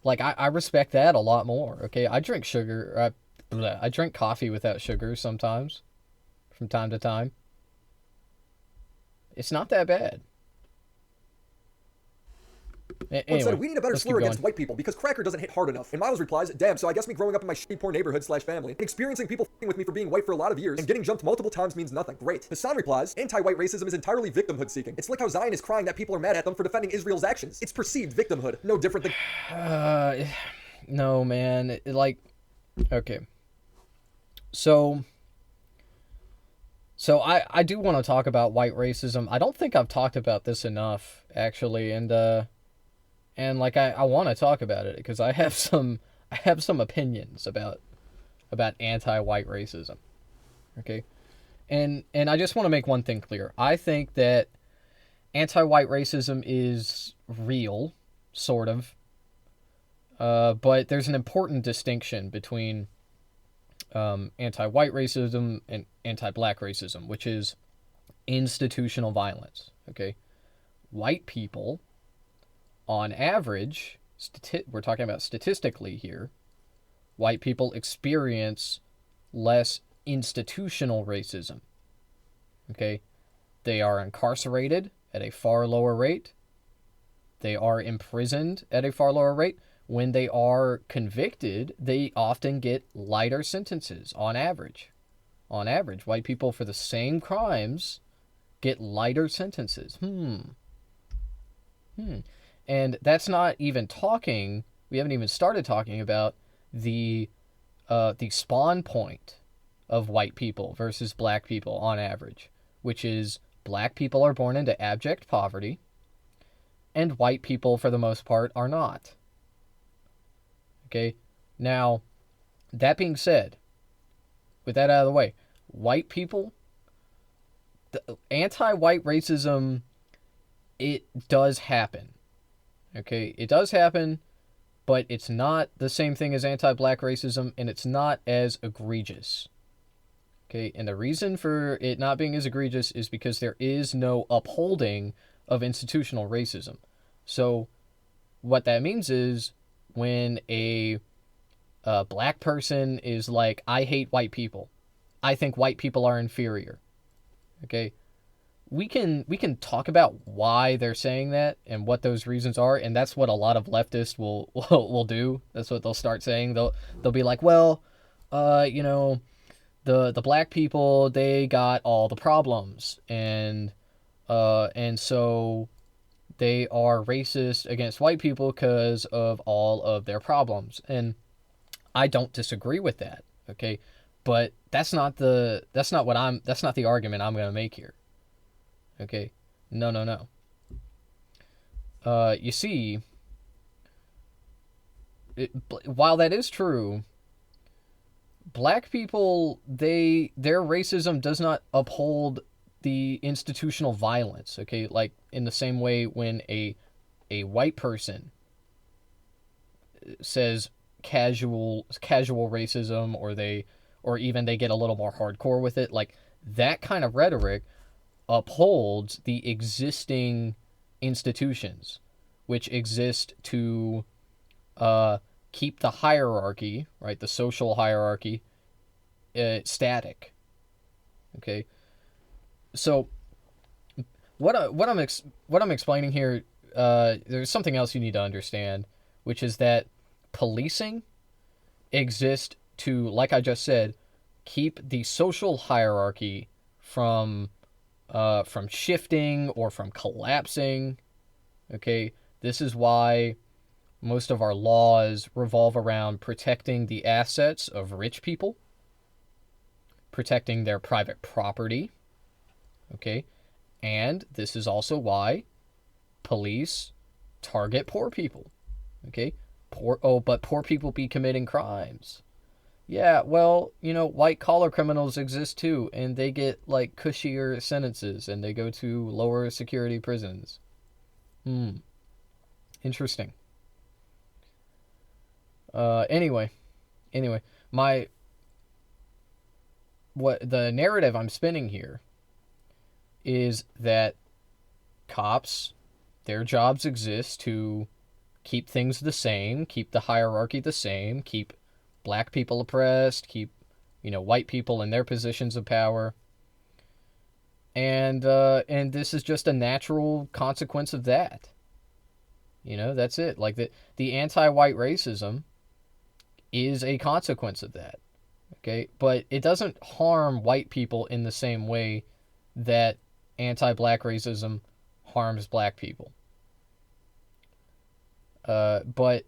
Like, I respect that a lot more, okay? I drink sugar, I drink coffee without sugar sometimes, from time to time. It's not that bad. Anyway, said, we need a better let's slur keep against going. white people because cracker doesn't hit hard enough. And Miles replies, damn, so I guess me growing up in my shitty poor neighborhood / family and experiencing people f***ing with me for being white for a lot of years and getting jumped multiple times means nothing. Great. Hassan replies, anti-white racism is entirely victimhood seeking. It's like how Zion is crying that people are mad at them for defending Israel's actions. It's perceived victimhood, no different than... No, man. Okay. So I do want to talk about white racism. I don't think I've talked about this enough, actually, and like I want to talk about it because I have some opinions about anti-white racism. Okay? And I just want to make one thing clear. I think that anti-white racism is real, sort of. But there's an important distinction between anti-white racism and anti-black racism, which is institutional violence. Okay? White people, on average, we're talking about statistically here, white people experience less institutional racism. Okay? They are incarcerated at a far lower rate. They are imprisoned at a far lower rate. When they are convicted, they often get lighter sentences on average. On average, white people for the same crimes get lighter sentences. And that's not even talking, we haven't even started talking about the spawn point of white people versus black people on average, which is black people are born into abject poverty and white people for the most part are not. Okay, now, that being said, with that out of the way, white people, the anti-white racism, it does happen. Okay, it does happen, but it's not the same thing as anti-black racism, and it's not as egregious. Okay, and the reason for it not being as egregious is because there is no upholding of institutional racism. So, what that means is, when a black person is like, I hate white people, I think white people are inferior, okay, we can talk about why they're saying that and what those reasons are, and that's what a lot of leftists will do. That's what they'll start saying. They'll be like, well, you know, the black people, they got all the problems, and so they are racist against white people because of all of their problems. And I don't disagree with that, okay? But that's not the argument I'm going to make here. Okay? No. You see, while that is true, black people, their racism does not uphold the institutional violence, okay? Like, in the same way when a white person says casual racism, or even they get a little more hardcore with it, like, that kind of rhetoric upholds the existing institutions, which exist to keep the hierarchy, right, the social hierarchy, static. Okay? So, what I'm explaining here, there's something else you need to understand, which is that policing exists to, like I just said, keep the social hierarchy from shifting or from collapsing. Okay, this is why Most of our laws revolve around protecting the assets of rich people, protecting their private property, okay? And this is also why police target poor people, okay? But poor people be committing crimes. Yeah, well, you know, white-collar criminals exist too, and they get, like, cushier sentences, and they go to lower security prisons. Interesting. Anyway, what the narrative I'm spinning here is that cops, their jobs exist to keep things the same, keep the hierarchy the same, keep black people oppressed, keep, you know, white people in their positions of power. And this is just a natural consequence of that. You know, that's it. Like the anti-white racism is a consequence of that. Okay? But it doesn't harm white people in the same way that anti-black racism harms black people. But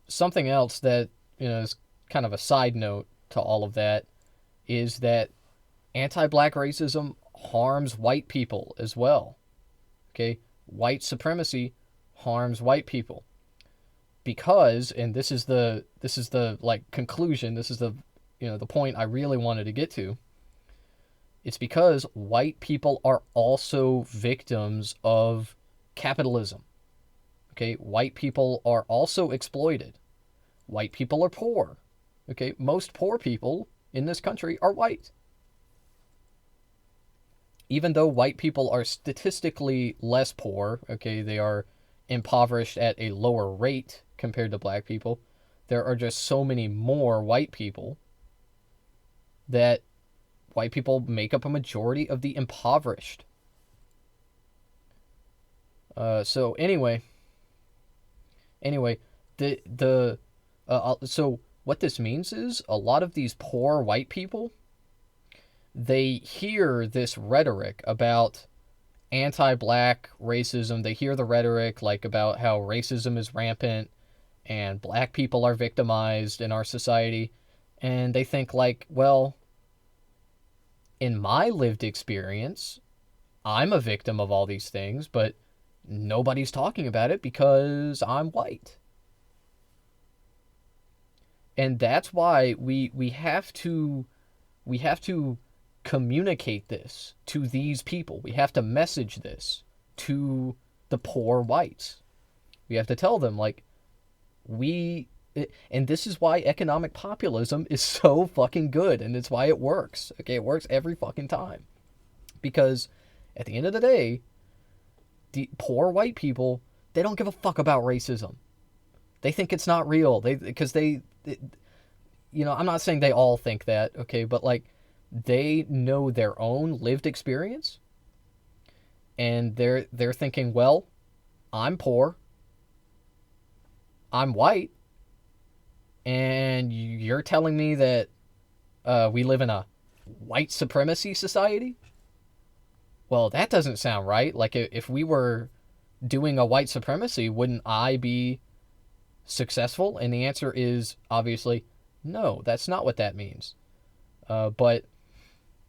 something else that, you know, is kind of a side note to all of that is that anti-black racism harms white people as well. Okay? White supremacy harms white people. Because, and this is the like conclusion, this is the, you know, the point I really wanted to get to. It's because white people are also victims of capitalism. Okay? White people are also exploited. White people are poor. Okay? Most poor people in this country are white. Even though white people are statistically less poor, okay, they are impoverished at a lower rate compared to black people, there are just so many more white people that white people make up a majority of the impoverished. So anyway, so what this means is a lot of these poor white people, they hear this rhetoric about anti-black racism. They hear the rhetoric like about how racism is rampant and black people are victimized in our society, and they think like, well, in my lived experience, I'm a victim of all these things, but nobody's talking about it because I'm white. And that's why we have to communicate this to these people. We have to message this to the poor whites. We have to tell them, like, and this is why economic populism is so fucking good, and it's why it works. Okay, it works every fucking time. Because at the end of the day, the poor white people, they don't give a fuck about racism. They think it's not real. Because you know, I'm not saying they all think that, okay, but like, they know their own lived experience, and they're thinking, well, I'm poor, I'm white, and you're telling me that we live in a white supremacy society? Well, that doesn't sound right. Like, if we were doing a white supremacy, wouldn't I be successful? And the answer is obviously no. That's not what that means. But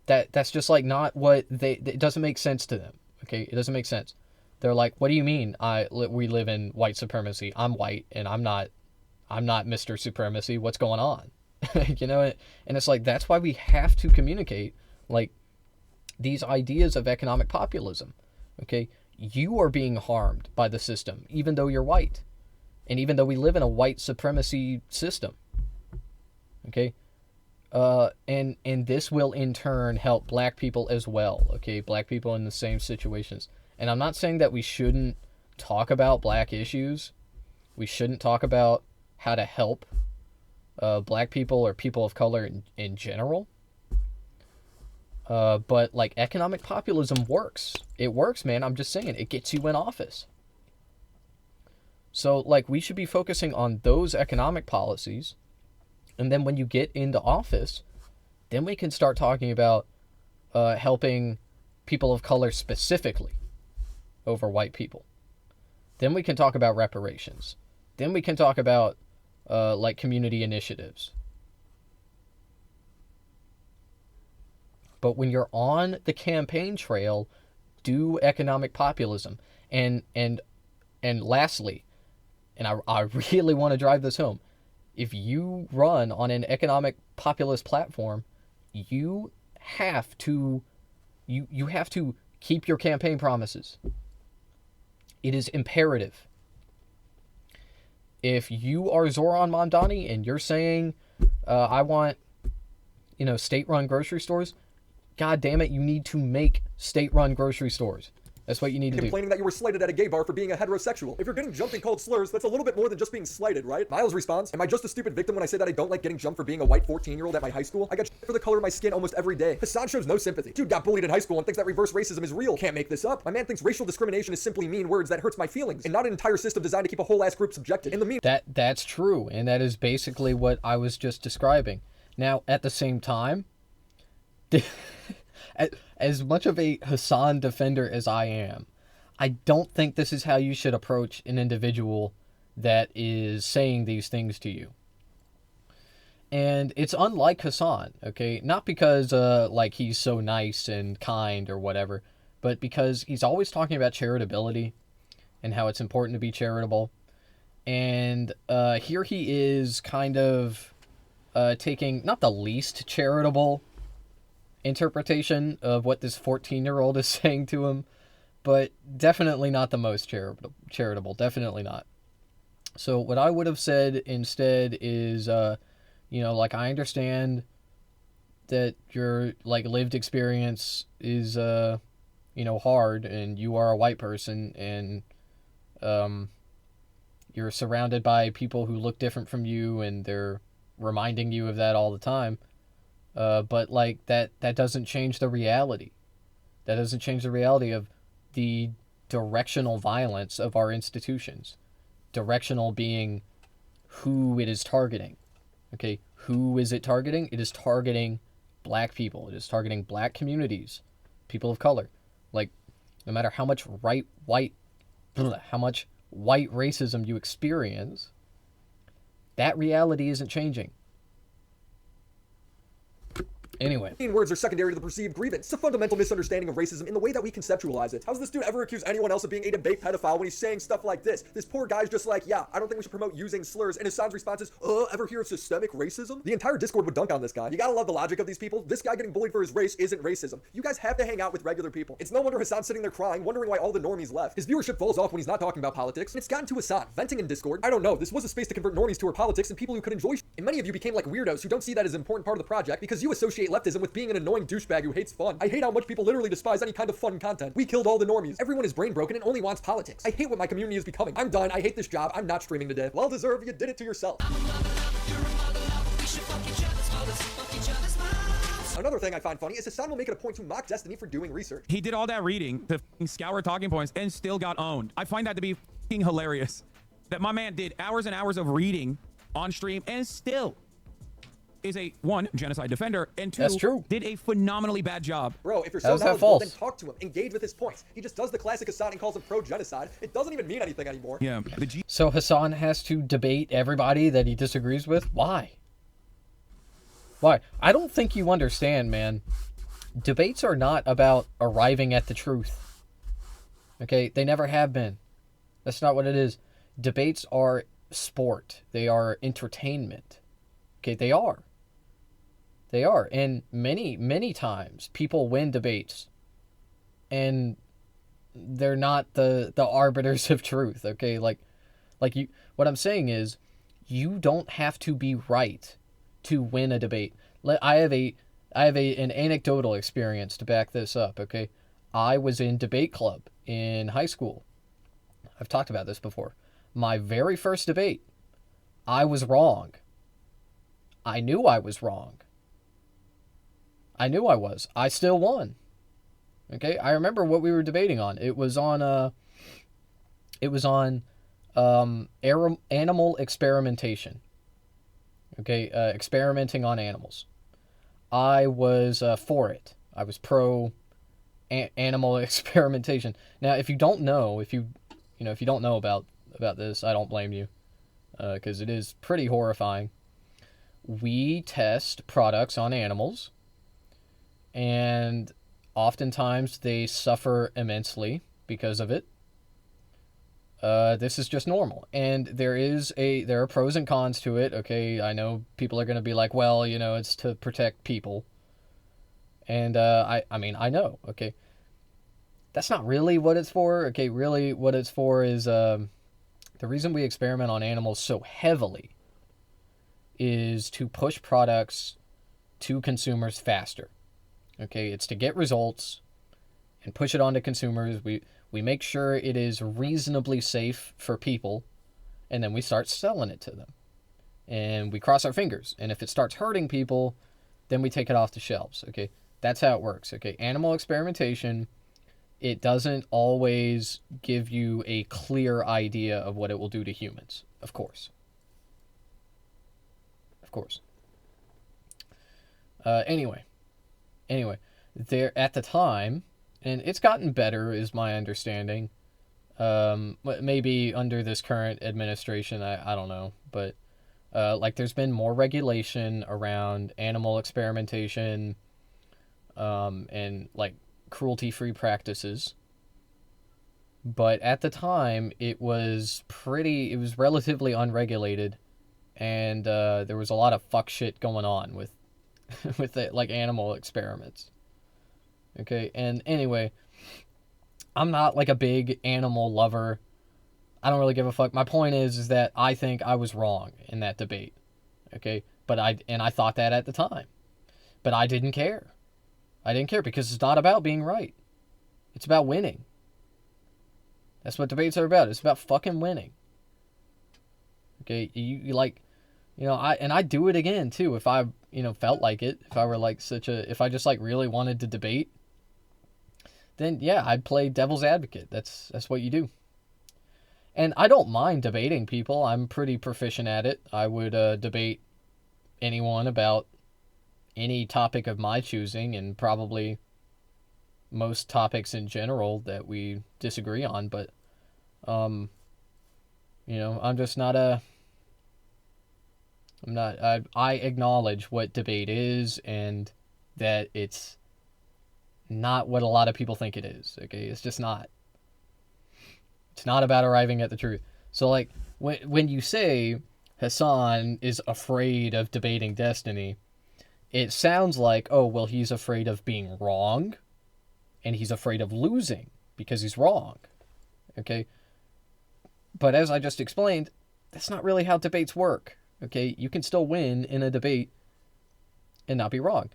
that's just like not what it doesn't make sense to them. Okay, it doesn't make sense. They're like, what do you mean we live in white supremacy? I'm white and I'm not Mr. Supremacy. What's going on? You know, and it's like, that's why we have to communicate like these ideas of economic populism. Okay, you are being harmed by the system even though you're white, and even though we live in a white supremacy system. Okay, and this will in turn help black people as well. Okay, black people in the same situations. And I'm not saying that we shouldn't talk about black issues. We shouldn't talk about how to help black people or people of color in general. But like, economic populism works. It works, man. I'm just saying, it gets you in office. So like, we should be focusing on those economic policies. And then when you get into office, then we can start talking about helping people of color specifically over white people. Then we can talk about reparations. then we can talk about like community initiatives. But when you're on the campaign trail, do economic populism. And lastly, and I really want to drive this home, if you run on an economic populist platform, you have to keep your campaign promises. It is imperative. If you are Zoran Mamdani and you're saying, I want, state-run grocery stores, God damn it, you need to make state-run grocery stores. That's what you need to do. Complaining that you were slighted at a gay bar for being a heterosexual. If you're getting jumped and called slurs, that's a little bit more than just being slighted, right? Miles responds, am I just a stupid victim when I say that I don't like getting jumped for being a white 14-year-old at my high school? I got shit for the color of my skin almost every day. Hassan shows no sympathy. Dude got bullied in high school and thinks that reverse racism is real. Can't make this up. My man thinks racial discrimination is simply mean words that hurts my feelings and not an entire system designed to keep a whole ass group subjected. In the mean That's true, and that is basically what I was just describing. Now, at the same time, as much of a Hassan defender as I am, I don't think this is how you should approach an individual that is saying these things to you. And it's unlike Hassan, okay? Not because, like, he's so nice and kind or whatever, but because he's always talking about charitability and how it's important to be charitable. And here he is kind of taking, not the least charitable interpretation of what this 14-year-old is saying to him, but definitely not the most charitable. Definitely not. So what I would have said instead is, like, I understand that your, like, lived experience is, hard, and you are a white person, and you're surrounded by people who look different from you, and they're reminding you of that all the time. But, like, that doesn't change the reality. That doesn't change the reality of the directional violence of our institutions. Directional being who it is targeting. Okay, who is it targeting? It is targeting black people. It is targeting black communities, people of color. Like, no matter how much white racism you experience, that reality isn't changing. Anyway. Words are secondary to the perceived grievance. It's a fundamental misunderstanding of racism in the way that we conceptualize it. How's this dude ever accuse anyone else of being a debate pedophile when he's saying stuff like this? This poor guy's just like, yeah, I don't think we should promote using slurs. And Hassan's response is, ever hear of systemic racism? The entire Discord would dunk on this guy. You gotta love the logic of these people. This guy getting bullied for his race isn't racism. You guys have to hang out with regular people. It's no wonder Hassan's sitting there crying, wondering why all the normies left. His viewership falls off when he's not talking about politics. And it's gotten to Hassan, venting in Discord. I don't know, this was a space to convert normies to our politics and people who could enjoy and many of you became like weirdos who don't see that as an important part of the project because you associate leftism with being an annoying douchebag who hates fun. I hate how much people literally despise any kind of fun content. We killed all the normies. Everyone is brain broken and only wants politics. I hate what my community is becoming. I'm done. I hate this job. I'm not streaming today. Well deserved. You did it to yourself. Another thing I find funny is Hassan will make it a point to mock Destiny for doing research. He did all that reading to scour talking points and still got owned. I find that to be hilarious. That my man did hours and hours of reading on stream and still is a, one, genocide defender, and two, that's true, did a phenomenally bad job. Bro, if you're so knowledgeable, then talk to him. Engage with his points. He just does the classic Hassan and calls him pro-genocide. It doesn't even mean anything anymore. Yeah. So Hassan has to debate everybody that he disagrees with? Why? Why? I don't think you understand, man. Debates are not about arriving at the truth. Okay? They never have been. That's not what it is. Debates are sport. They are entertainment. Okay, they are. They are. And many, many times people win debates and they're not the arbiters of truth, okay? Like you, what I'm saying is you don't have to be right to win a debate. I have an anecdotal experience to back this up, okay? I was in debate club in high school. I've talked about this before. My very first debate, I was wrong. I knew I was wrong. I knew I was. I still won. Okay, I remember what we were debating on. It was on animal experimentation. Okay, experimenting on animals. I was for it. I was pro animal experimentation. Now, if you don't know, if you don't know about this, I don't blame you. because it is pretty horrifying. We test products on animals, and oftentimes they suffer immensely because of it. This is just normal, and there are pros and cons to it. Okay, I know people are going to be like, well, you know, it's to protect people, and I mean, I know. Okay, that's not really what it's for. Okay, really, what it's for is the reason we experiment on animals so heavily is to push products to consumers faster. Okay, it's to get results and push it on to consumers. We make sure it is reasonably safe for people, and then we start selling it to them. And we cross our fingers. And if it starts hurting people, then we take it off the shelves. Okay, that's how it works. Okay, animal experimentation, it doesn't always give you a clear idea of what it will do to humans, of course. Of course. Anyway, there at the time, and it's gotten better, is my understanding. Maybe under this current administration, I don't know, but like there's been more regulation around animal experimentation, and like cruelty-free practices. But at the time, it was relatively unregulated, and there was a lot of fuck shit going on with with it, like animal experiments. Okay, and anyway, I'm not like a big animal lover. I don't really give a fuck. My point is that I think I was wrong in that debate. Okay, but I thought that at the time. But I didn't care. I didn't care because it's not about being right. It's about winning. That's what debates are about. It's about fucking winning. Okay, you like, you know, I do it again too if I, you know, felt like it. If I were like if I just like really wanted to debate, then yeah, I'd play devil's advocate. That's what you do. And I don't mind debating people. I'm pretty proficient at it. I would debate anyone about any topic of my choosing, and probably most topics in general that we disagree on. But, you know, I'm just not I acknowledge what debate is, and that it's not what a lot of people think it is. Okay, it's just not. It's not about arriving at the truth. So like when you say Hassan is afraid of debating Destiny, it sounds like, oh, well, he's afraid of being wrong, and he's afraid of losing because he's wrong. Okay? But as I just explained, that's not really how debates work. Okay? You can still win in a debate and not be wrong.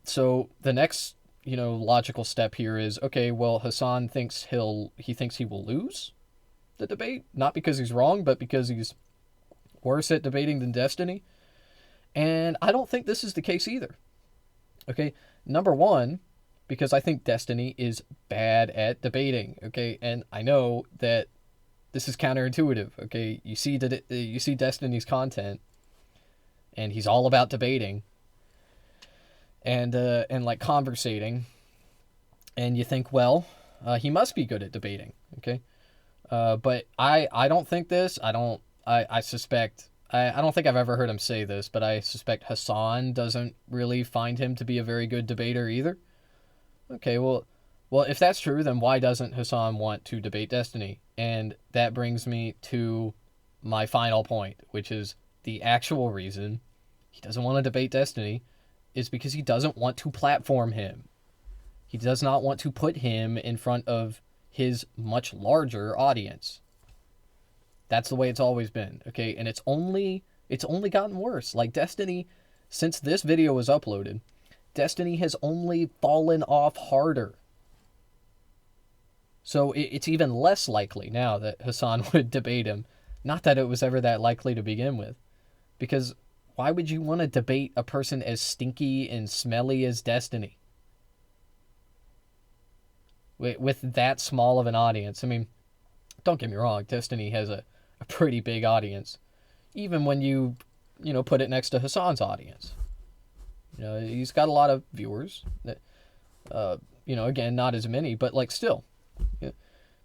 So the next, you know, logical step here is, okay, well, Hassan thinks he will lose the debate, not because he's wrong, but because he's worse at debating than Destiny. And I don't think this is the case either. Okay, number one, because I think Destiny is bad at debating. Okay, and I know that this is counterintuitive. Okay, you see Destiny's content, and he's all about debating and like conversating, and you think, well, he must be good at debating. Okay, but I don't think this. I suspect. I don't think I've ever heard him say this, but I suspect Hassan doesn't really find him to be a very good debater either. Okay, well, if that's true, then why doesn't Hassan want to debate Destiny? And that brings me to my final point, which is the actual reason he doesn't want to debate Destiny is because he doesn't want to platform him. He does not want to put him in front of his much larger audience. That's the way it's always been, okay? And it's only gotten worse. Like, Destiny, since this video was uploaded, Destiny has only fallen off harder. So it's even less likely now that Hassan would debate him. Not that it was ever that likely to begin with. Because why would you want to debate a person as stinky and smelly as Destiny? With that small of an audience. I mean, don't get me wrong, Destiny has a pretty big audience, even when you put it next to Hassan's audience. You know, he's got a lot of viewers that, again, not as many, but like still. Yeah.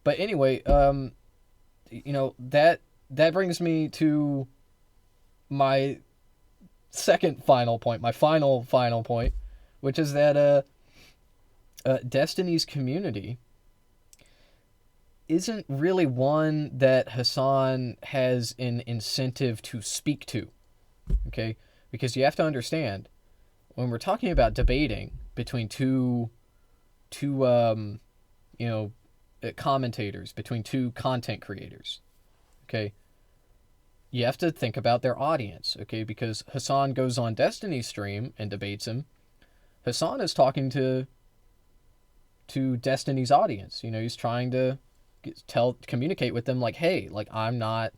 But anyway, that that brings me to my second final point, my final point, which is that Destiny's community isn't really one that Hassan has an incentive to speak to, okay? Because you have to understand, when we're talking about debating between two commentators, between two content creators, okay, you have to think about their audience, okay? Because Hassan goes on Destiny's stream and debates him. Hassan is talking to Destiny's audience. He's trying to communicate with them like, hey, like I'm not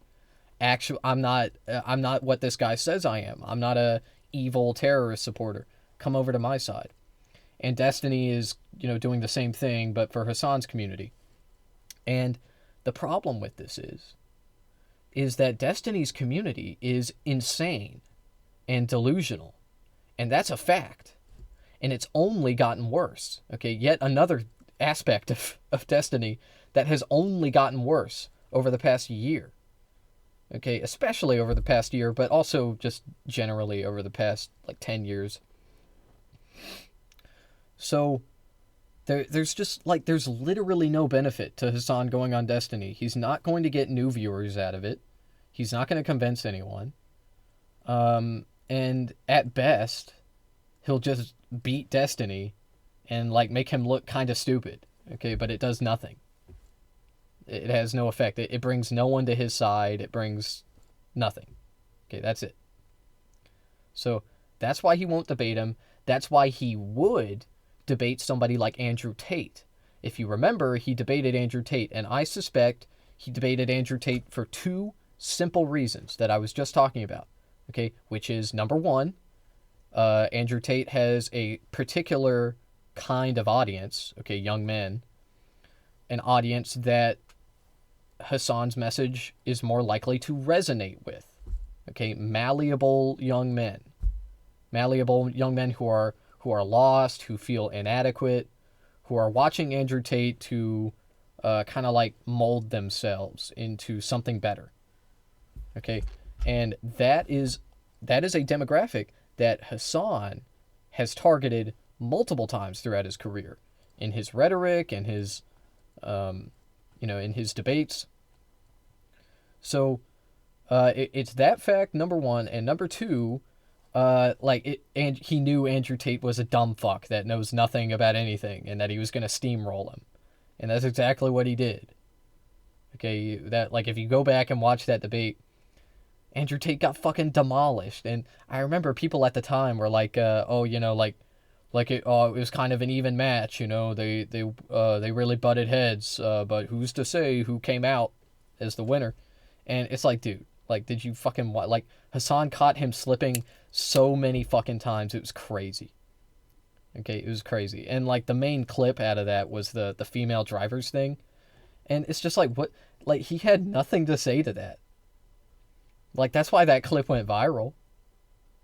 what this guy says I am. I'm not a evil terrorist supporter. Come over to my side. And Destiny is, doing the same thing, but for Hassan's community. And the problem with this is that Destiny's community is insane and delusional. And that's a fact. And it's only gotten worse. Okay, yet another aspect of Destiny that has only gotten worse over the past year. Okay, especially over the past year, but also just generally over the past, 10 years. So, there's literally no benefit to Hassan going on Destiny. He's not going to get new viewers out of it. He's not going to convince anyone. And at best, he'll just beat Destiny and, make him look kind of stupid. Okay, but it does nothing. It has no effect. It brings no one to his side. It brings nothing. Okay, that's it. So, that's why he won't debate him. That's why he would debate somebody like Andrew Tate. If you remember, he debated Andrew Tate, and I suspect he debated Andrew Tate for two simple reasons that I was just talking about, okay? Which is, number one, Andrew Tate has a particular kind of audience, okay, young men, an audience that Hassan's message is more likely to resonate with, okay? Malleable young men who are lost, who feel inadequate, who are watching Andrew Tate to kind of mold themselves into something better. Okay, and that is a demographic that Hassan has targeted multiple times throughout his career, in his rhetoric and his, in his debates. So, it's that fact, number one, and number two. And he knew Andrew Tate was a dumb fuck that knows nothing about anything and that he was going to steamroll him. And that's exactly what he did. Okay, that, if you go back and watch that debate, Andrew Tate got fucking demolished. And I remember people at the time were it was kind of an even match, they really butted heads, but who's to say who came out as the winner? And it's dude, did you fucking what? Hassan caught him slipping so many fucking times. It was crazy. Okay, it was crazy. And the main clip out of that was the female drivers thing. And it's just what? He had nothing to say to that. That's why that clip went viral.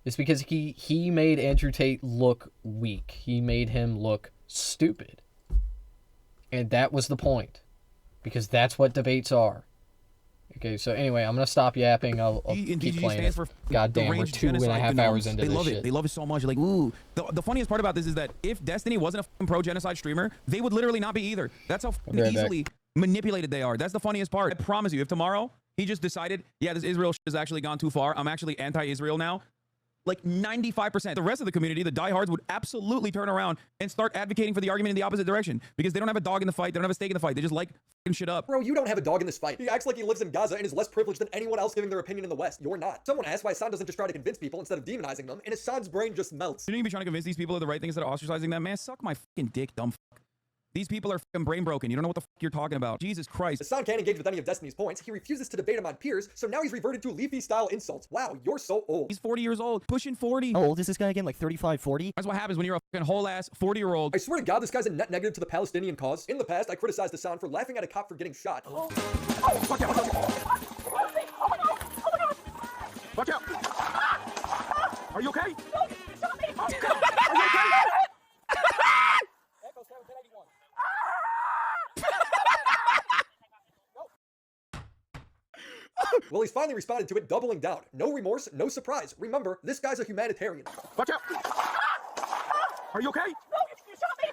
It's because he made Andrew Tate look weak. He made him look stupid. And that was the point. Because that's what debates are. Okay, so anyway, I'm gonna stop yapping. I'll keep playing it. God damn, we're 2.5 hours into this shit. They love it so much. Ooh. The funniest part about this is that if Destiny wasn't a pro-genocide streamer, they would literally not be either. That's how easily manipulated they are. That's the funniest part. I promise you, if tomorrow he just decided, yeah, this Israel shit has actually gone too far, I'm actually anti-Israel now, 95%. The rest of the community, the diehards, would absolutely turn around and start advocating for the argument in the opposite direction because they don't have a dog in the fight. They don't have a stake in the fight. They just fucking shit up. Bro, you don't have a dog in this fight. He acts like he lives in Gaza and is less privileged than anyone else giving their opinion in the West. You're not. Someone asked why Hassan doesn't just try to convince people instead of demonizing them, and Hassan's brain just melts. You need to be trying to convince these people of the right thing instead of ostracizing them. Man, suck my fucking dick, dumb fuck. These people are fucking brain broken. You don't know what the fuck you're talking about. Jesus Christ. Hassan can't engage with any of Destiny's points. He refuses to debate him on peers, so now he's reverted to Leafy-style insults. Wow, you're so old. He's 40 years old, pushing 40. How old is this guy again? 35, 40? That's what happens when you're a fucking whole-ass 40-year-old. I swear to God, this guy's a net negative to the Palestinian cause. In the past, I criticized Hassan for laughing at a cop for getting shot. Oh, fuck out. Fuck out. Are you okay? Are you okay? Well, he's finally responded to it, doubling down. No remorse, no surprise. Remember, this guy's a humanitarian. Watch out! Are you okay?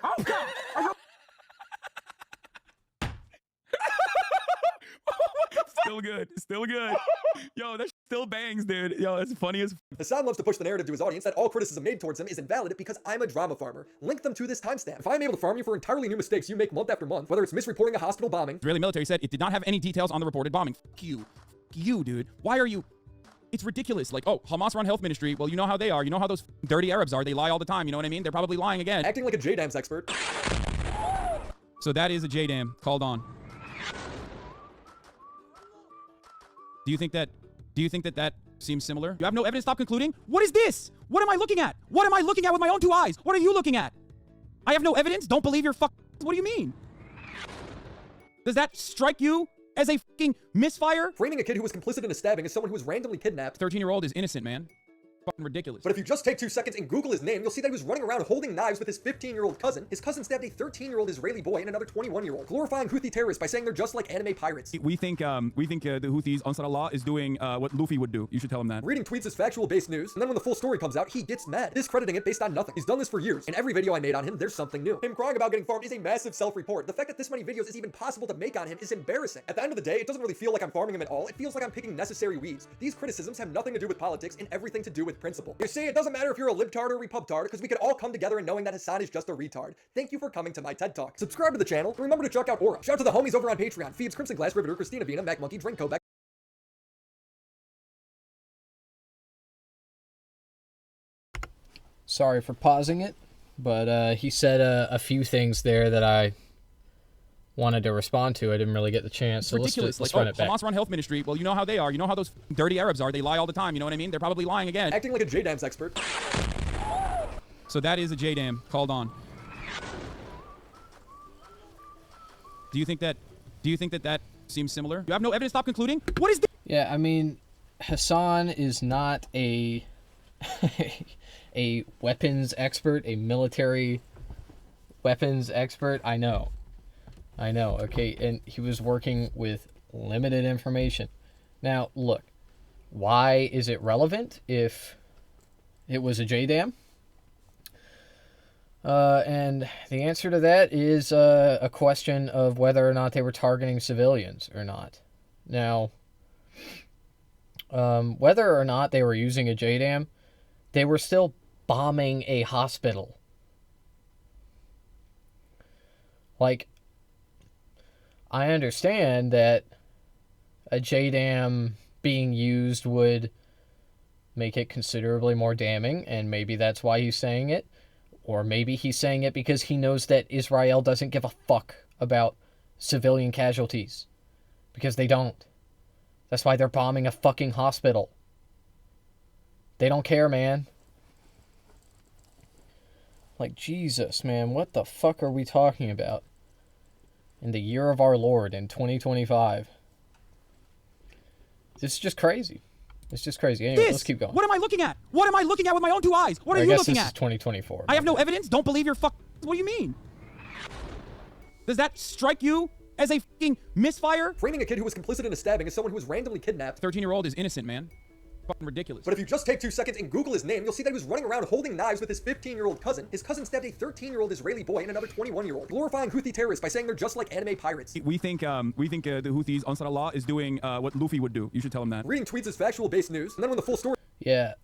Oh, God. Are you Still good. Still good. Yo, that still bangs, dude. Yo, that's funny as. Hassan loves to push the narrative to his audience that all criticism made towards him is invalid because I'm a drama farmer. Link them to this timestamp. If I'm able to farm you for entirely new mistakes you make month after month, whether it's misreporting a hospital bombing. Israeli military said it did not have any details on the reported bombing. Fuck you. Fuck you, dude. Why are you? It's ridiculous. Like, oh, Hamas run health ministry. Well, you know how they are. You know how those dirty Arabs are. They lie all the time. You know what I mean? They're probably lying again. Acting like a JDAMS expert. So that is a JDAM called on. Do you think that that seems similar? You have no evidence. Stop concluding. What is this? What am I looking at? What am I looking at with my own two eyes? What are you looking at? I have no evidence. Don't believe your fuck. What do you mean? Does that strike you as a fucking misfire? Framing a kid who was complicit in a stabbing as someone who was randomly kidnapped. 13-year-old is innocent, man. Fucking ridiculous. But if you just take 2 seconds and Google his name, you'll see that he was running around holding knives with his 15-year-old cousin. His cousin stabbed a 13-year-old Israeli boy and another 21-year-old, glorifying Houthi terrorists by saying they're just like anime pirates. We think the Houthis, Ansar Allah, is doing what Luffy would do. You should tell him that. Reading tweets is factual-based news, and then when the full story comes out, he gets mad, discrediting it based on nothing. He's done this for years. In every video I made on him, there's something new. Him crying about getting farmed is a massive self-report. The fact that this many videos is even possible to make on him is embarrassing. At the end of the day, it doesn't really feel like I'm farming him at all. It feels like I'm picking necessary weeds. These criticisms have nothing to do with politics and everything to do with principle. You see, it doesn't matter if you're a libtard or a repubtard, because we could all come together in knowing that Hassan is just a retard. Thank you for coming to my TED Talk. Subscribe to the channel, and remember to check out Aura. Shout out to the homies over on Patreon, Phoebes, Crimson Glass, Riveter, Christina Vina, Mac Monkey, Drinko, Beck. Sorry for pausing it, but he said a few things there that I wanted to respond to. I didn't really get the chance. It's So ridiculous. let's Like, run it back. Hamas run health ministry. Well, you know how they are. You know how those dirty Arabs are. They lie all the time. You know what I mean? They're probably lying again. Acting like a JDAMS expert. So that is a JDAM called on. Do you think that that seems similar? You have no evidence. Stop concluding. What is this? Yeah, I mean, Hassan is not a a weapons expert, a military weapons expert. I know. Okay, and he was working with limited information. Now, look, why is it relevant if it was a JDAM? And the answer to that is a question of whether or not they were targeting civilians or not. Now, whether or not they were using a JDAM, they were still bombing a hospital. Like, I understand that a JDAM being used would make it considerably more damning, and maybe that's why he's saying it. Or maybe he's saying it because he knows that Israel doesn't give a fuck about civilian casualties. Because they don't. That's why they're bombing a fucking hospital. They don't care, man. Like, Jesus, man, what the fuck are we talking about? In the year of our Lord, in 2025. This is just crazy. It's just crazy. Anyway, let's keep going. What am I looking at? What am I looking at with my own two eyes? What are you looking this at? is 2024. I have no evidence. Don't believe your fuck. What do you mean? Does that strike you as a fucking misfire? Framing a kid who was complicit in a stabbing as someone who was randomly kidnapped. 13-year-old is innocent, man. Fucking ridiculous. But if you just take 2 seconds and Google his name, you'll see that he was running around holding knives with his 15-year-old cousin. His cousin stabbed a 13-year-old Israeli boy and another 21-year-old, glorifying Houthi terrorists by saying they're just like anime pirates. We think the Houthis, Ansar Allah, is doing what Luffy would do. You should tell him that. Reading tweets is factual-based news, and then when the full story... Yeah,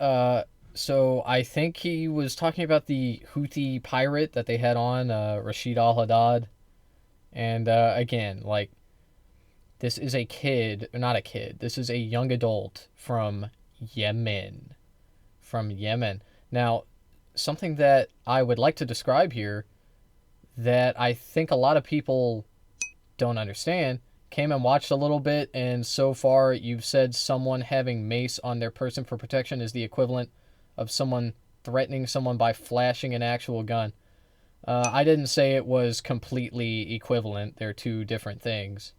so I think he was talking about the Houthi pirate that they had on, Rashid al-Haddad. And, again, like, this is a kid, not a kid, this is a young adult from Yemen. Now, something that I would like to describe here that I think a lot of people don't understand, came and watched a little bit, and so far you've said someone having mace on their person for protection is the equivalent of someone threatening someone by flashing an actual gun. I didn't say it was completely equivalent. They're two different things.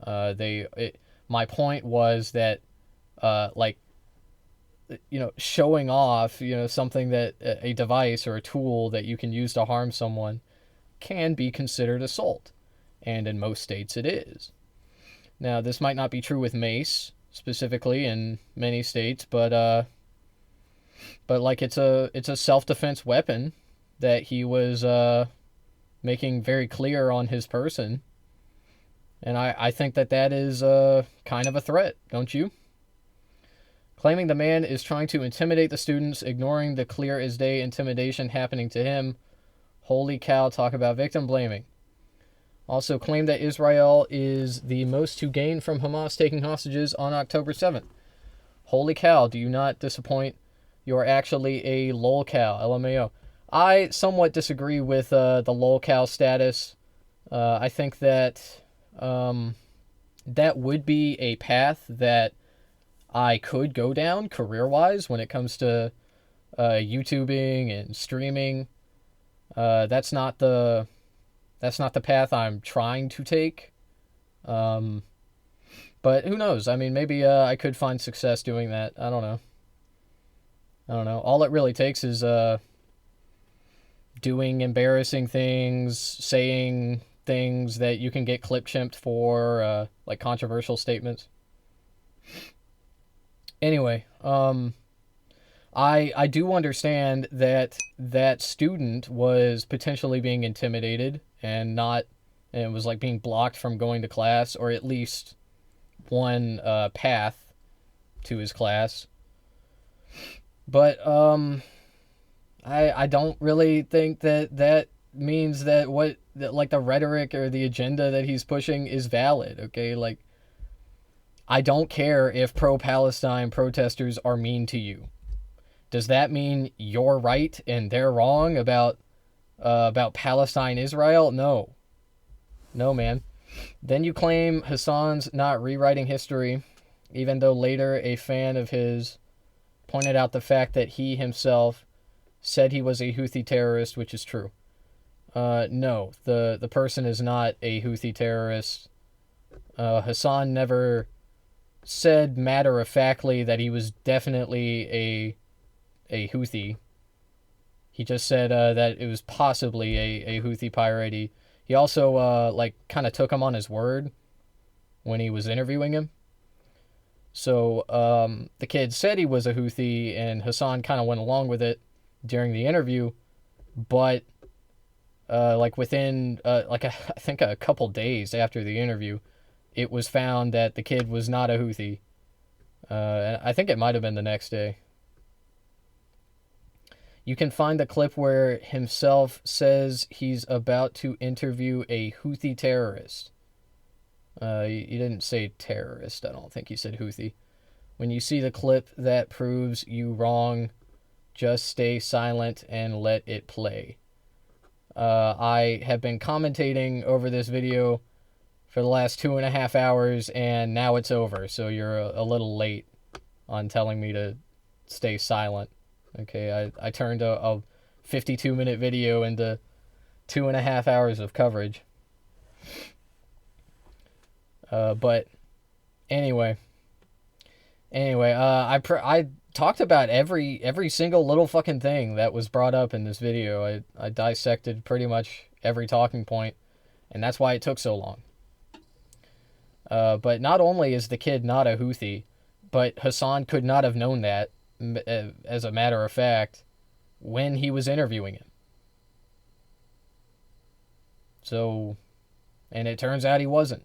My point was that, like, you know, showing off, you know, something that a device or a tool that you can use to harm someone can be considered assault. And in most states it is. Now, this might not be true with mace, specifically in many states, but like it's a self-defense weapon that he was making very clear on his person. And I think that is kind of a threat, don't you? Claiming the man is trying to intimidate the students, ignoring the clear as day intimidation happening to him. Holy cow, talk about victim blaming. Also claimed that Israel is the most to gain from Hamas taking hostages on October 7th. Holy cow, do you not disappoint? You are actually a lolcow, LMAO. I somewhat disagree with the lolcow status. I think that that would be a path that I could go down career-wise when it comes to YouTubing and streaming. That's not the path I'm trying to take. But who knows? I mean, maybe I could find success doing that. I don't know. All it really takes is doing embarrassing things, saying things that you can get clip chimped for, like controversial statements. Anyway, I do understand that that student was potentially being intimidated and was like being blocked from going to class, or at least one path to his class. But I don't really think that means that like the rhetoric or the agenda that he's pushing is valid. Okay, like I don't care if pro-Palestine protesters are mean to you. Does that mean you're right and they're wrong about Palestine, Israel? No, man. Then you claim Hassan's not rewriting history, even though later a fan of his pointed out the fact that he himself said he was a Houthi terrorist, which is true. No, the person is not a Houthi terrorist. Hassan never said matter-of-factly that he was definitely a Houthi. He just said that it was possibly a Houthi pirate. He also like kind of took him on his word when he was interviewing him. So the kid said he was a Houthi, and Hassan kind of went along with it during the interview, but like within I think a couple days after the interview, it was found that the kid was not a Houthi. And I think it might have been the next day. You can find the clip where himself says he's about to interview a Houthi terrorist. He didn't say terrorist. I don't think he said Houthi. When you see the clip that proves you wrong, just stay silent and let it play. I have been commentating over this video for the last 2.5 hours, and now it's over, so you're a little late on telling me to stay silent. Okay, I turned a 52-minute video into 2.5 hours of coverage. But anyway, I talked about every single little fucking thing that was brought up in this video. I dissected pretty much every talking point, and that's why it took so long. But not only is the kid not a Houthi, but Hassan could not have known that, as a matter of fact, when he was interviewing him. So, and it turns out he wasn't.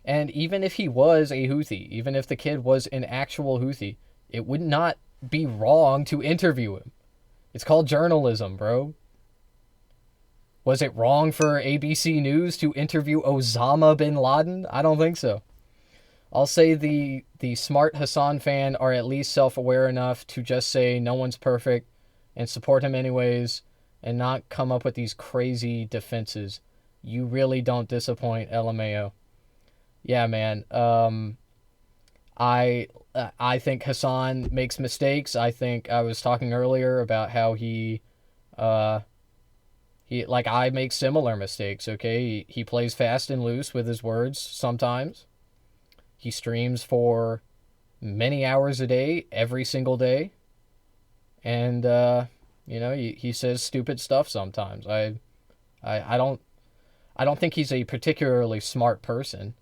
And even if he was a Houthi, even if the kid was an actual Houthi, it would not be wrong to interview him. It's called journalism, bro. Was it wrong for ABC News to interview Osama bin Laden? I don't think so. I'll say the smart Hassan fan are at least self-aware enough to just say no one's perfect and support him anyways and not come up with these crazy defenses. You really don't disappoint, LMAO. Yeah, man. I think Hassan makes mistakes. I think I was talking earlier about how he like I make similar mistakes, okay? He plays fast and loose with his words sometimes. He streams for many hours a day, every single day. And he says stupid stuff sometimes. I don't think he's a particularly smart person.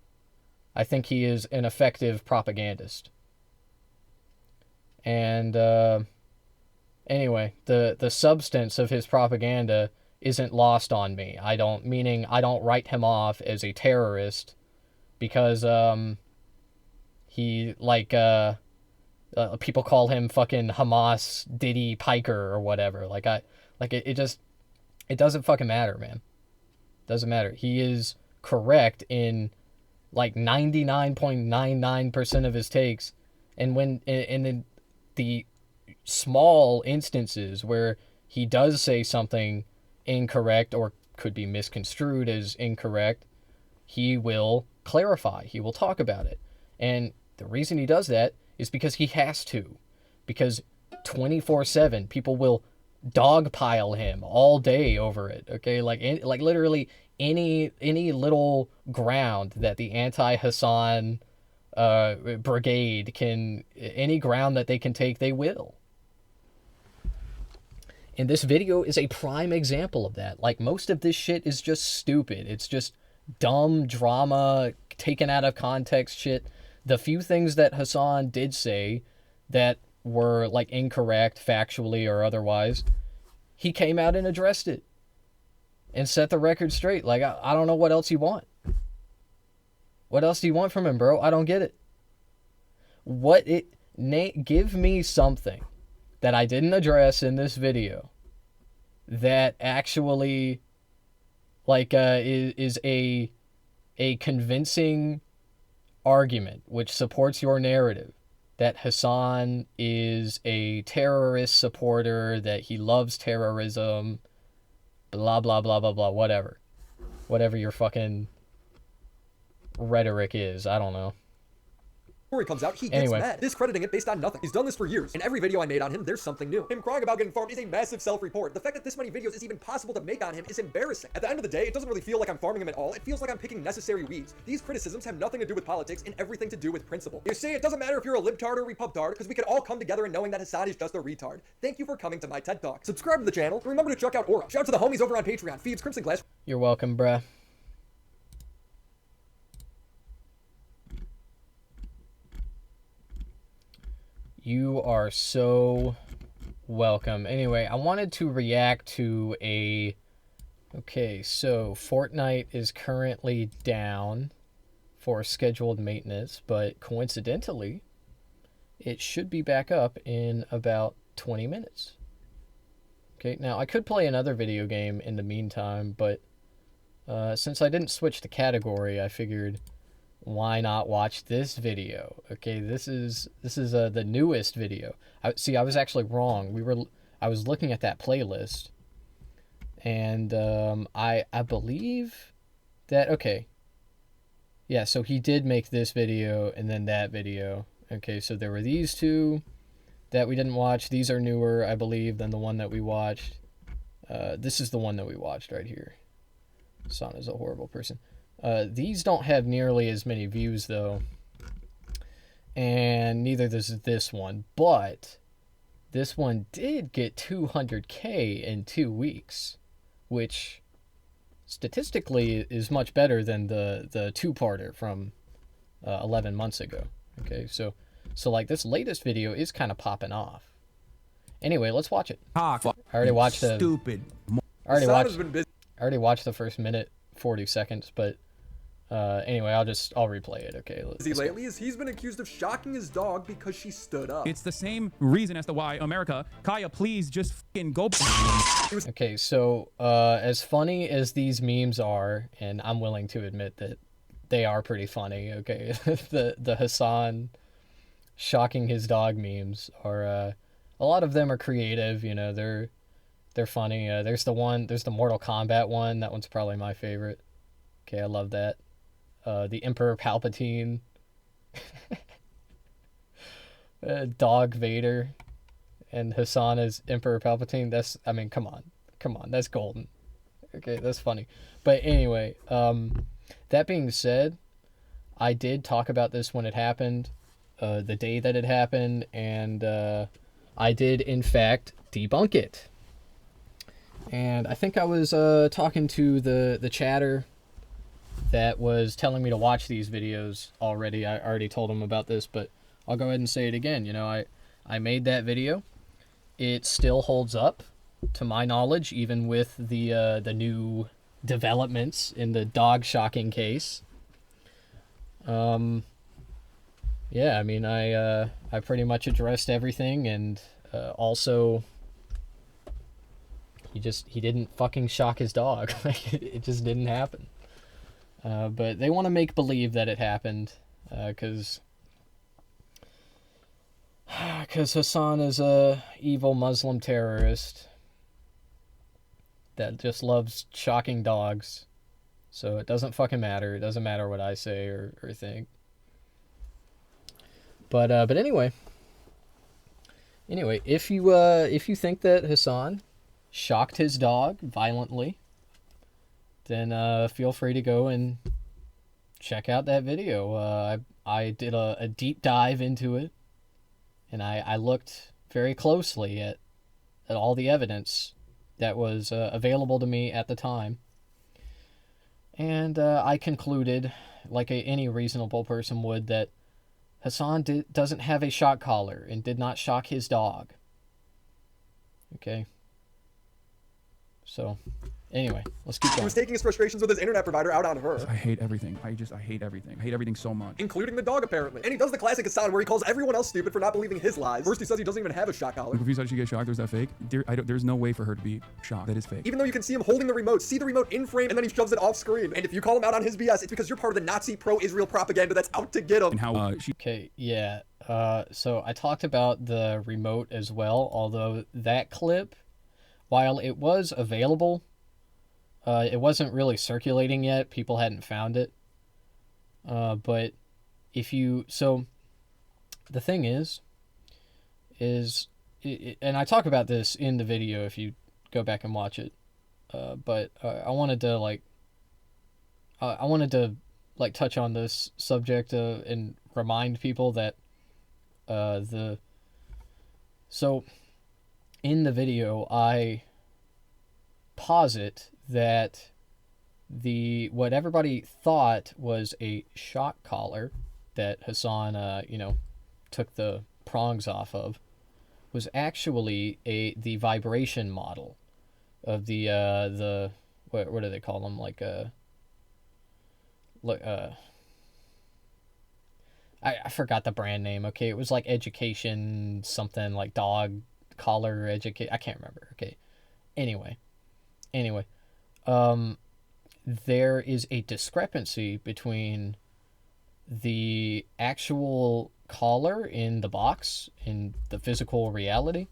I think he is an effective propagandist. And anyway, the substance of his propaganda isn't lost on me. I don't write him off as a terrorist because he people call him fucking Hamas Diddy Piker or whatever. It doesn't fucking matter, man. Doesn't matter. He is correct in like 99.99% of his takes, and when in the small instances where he does say something incorrect or could be misconstrued as incorrect, he will clarify. He will talk about it. And the reason he does that is because he has to. Because 24/7 people will dogpile him all day over it. Okay? Like literally any little ground that the anti-Hassan brigade can, any ground that they can take, they will. And this video is a prime example of that. Like, most of this shit is just stupid. It's just dumb drama, taken out of context shit. The few things that Hassan did say that were, like, incorrect, factually or otherwise, he came out and addressed it. And set the record straight. Like, I don't know what else you want. What else do you want from him, bro? I don't get it. Give me something that I didn't address in this video that actually, like, is a convincing argument which supports your narrative that Hassan is a terrorist supporter, that he loves terrorism, blah, blah, blah, blah, blah, whatever. Whatever your fucking rhetoric is, I don't know. Story comes out, he gets mad, discrediting it based on nothing. He's done this for years. In every video I made on him, there's something new. Him crying about getting farmed is a massive self-report. The fact that this many videos is even possible to make on him is embarrassing. At the end of the day, it doesn't really feel like I'm farming him at all. It feels like I'm picking necessary weeds. These criticisms have nothing to do with politics and everything to do with principle. You see, it doesn't matter if you're a libtard or repubtard, because we can all come together in knowing that Hassan is just a retard. Thank you for coming to my TED Talk. Subscribe to the channel, and remember to check out Aura. Shout out to the homies over on Patreon, feeds Crimson Glass. You're welcome, bruh. You are so welcome. Anyway, I wanted to react to a... Okay, so Fortnite is currently down for scheduled maintenance, but coincidentally, it should be back up in about 20 minutes. Okay, now I could play another video game in the meantime, but since I didn't switch the category, I figured, why not watch this video? Okay, this is the newest video. I was actually wrong. I was looking at that playlist, and I believe that, okay, yeah, so he did make this video and then that video. Okay, so there were these two that we didn't watch. These are newer, I believe, than the one that we watched. This is the one that we watched right here. Sana's a horrible person. These don't have nearly as many views, though. And neither does this one. But this one did get 200K in 2 weeks, which statistically is much better than the two-parter from 11 months ago. Okay, so like, this latest video is kind of popping off. Anyway, let's watch it. I already watched the stupid. I already watched the first minute 40 seconds, but anyway, I'll replay it. Okay. Lately is he's been accused of shocking his dog because she stood up. It's the same reason as to why America, Kaya, please just fucking go. Okay, so as funny as these memes are, and I'm willing to admit that they are pretty funny. Okay, the Hassan shocking his dog memes are a lot of them are creative. You know, they're funny. There's the Mortal Kombat one. That one's probably my favorite. Okay, I love that. The Emperor Palpatine. Dog Vader. And Hassan as Emperor Palpatine. Come on, that's golden. Okay, that's funny. But anyway, that being said, I did talk about this when it happened, the day that it happened, and I did, in fact, debunk it. And I think I was talking to the chatter that was telling me to watch these videos already. I already told him about this, but I'll go ahead and say it again. You know, I made that video. It still holds up, to my knowledge, even with the new developments in the dog shocking case. Yeah, I mean, I pretty much addressed everything, and also he didn't fucking shock his dog. Like, it just didn't happen. But they want to make believe that it happened, because Hassan is a evil Muslim terrorist that just loves shocking dogs. So it doesn't fucking matter. It doesn't matter what I say or think. But anyway, if you think that Hassan shocked his dog violently, then feel free to go and check out that video. I did a deep dive into it, and I looked very closely at all the evidence that was available to me at the time. And I concluded, like any reasonable person would, that Hassan doesn't have a shock collar and did not shock his dog. Okay? So, anyway, let's keep going. He was taking his frustrations with his internet provider out on her. I hate everything. I hate everything. I hate everything so much. Including the dog, apparently. And he does the classic Hassan where he calls everyone else stupid for not believing his lies. First, he says he doesn't even have a shock collar. I'm confused how did she get shocked. There's that fake? There's no way for her to be shocked. That is fake. Even though you can see him holding the remote, see the remote in frame, and then he shoves it off screen. And if you call him out on his BS, it's because you're part of the Nazi pro-Israel propaganda that's out to get him. And how Okay, yeah. So I talked about the remote as well, although that clip, while it was available, it wasn't really circulating yet. People hadn't found it. But if you... So, the thing is, and I talk about this in the video if you go back and watch it. But I wanted to, touch on this subject and remind people that So, in the video, I posit that what everybody thought was a shock collar that Hassan, took the prongs off of, was actually the vibration model of the what do they call them, I forgot the brand name. Okay, it was like education something, like dog collar educate. I can't remember. Okay, anyway. There is a discrepancy between the actual collar in the box, in the physical reality,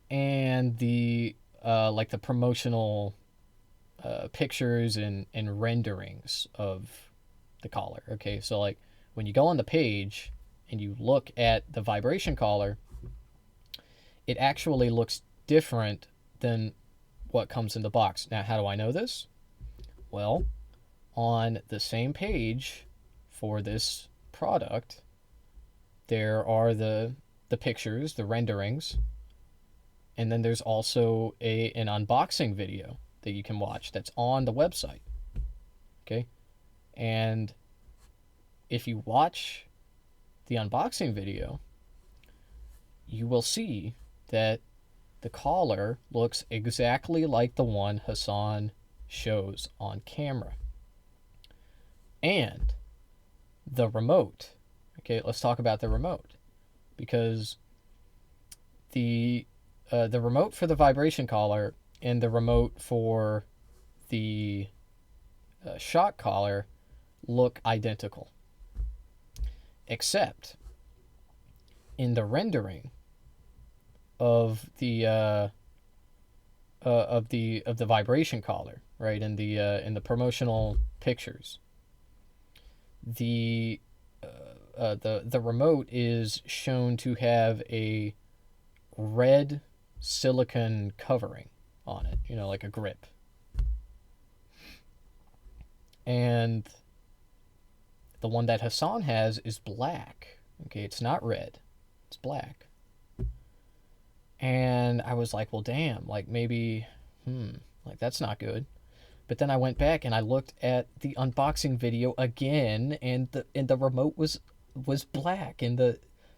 and the the promotional pictures and renderings of the collar. Okay, so like when you go on the page and you look at the vibration collar, it actually looks different than what comes in the box. Now, how do I know this? Well, on the same page for this product, there are the pictures, the renderings, and then there's also an unboxing video that you can watch that's on the website. Okay? And if you watch the unboxing video, you will see that the collar looks exactly like the one Hassan shows on camera. And the remote. Okay, let's talk about the remote. Because the remote for the vibration collar and the remote for the shock collar look identical. Except in the rendering of the vibration collar, right? In the promotional pictures, the remote is shown to have a red silicone covering on it, like a grip. And the one that Hassan has is black. Okay, it's not red, it's black. And I was like, well, damn, like maybe, like that's not good. But then I went back and I looked at the unboxing video again, and the remote was black.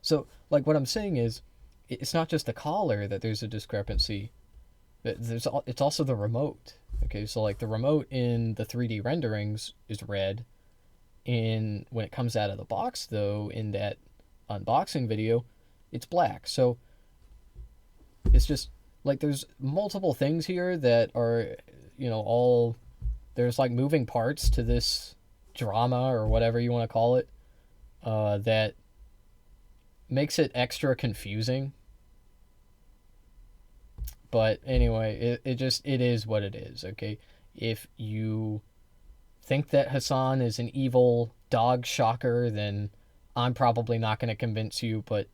So like what I'm saying is, it's not just the collar that there's a discrepancy. It's also the remote. Okay, so like the remote in the 3D renderings is red. When it comes out of the box, though, in that unboxing video, it's black. So it's just like there's multiple things here that are, all there's like moving parts to this drama or whatever you want to call it, that makes it extra confusing. But anyway, it is what it is, okay? If you think that Hassan is an evil dog shocker, then I'm probably not going to convince you, but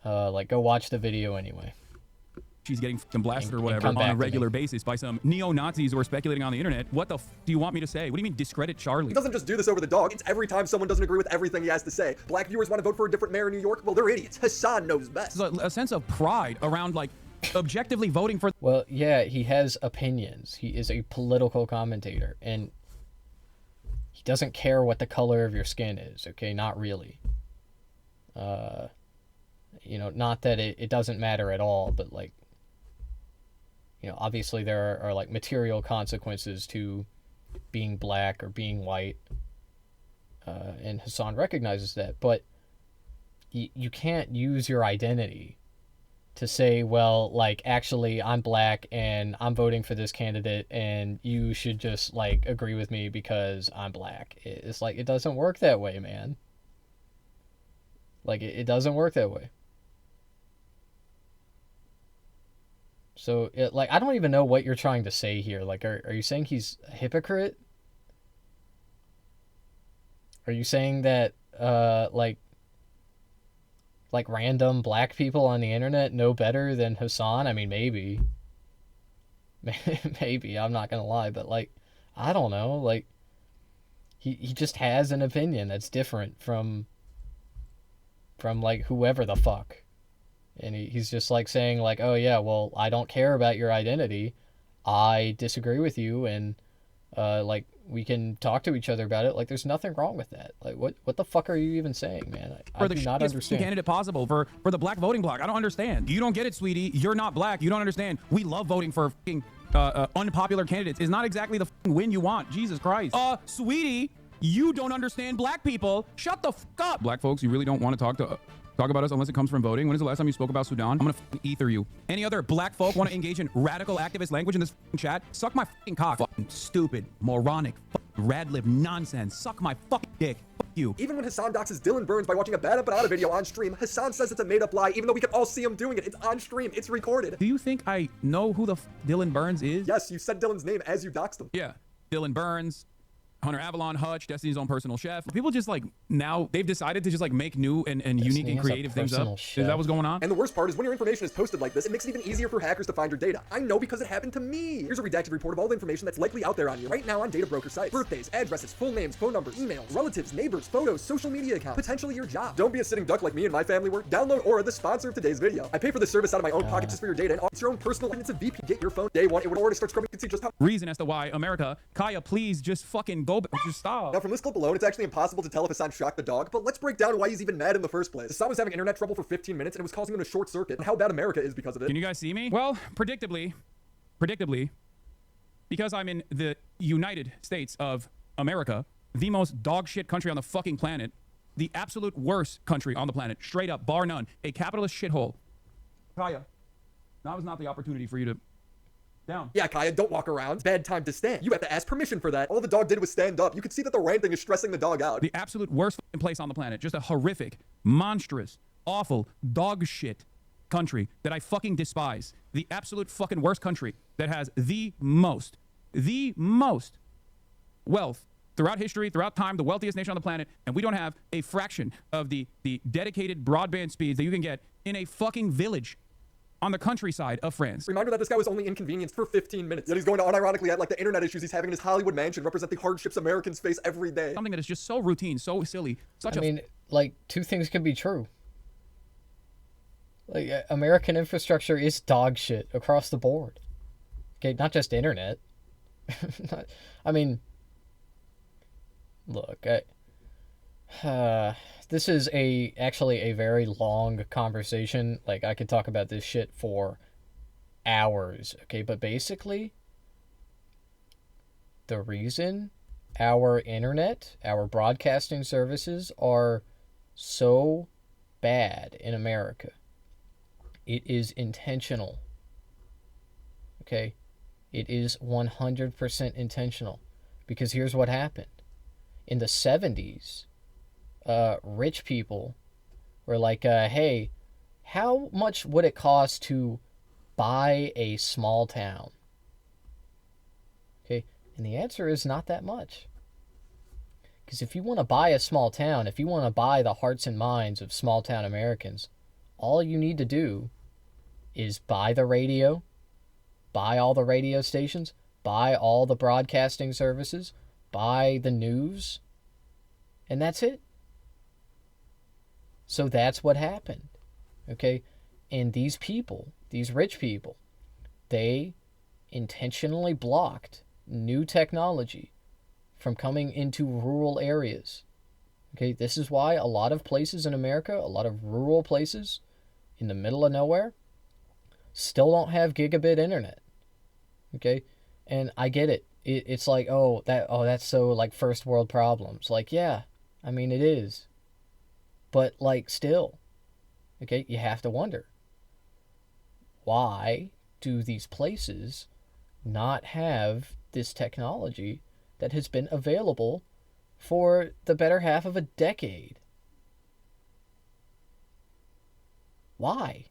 go watch the video anyway. She's getting fucking blasted or whatever on a regular basis by some neo-Nazis who are speculating on the internet. What the do you want me to say? What do you mean discredit Charlie? He doesn't just do this over the dog. It's every time someone doesn't agree with everything he has to say. Black viewers want to vote for a different mayor in New York? Well, they're idiots. Hassan knows best. There's a sense of pride around, like, objectively voting for... Well, yeah, he has opinions. He is a political commentator, and he doesn't care what the color of your skin is, okay? Not really. Not that it doesn't matter at all, but, like, obviously there are like material consequences to being black or being white, and Hassan recognizes that, but you can't use your identity to say, well, like, actually I'm black and I'm voting for this candidate and you should just like agree with me because I'm black. It's like, it doesn't work that way, man. Like, it doesn't work that way. So, I don't even know what you're trying to say here. Like, are you saying he's a hypocrite? Are you saying that, like random black people on the internet know better than Hassan? I mean, maybe. Maybe, I'm not gonna lie, but, like, I don't know. Like, he just has an opinion that's different from like, whoever the fuck. And he's just like saying like, oh yeah, well, I don't care about your identity. I disagree with you, and like, we can talk to each other about it. Like, there's nothing wrong with that. Like, what the fuck are you even saying, man? I do not understand. Candidate possible for the black voting bloc. I don't understand. You don't get it, sweetie. You're not black. You don't understand. We love voting for fucking unpopular candidates. It's not exactly the fucking win you want. Jesus Christ. Sweetie, you don't understand black people. Shut the fuck up. Black folks, you really don't want to talk about us unless it comes from voting. When is the last time you spoke about Sudan? I'm gonna fucking ether you. Any other black folk want to engage in radical activist language in this fucking chat? Suck my fucking cock. Fucking stupid, moronic, fucking rad-lib nonsense. Suck my fucking dick. Fuck you. Even when Hassan doxes Dylan Burns by watching a bad empanada video on stream, Hassan says it's a made-up lie, even though we can all see him doing it. It's on stream. It's recorded. Do you think I know who the Dylan Burns is? Yes, you said Dylan's name as you doxed him. Yeah, Dylan Burns. Hunter Avalon, Hutch, Destiny's Own Personal Chef. People just like, now they've decided to just like make new and unique and creative things up. Chef. Is that what's going on? And the worst part is when your information is posted like this, it makes it even easier for hackers to find your data. I know because it happened to me. Here's a redacted report of all the information that's likely out there on you right now on data broker sites. Birthdays, addresses, full names, phone numbers, emails, relatives, neighbors, photos, social media accounts, potentially your job. Don't be a sitting duck like me and my family were. Download Aura, the sponsor of today's video. I pay for this service out of my own pocket just for your data, and it's your own personal, and it's a VP. Get your phone. Day one, it would already start scrubbing. You can see just how reason as to why America, Kaya, please just fucking go, just stop. Now, from this clip alone, it's actually impossible to tell if Hassan shocked the dog, but let's break down why he's even mad in the first place. Hassan was having internet trouble for 15 minutes, and it was causing him to short circuit, and how bad America is because of it. Can you guys see me? Well, predictably, because I'm in the United States of America, the most dog shit country on the fucking planet, the absolute worst country on the planet, straight up, bar none, a capitalist shithole. Kaya, now is not the opportunity for you to down. Yeah, Kaya, don't walk around. Bad time to stand. You have to ask permission for that. All the dog did was stand up. You can see that the ranting is stressing the dog out. The absolute worst place on the planet. Just a horrific, monstrous, awful, dog shit country that I fucking despise. The absolute fucking worst country that has the most wealth throughout history, throughout time, the wealthiest nation on the planet, and we don't have a fraction of the dedicated broadband speeds that you can get in a fucking village on the countryside of France. Reminder that this guy was only inconvenienced for 15 minutes. Yet he's going to unironically act like the internet issues he's having in his Hollywood mansion represent the hardships Americans face every day. Something that is just so routine, so silly. I mean, like, two things can be true. Like, American infrastructure is dog shit across the board. Okay, not just internet. I mean, look, this is actually a very long conversation. Like, I could talk about this shit for hours, okay? But basically, the reason our internet, our broadcasting services are so bad in America, it is intentional, okay? It is 100% intentional, because here's what happened. In the 70s, rich people were like, hey, how much would it cost to buy a small town? Okay, and the answer is not that much. Because if you want to buy a small town, if you want to buy the hearts and minds of small town Americans, all you need to do is buy the radio, buy all the radio stations, buy all the broadcasting services, buy the news, and that's it. So that's what happened, okay? And these people, these rich people, they intentionally blocked new technology from coming into rural areas, okay? This is why a lot of places in America, a lot of rural places in the middle of nowhere, still don't have gigabit internet, okay? And I get it. It's like, that's so, like, first world problems. Like, yeah, I mean, it is. But, like, still, okay, you have to wonder, why do these places not have this technology that has been available for the better half of a decade? Why?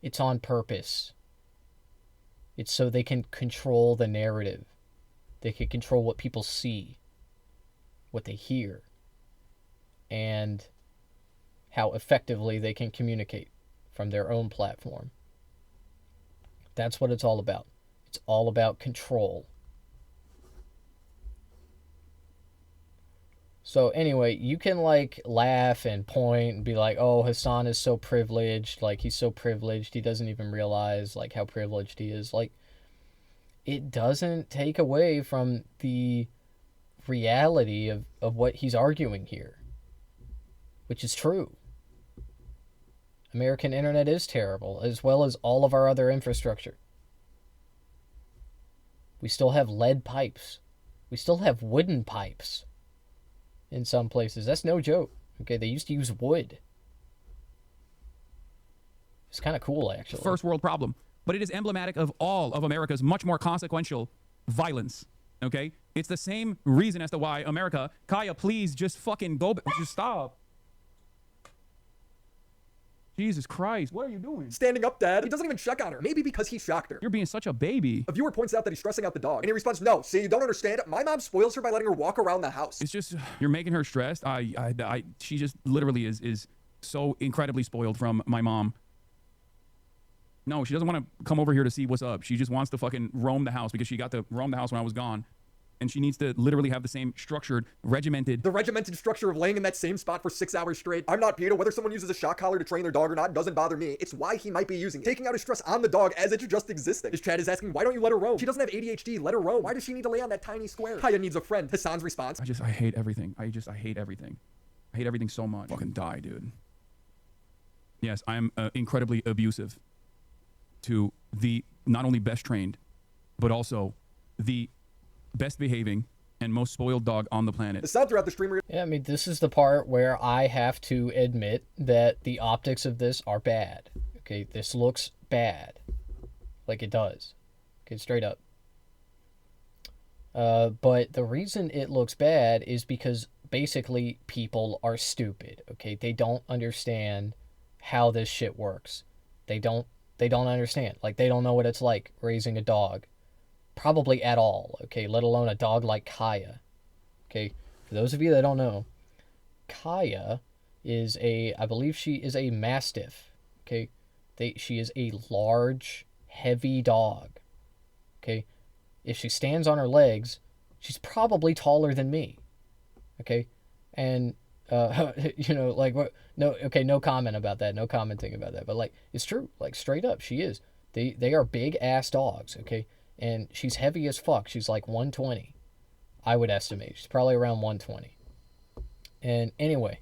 It's on purpose. It's so they can control the narrative. They can control what people see, what they hear, and how effectively they can communicate from their own platform. That's what it's all about. It's all about control. So anyway, you can, like, laugh and point and be like, oh, Hassan is so privileged. Like, he's so privileged. He doesn't even realize, like, how privileged he is. Like, it doesn't take away from the reality of what he's arguing here, which is true. American internet is terrible, as well as all of our other infrastructure. We still have lead pipes. We still have wooden pipes in some places. That's no joke. Okay, they used to use wood. It's kind of cool, actually. First world problem. But it is emblematic of all of America's much more consequential violence. Okay? It's the same reason as to why America... Kaya, please just fucking go... Just stop. Jesus Christ, what are you doing? Standing up, Dad. He doesn't even check on her. Maybe because he shocked her. You're being such a baby. A viewer points out that he's stressing out the dog, and he responds, no, see, you don't understand. My mom spoils her by letting her walk around the house. It's just, you're making her stressed. She just literally is so incredibly spoiled from my mom. No, she doesn't want to come over here to see what's up. She just wants to fucking roam the house because she got to roam the house when I was gone. And she needs to literally have the same structured, regimented... The regimented structure of laying in that same spot for 6 hours straight. I'm not Peter. Whether someone uses a shock collar to train their dog or not doesn't bother me. It's why he might be using it. Taking out his stress on the dog as it's just existing. His chat is asking, why don't you let her roam? She doesn't have ADHD. Let her roam. Why does she need to lay on that tiny square? Kaya needs a friend. Hassan's response. I hate everything. I hate everything. I hate everything so much. Fucking die, dude. Yes, I am incredibly abusive to the not only best trained, but also the best behaving and most spoiled dog on the planet. The sound throughout the streamer. Yeah, I mean, this is the part where I have to admit that the optics of this are bad. Okay, this looks bad. Like, it does. Okay, straight up. But the reason it looks bad is because basically people are stupid. Okay, they don't understand how this shit works. They don't understand. Like, they don't know what it's like raising a dog. Probably at all, okay, let alone a dog like Kaya. Okay, for those of you that don't know, Kaya is I believe she is a Mastiff, okay? She is a large, heavy dog, okay? If she stands on her legs, she's probably taller than me, okay? And, you know, like, no comment about that, no commenting about that, but, like, it's true, like, straight up, she is. They are big ass dogs, okay? And she's heavy as fuck. She's like 120, I would estimate. She's probably around 120. And anyway,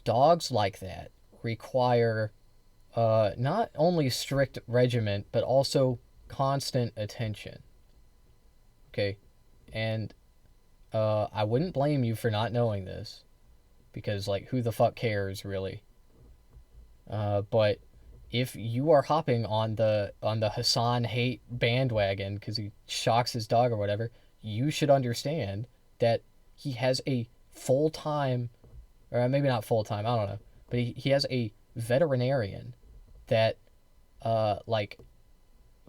dogs like that require not only strict regimen, but also constant attention. Okay? And I wouldn't blame you for not knowing this, because, like, who the fuck cares, really? But if you are hopping on the Hassan hate bandwagon because he shocks his dog or whatever, you should understand that he has a full-time, or maybe not full-time, I don't know, but he has a veterinarian that, like,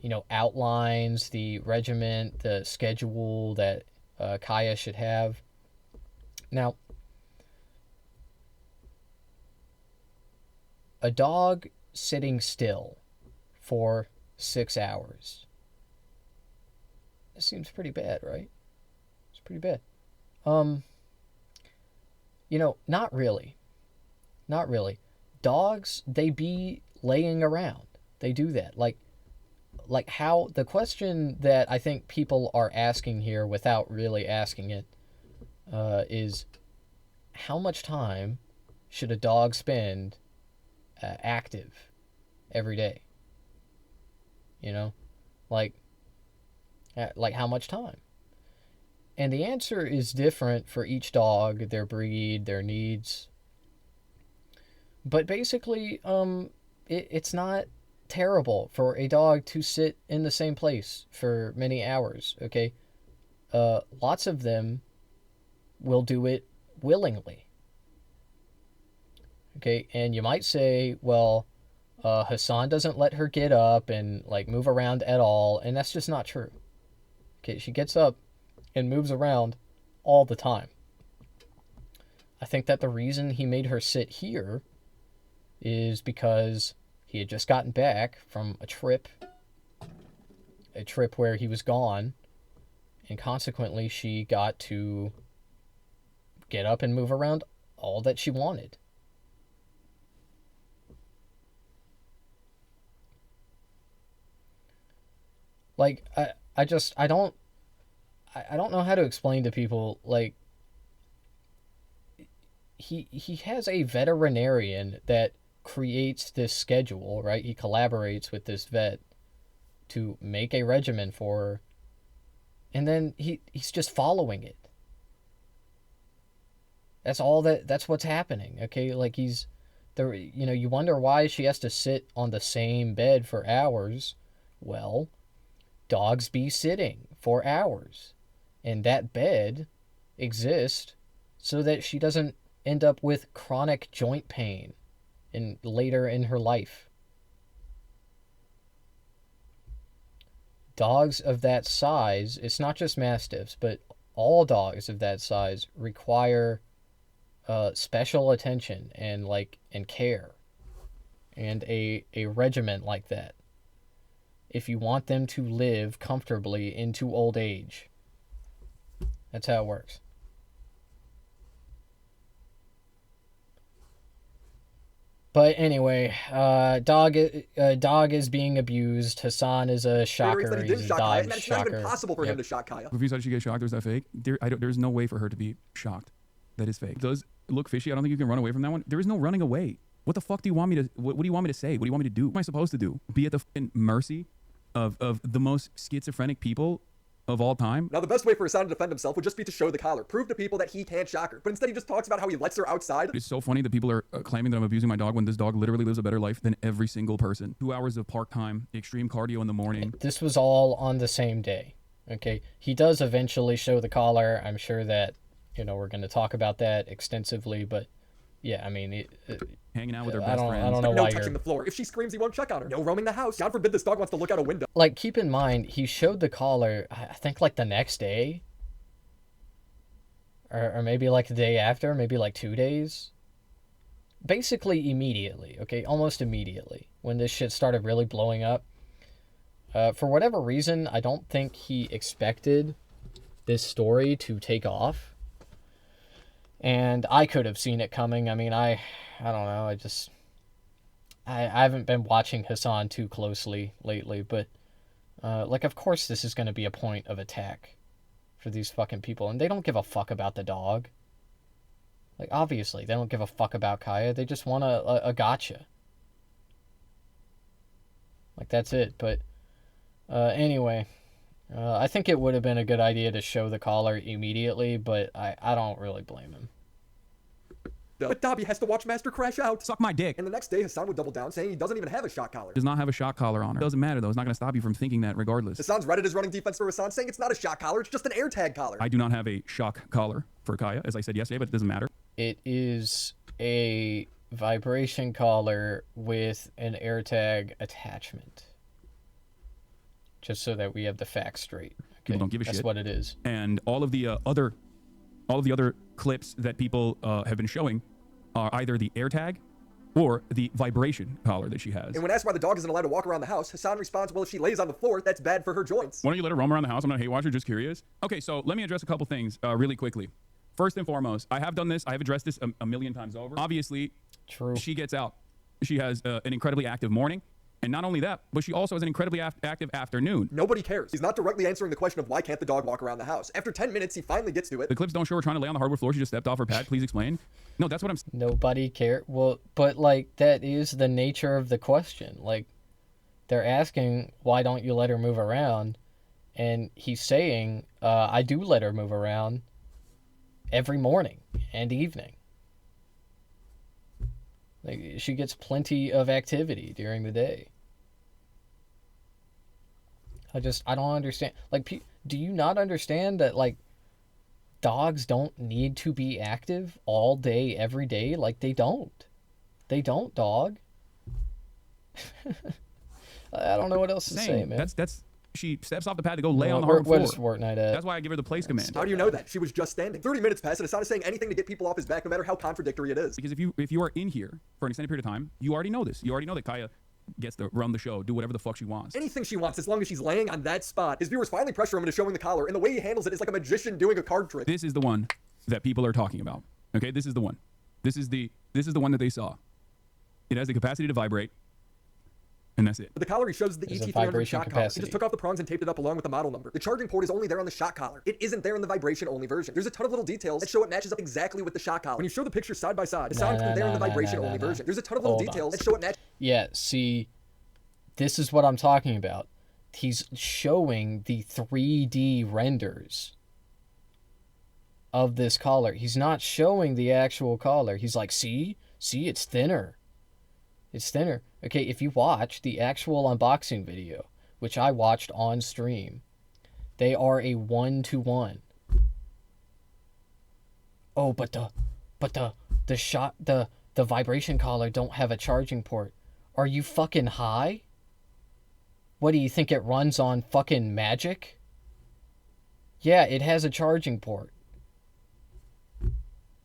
you know, outlines the regiment, the schedule that Kaya should have. Now, a dog sitting still for 6 hours. That seems pretty bad, right? It's pretty bad. You know, not really. Not really. Dogs, they be laying around. They do that. Like how, the question that I think people are asking here without really asking it, is how much time should a dog spend active every day? You know, like how much time? And the answer is different for each dog, their breed, their needs. But basically, it's not terrible for a dog to sit in the same place for many hours, okay? Lots of them will do it willingly. Okay, and you might say, well, Hassan doesn't let her get up and, like, move around at all, and that's just not true. Okay, she gets up and moves around all the time. I think that the reason he made her sit here is because he had just gotten back from a trip where he was gone, and consequently she got to get up and move around all that she wanted. Like, I don't know how to explain to people, like, he has a veterinarian that creates this schedule, right? He collaborates with this vet to make a regimen for her, and then he's just following it. That's what's happening, okay? Like, he's there, you know, you wonder why she has to sit on the same bed for hours. Well, dogs be sitting for hours, and that bed exists so that she doesn't end up with chronic joint pain later in her life. Dogs of that size, it's not just Mastiffs, but all dogs of that size require special attention and care, and a regimen like that, if you want them to live comfortably into old age. That's how it works. But anyway, dog is being abused. Hassan is a shocker. He's a dive and it's shocker. not even possible for him to shock Kaya. If you said she gets shocked, is that fake? There's no way for her to be shocked. That is fake. It does look fishy. I don't think you can run away from that one. There is no running away. What the fuck do you want me to? What do you want me to say? What do you want me to do? What am I supposed to do? Be at the fucking mercy of the most schizophrenic people of all time? Now, the best way for Hassan to defend himself would just be to show the collar, prove to people that he can't shock her. But instead, he just talks about how he lets her outside. It's so funny that people are claiming that I'm abusing my dog when this dog literally lives a better life than every single person. 2 hours of park time, extreme cardio in the morning. This was all on the same day. Okay, he does eventually show the collar. I'm sure that, you know, we're going to talk about that extensively, but yeah, I mean, hanging out with her best friends. I don't know no why touching the floor. If she screams, he won't check on her. No roaming the house. God forbid this dog wants to look out a window. Like, keep in mind, he showed the collar, I think, like, the next day. Or maybe, like, the day after. Maybe, like, 2 days. Basically, immediately, okay? Almost immediately. When this shit started really blowing up. For whatever reason, I don't think he expected this story to take off. And I could have seen it coming. I mean, I don't know. I haven't been watching Hassan too closely lately, but like, of course this is going to be a point of attack for these fucking people, and they don't give a fuck about the dog. Like, obviously, they don't give a fuck about Kaya. They just want a gotcha. Like, that's it. But anyway, I think it would have been a good idea to show the collar immediately, but I don't really blame him. But Dobby has to watch Master crash out. Suck my dick. And the next day, Hassan would double down, saying he doesn't even have a shock collar. Does not have a shock collar on her. Doesn't matter, though. It's not going to stop you from thinking that regardless. Hassan's Reddit is running defense for Hassan, saying it's not a shock collar, it's just an AirTag collar. I do not have a shock collar for Kaya, as I said yesterday, but it doesn't matter. It is a vibration collar with an AirTag attachment. Just so that we have the facts straight. Okay? People don't give a shit. That's what it is. And all of the other clips that people have been showing are either the AirTag or the vibration collar that she has. And when asked why the dog isn't allowed to walk around the house, Hassan responds, well, if she lays on the floor, that's bad for her joints. Why don't you let her roam around the house? I'm not a hate watcher, just curious. Okay, so let me address a couple things really quickly. First and foremost, I have done this. I have addressed this a million times over. Obviously, she gets out. She has an incredibly active morning. And not only that, but she also has an incredibly active afternoon. Nobody cares. He's not directly answering the question of why can't the dog walk around the house. After 10 minutes, he finally gets to it. The clips don't show her trying to lay on the hardwood floor. She just stepped off her pad. Please explain. No, that's what I'm saying. Nobody cares. Well, but like, that is the nature of the question. Like, they're asking, why don't you let her move around? And he's saying, I do let her move around every morning and evening. Like, she gets plenty of activity during the day. I don't understand. Like, do you not understand that, like, dogs don't need to be active all day, every day? Like, they don't. They don't, dog. I don't know what else to say, man. She steps off the pad to go lay on the hard floor. Where does Fortnite at? That's why I give her the place command. How do you know that? She was just standing. 30 minutes passed, and Hassan is saying anything to get people off his back, no matter how contradictory it is. Because if you are in here for an extended period of time, you already know this. You already know that Kaya gets to run the show, do whatever the fuck she wants. Anything she wants, as long as she's laying on that spot. His viewers finally pressure him into showing the collar, and the way he handles it is like a magician doing a card trick. This is the one that people are talking about. Okay, this is the one. This is the one that they saw. It has the capacity to vibrate. And that's it. The collar shows the ET300 shock collar. He just took off the prongs and taped it up along with the model number. The charging port is only there on the shock collar. It isn't there in the vibration-only version. There's a ton of little details that show it matches up exactly with the shock collar. When you show the pictures side by side, the sound isn't there in the vibration-only version. There's a ton of little details that show it matches. Yeah, see, this is what I'm talking about. He's showing the 3D renders of this collar. He's not showing the actual collar. He's like, see, it's thinner. It's thinner. Okay, if you watch the actual unboxing video, which I watched on stream, they are a 1-to-1. Oh, but the vibration collar don't have a charging port. Are you fucking high? What do you think, it runs on fucking magic? Yeah, it has a charging port.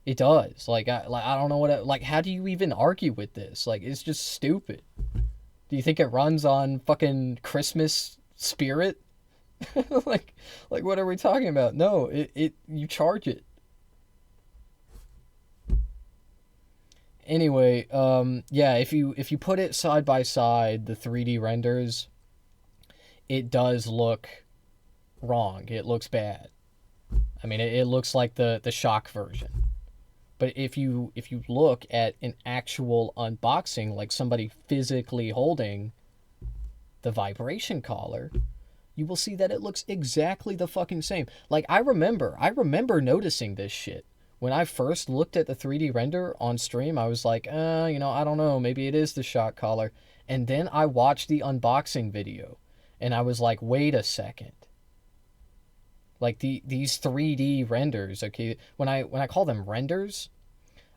It does. Like I don't know what how do you even argue with this? Like, it's just stupid. Do you think it runs on fucking Christmas spirit? like what are we talking about? No, it you charge it. Anyway, yeah, if you put it side by side, the 3D renders, it does look wrong. It looks bad. I mean, it looks like the shock version. But if you look at an actual unboxing, like somebody physically holding the vibration collar, you will see that it looks exactly the fucking same. Like, I remember noticing this shit. When I first looked at the 3D render on stream, I was like, I don't know, maybe it is the shock collar. And then I watched the unboxing video, and I was like, wait a second. Like, these 3D renders, okay, when I call them renders,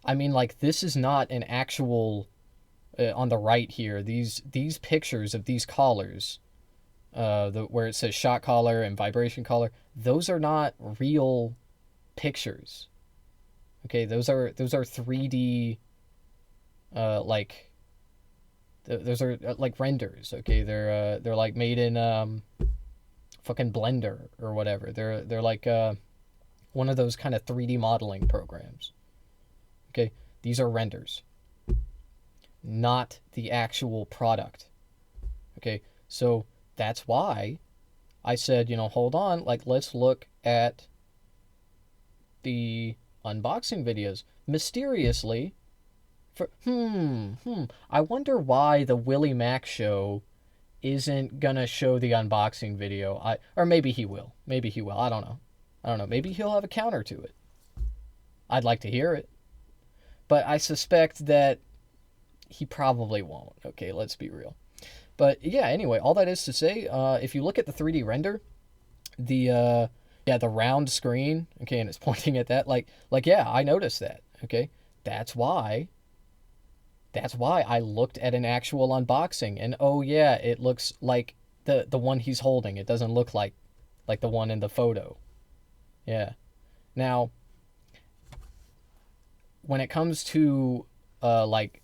I mean, like, this is not an actual, on the right here, these pictures of these collars, where it says shock collar and vibration collar, those are not real pictures. Okay, those are 3D, those are like renders. Okay, they're like made in fucking Blender or whatever. They're like one of those kind of 3D modeling programs. Okay, these are renders. not the actual product. Okay, so that's why I said, you know, hold on, like, let's look at the unboxing videos. Mysteriously, I wonder why the Willie Mac show isn't gonna show the unboxing video. Or maybe he will. Maybe he will. I don't know. Maybe he'll have a counter to it. I'd like to hear it. But I suspect that he probably won't. Okay, let's be real. But yeah, anyway, all that is to say, if you look at the 3D render, the round screen, okay, and it's pointing at that, like yeah, I noticed that. Okay, that's why I looked at an actual unboxing, and oh yeah, it looks like the one he's holding. It doesn't look like the one in the photo. Yeah. Now, when it comes to like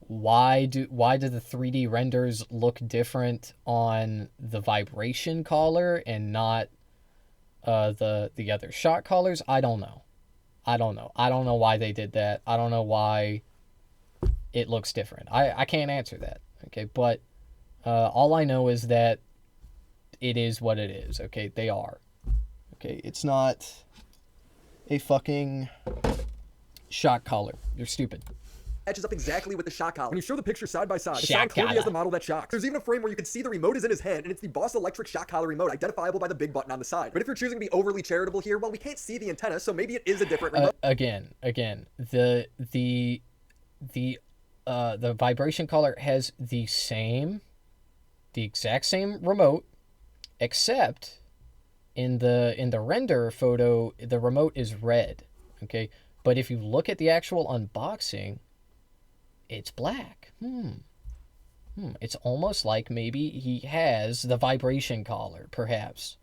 why do the 3D renders look different on the vibration collar and not the other shot collars? I don't know. I don't know why they did that. I don't know why it looks different. I can't answer that. Okay, but all I know is that it is what it is. Okay, they are. Okay, it's not a fucking shot collar. You're stupid. Matches up exactly with the shock collar. When you show the picture side by side, the Shock sound clearly collar. has the model that shocks. There's even a frame where you can see the remote is in his hand, and it's the Boss Electric shock collar remote, identifiable by the big button on the side. But if you're choosing to be overly charitable here, well, we can't see the antenna, so maybe it is a different remote. Again, the vibration collar has the exact same remote, except in the render photo, the remote is red. Okay, but if you look at the actual unboxing, it's black. It's almost like maybe he has the vibration collar, perhaps.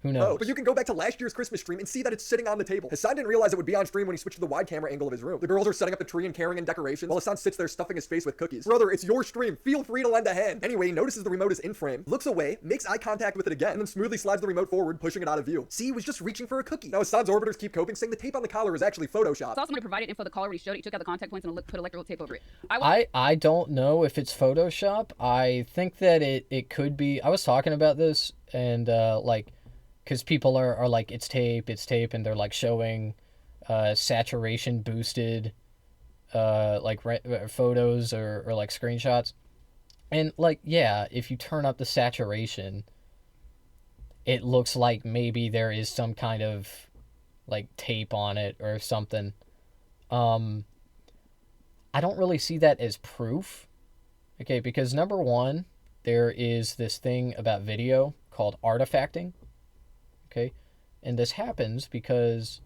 Who knows? But you can go back to last year's Christmas stream and see that it's sitting on the table. Hassan didn't realize it would be on stream when he switched to the wide camera angle of his room. The girls are setting up the tree and carrying in decorations, while Hassan sits there stuffing his face with cookies. Brother, it's your stream. Feel free to lend a hand. Anyway, he notices the remote is in frame, looks away, makes eye contact with it again, and then smoothly slides the remote forward, pushing it out of view. See, he was just reaching for a cookie. Now Hassan's orbiters keep coping, saying the tape on the collar is actually Photoshop. Saw somebody provided info of the collar when he showed it. He took out the contact points and put electrical tape over it. I don't know if it's Photoshop. I think that it could be. I was talking about this, and because people are like, it's tape, and they're like showing saturation boosted photos or like screenshots. And like, yeah, if you turn up the saturation, it looks like maybe there is some kind of like tape on it or something. I don't really see that as proof. Okay, because number one, there is this thing about video called artifacting. Okay, and this happens because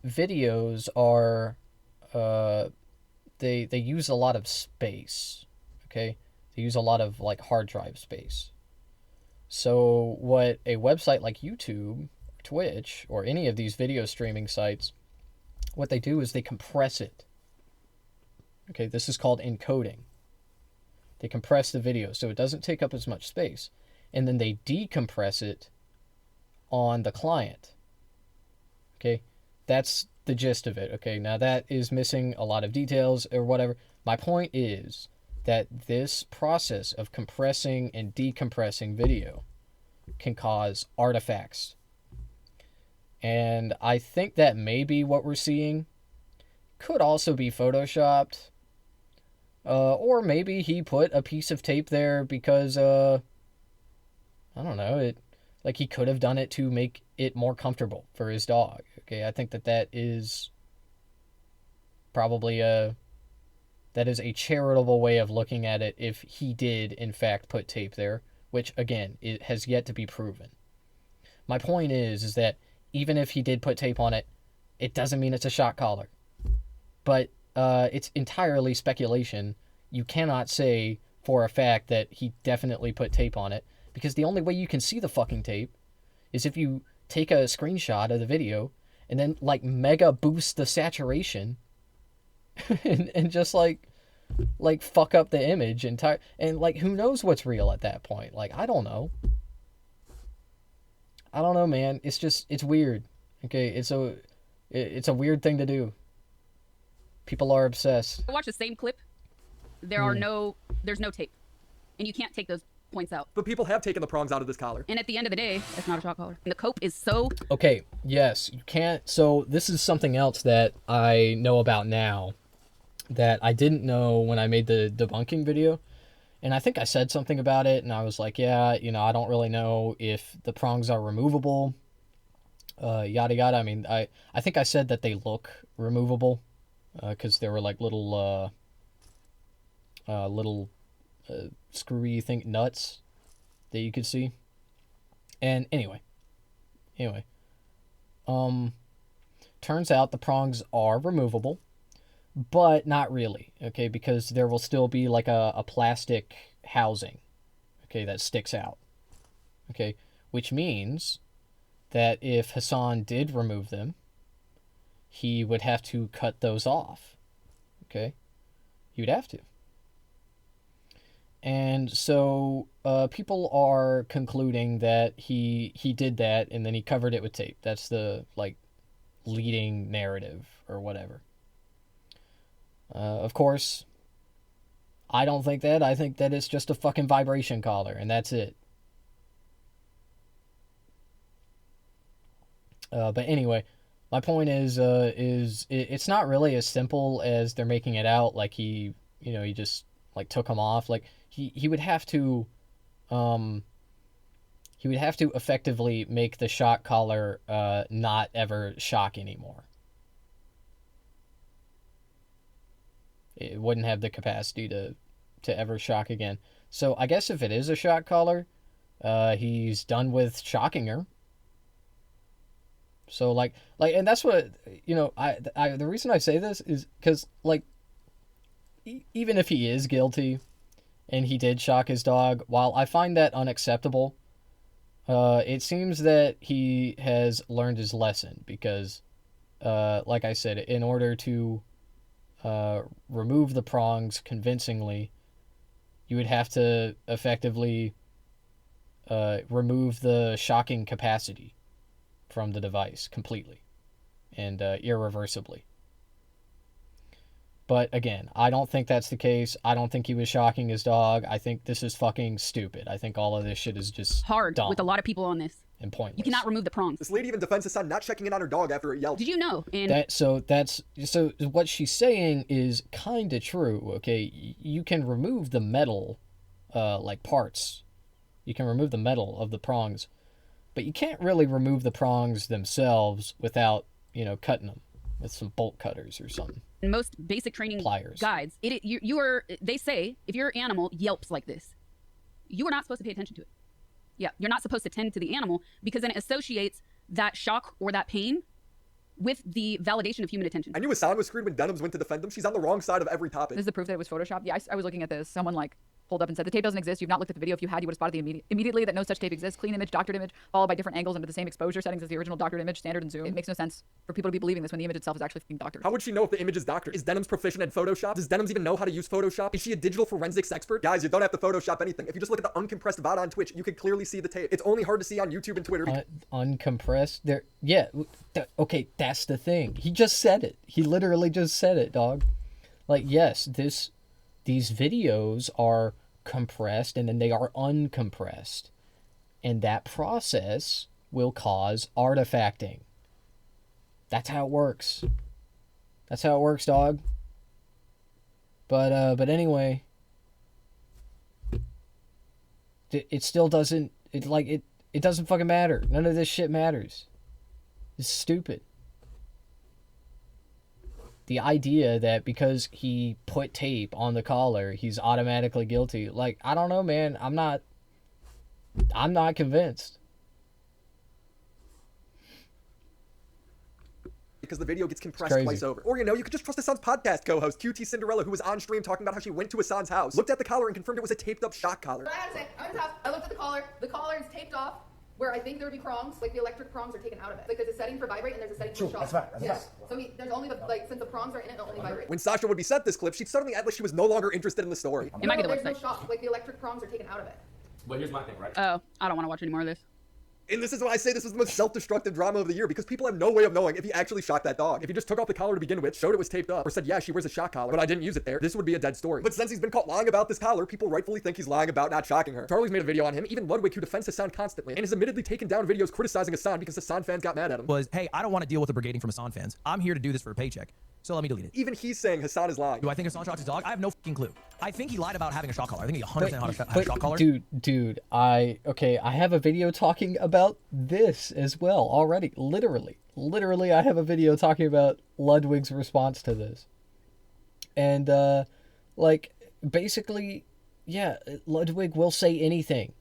videos are they use a lot of space. Okay, they use a lot of like hard drive space. So what a website like YouTube, Twitch, or any of these video streaming sites, what they do is they compress it. Okay, this is called encoding. They compress the video so it doesn't take up as much space. And then they decompress it on the client. Okay, that's the gist of it. Okay, now that is missing a lot of details or whatever. My point is that this process of compressing and decompressing video can cause artifacts. And I think that maybe what we're seeing could also be photoshopped. Or maybe he put a piece of tape there because, I don't know, like he could have done it to make it more comfortable for his dog. Okay, I think that is probably a charitable way of looking at it if he did in fact put tape there, which again, it has yet to be proven. My point is that even if he did put tape on it, it doesn't mean it's a shock collar. But it's entirely speculation. You cannot say for a fact that he definitely put tape on it, because the only way you can see the fucking tape is if you take a screenshot of the video and then like mega boost the saturation and just like fuck up the image and like who knows what's real at that point. Like I don't know, man. It's weird. Okay, it's a weird thing to do. People are obsessed. Watch the same clip. There's no tape, and you can't take those points out. But people have taken the prongs out of this collar. And at the end of the day, it's not a shock collar. And the cope is so... Okay, yes, you can't. So this is something else that I know about now that I didn't know when I made the debunking video. And I think I said something about it, and I was like, yeah, you know, I don't really know if the prongs are removable, yada yada. I mean, I think I said that they look removable, because there were like little screwy nuts that you could see. And anyway, turns out the prongs are removable, but not really, okay, because there will still be like a plastic housing, okay, that sticks out, okay, which means that if Hassan did remove them, he would have to cut those off, okay, he would have to. And so people are concluding that he did that and then he covered it with tape. That's the like leading narrative or whatever. Of course, I don't think that. I think that it's just a fucking vibration collar, and that's it. But anyway, my point is it's not really as simple as they're making it out. Like he just like took them off. Like he would have to, effectively make the shock collar not ever shock anymore. It wouldn't have the capacity to ever shock again. So I guess if it is a shock collar, he's done with shocking her. So like, and that's what, you know, I the reason I say this is because like, even if he is guilty and he did shock his dog, while I find that unacceptable, it seems that he has learned his lesson because, like I said, in order to remove the prongs convincingly, you would have to effectively remove the shocking capacity from the device completely and irreversibly. But again, I don't think that's the case. I don't think he was shocking his dog. I think this is fucking stupid. I think all of this shit is just hard dumb with a lot of people on this. And pointless. You cannot remove the prongs. This lady even defends Hassan not checking in on her dog after it yelled. Did you know? And so what she's saying is kind of true. Okay, you can remove the metal, like parts. You can remove the metal of the prongs, but you can't really remove the prongs themselves without, you know, cutting them with some bolt cutters or something. Most basic training pliers. Guides, they say if your animal yelps like this, you are not supposed to pay attention to it. Yeah, you're not supposed to tend to the animal because then it associates that shock or that pain with the validation of human attention. I knew Hassan was screwed when Denims went to defend him. She's on the wrong side of every topic. This is the proof that it was photoshopped. Yeah, I was looking at this. Someone like pulled up and said the tape doesn't exist. You've not looked at the video. If you had, you would have spotted immediately that no such tape exists. Clean image, doctored image, followed by different angles under the same exposure settings as the original doctored image, standard and zoom. It makes no sense for people to be believing this when the image itself is actually fucking doctored. How would she know if the image is doctored? Is Denims proficient at Photoshop? Does Denims even know how to use Photoshop? Is she a digital forensics expert? Guys, you don't have to Photoshop anything. If you just look at the uncompressed VOD on Twitch, you can clearly see the tape. It's only hard to see on YouTube and Twitter. Uncompressed? There, yeah. Okay, that's the thing. He just said it. He literally just said it, dog. Like, yes, these videos are compressed and then they are uncompressed, and that process will cause artifacting. That's how it works. That's how it works, dog. But anyway, it still doesn't. It doesn't fucking matter. None of this shit matters. It's stupid. The idea that because he put tape on the collar, he's automatically guilty. Like, I don't know, man. I'm not convinced. Because the video gets compressed twice over. Or, you know, you could just trust Hassan's podcast co-host, QT Cinderella, who was on stream talking about how she went to Hassan's house, looked at the collar, and confirmed it was a taped-up shock collar. I gotta say, I'm in the house. I looked at the collar. The collar is taped off. Where I think there would be prongs, like the electric prongs are taken out of it. Like there's a setting for vibrate and there's a setting for shock. That's fine. So there's only since the prongs are in it, it'll only vibrate. When Sasha would be sent this clip, she'd suddenly act like she was no longer interested in the story. There's no shock. Like the electric prongs are taken out of it. But here's my thing, right? Oh, I don't want to watch any more of this. And this is why I say this was the most self-destructive drama of the year, because people have no way of knowing if he actually shocked that dog. If he just took off the collar to begin with, showed it was taped up, or said, yeah, she wears a shock collar, but I didn't use it there, this would be a dead story. But since he's been caught lying about this collar, people rightfully think he's lying about not shocking her. Charlie's made a video on him, even Ludwig, who defends Hassan constantly, and has admittedly taken down videos criticizing Hassan because Hassan fans got mad at him. Was, hey, I don't want to deal with the brigading from Hassan fans. I'm here to do this for a paycheck. So let me delete it. Even he's saying Hassan is lying. Do I think Hassan shocked his dog? I have no fucking clue. I think he lied about having a shock collar. I think he 100% had a shock collar. Dude, I have a video talking about this as well already. Literally, I have a video talking about Ludwig's response to this. And, like, basically, yeah, Ludwig will say anything.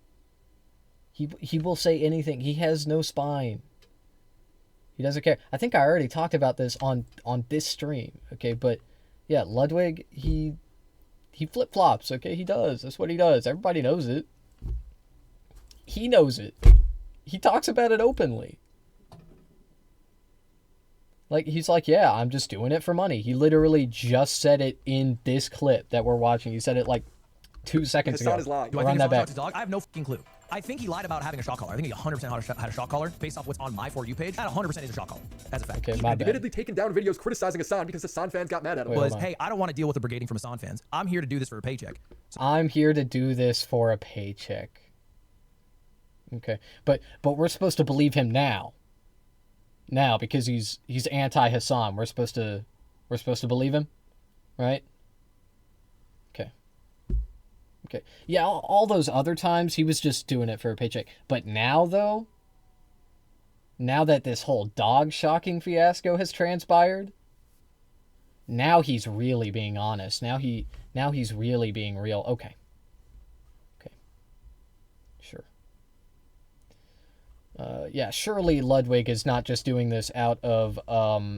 He will say anything. He has no spine. He doesn't care. I think I already talked about this on this stream, okay? But yeah, Ludwig, he flip-flops, okay? He does. That's what he does. Everybody knows it. He knows it. He talks about it openly. Like, he's like, yeah, I'm just doing it for money. He literally just said it in this clip that we're watching. He said it like 2 seconds ago. Do I think Hassan shocked his dog? I have no fucking clue. I think he lied about having a shock collar. I think he 100% had a shock collar based off what's on my For You page. That 100% is a shock collar. That's a fact. Okay, He my bad. admittedly taken down videos criticizing Hassan because Hassan fans got mad at him. Was, hey, I don't want to deal with the brigading from Hassan fans. I'm here to do this for a paycheck. I'm here to do this for a paycheck. Okay, but we're supposed to believe him now. Now, because he's anti-Hassan, we're supposed to believe him, right? Okay. Yeah, all those other times he was just doing it for a paycheck. But now though, now that this whole dog shocking fiasco has transpired, now he's really being honest. Now he's really being real. Okay. Sure. Yeah, surely Ludwig is not just doing this out of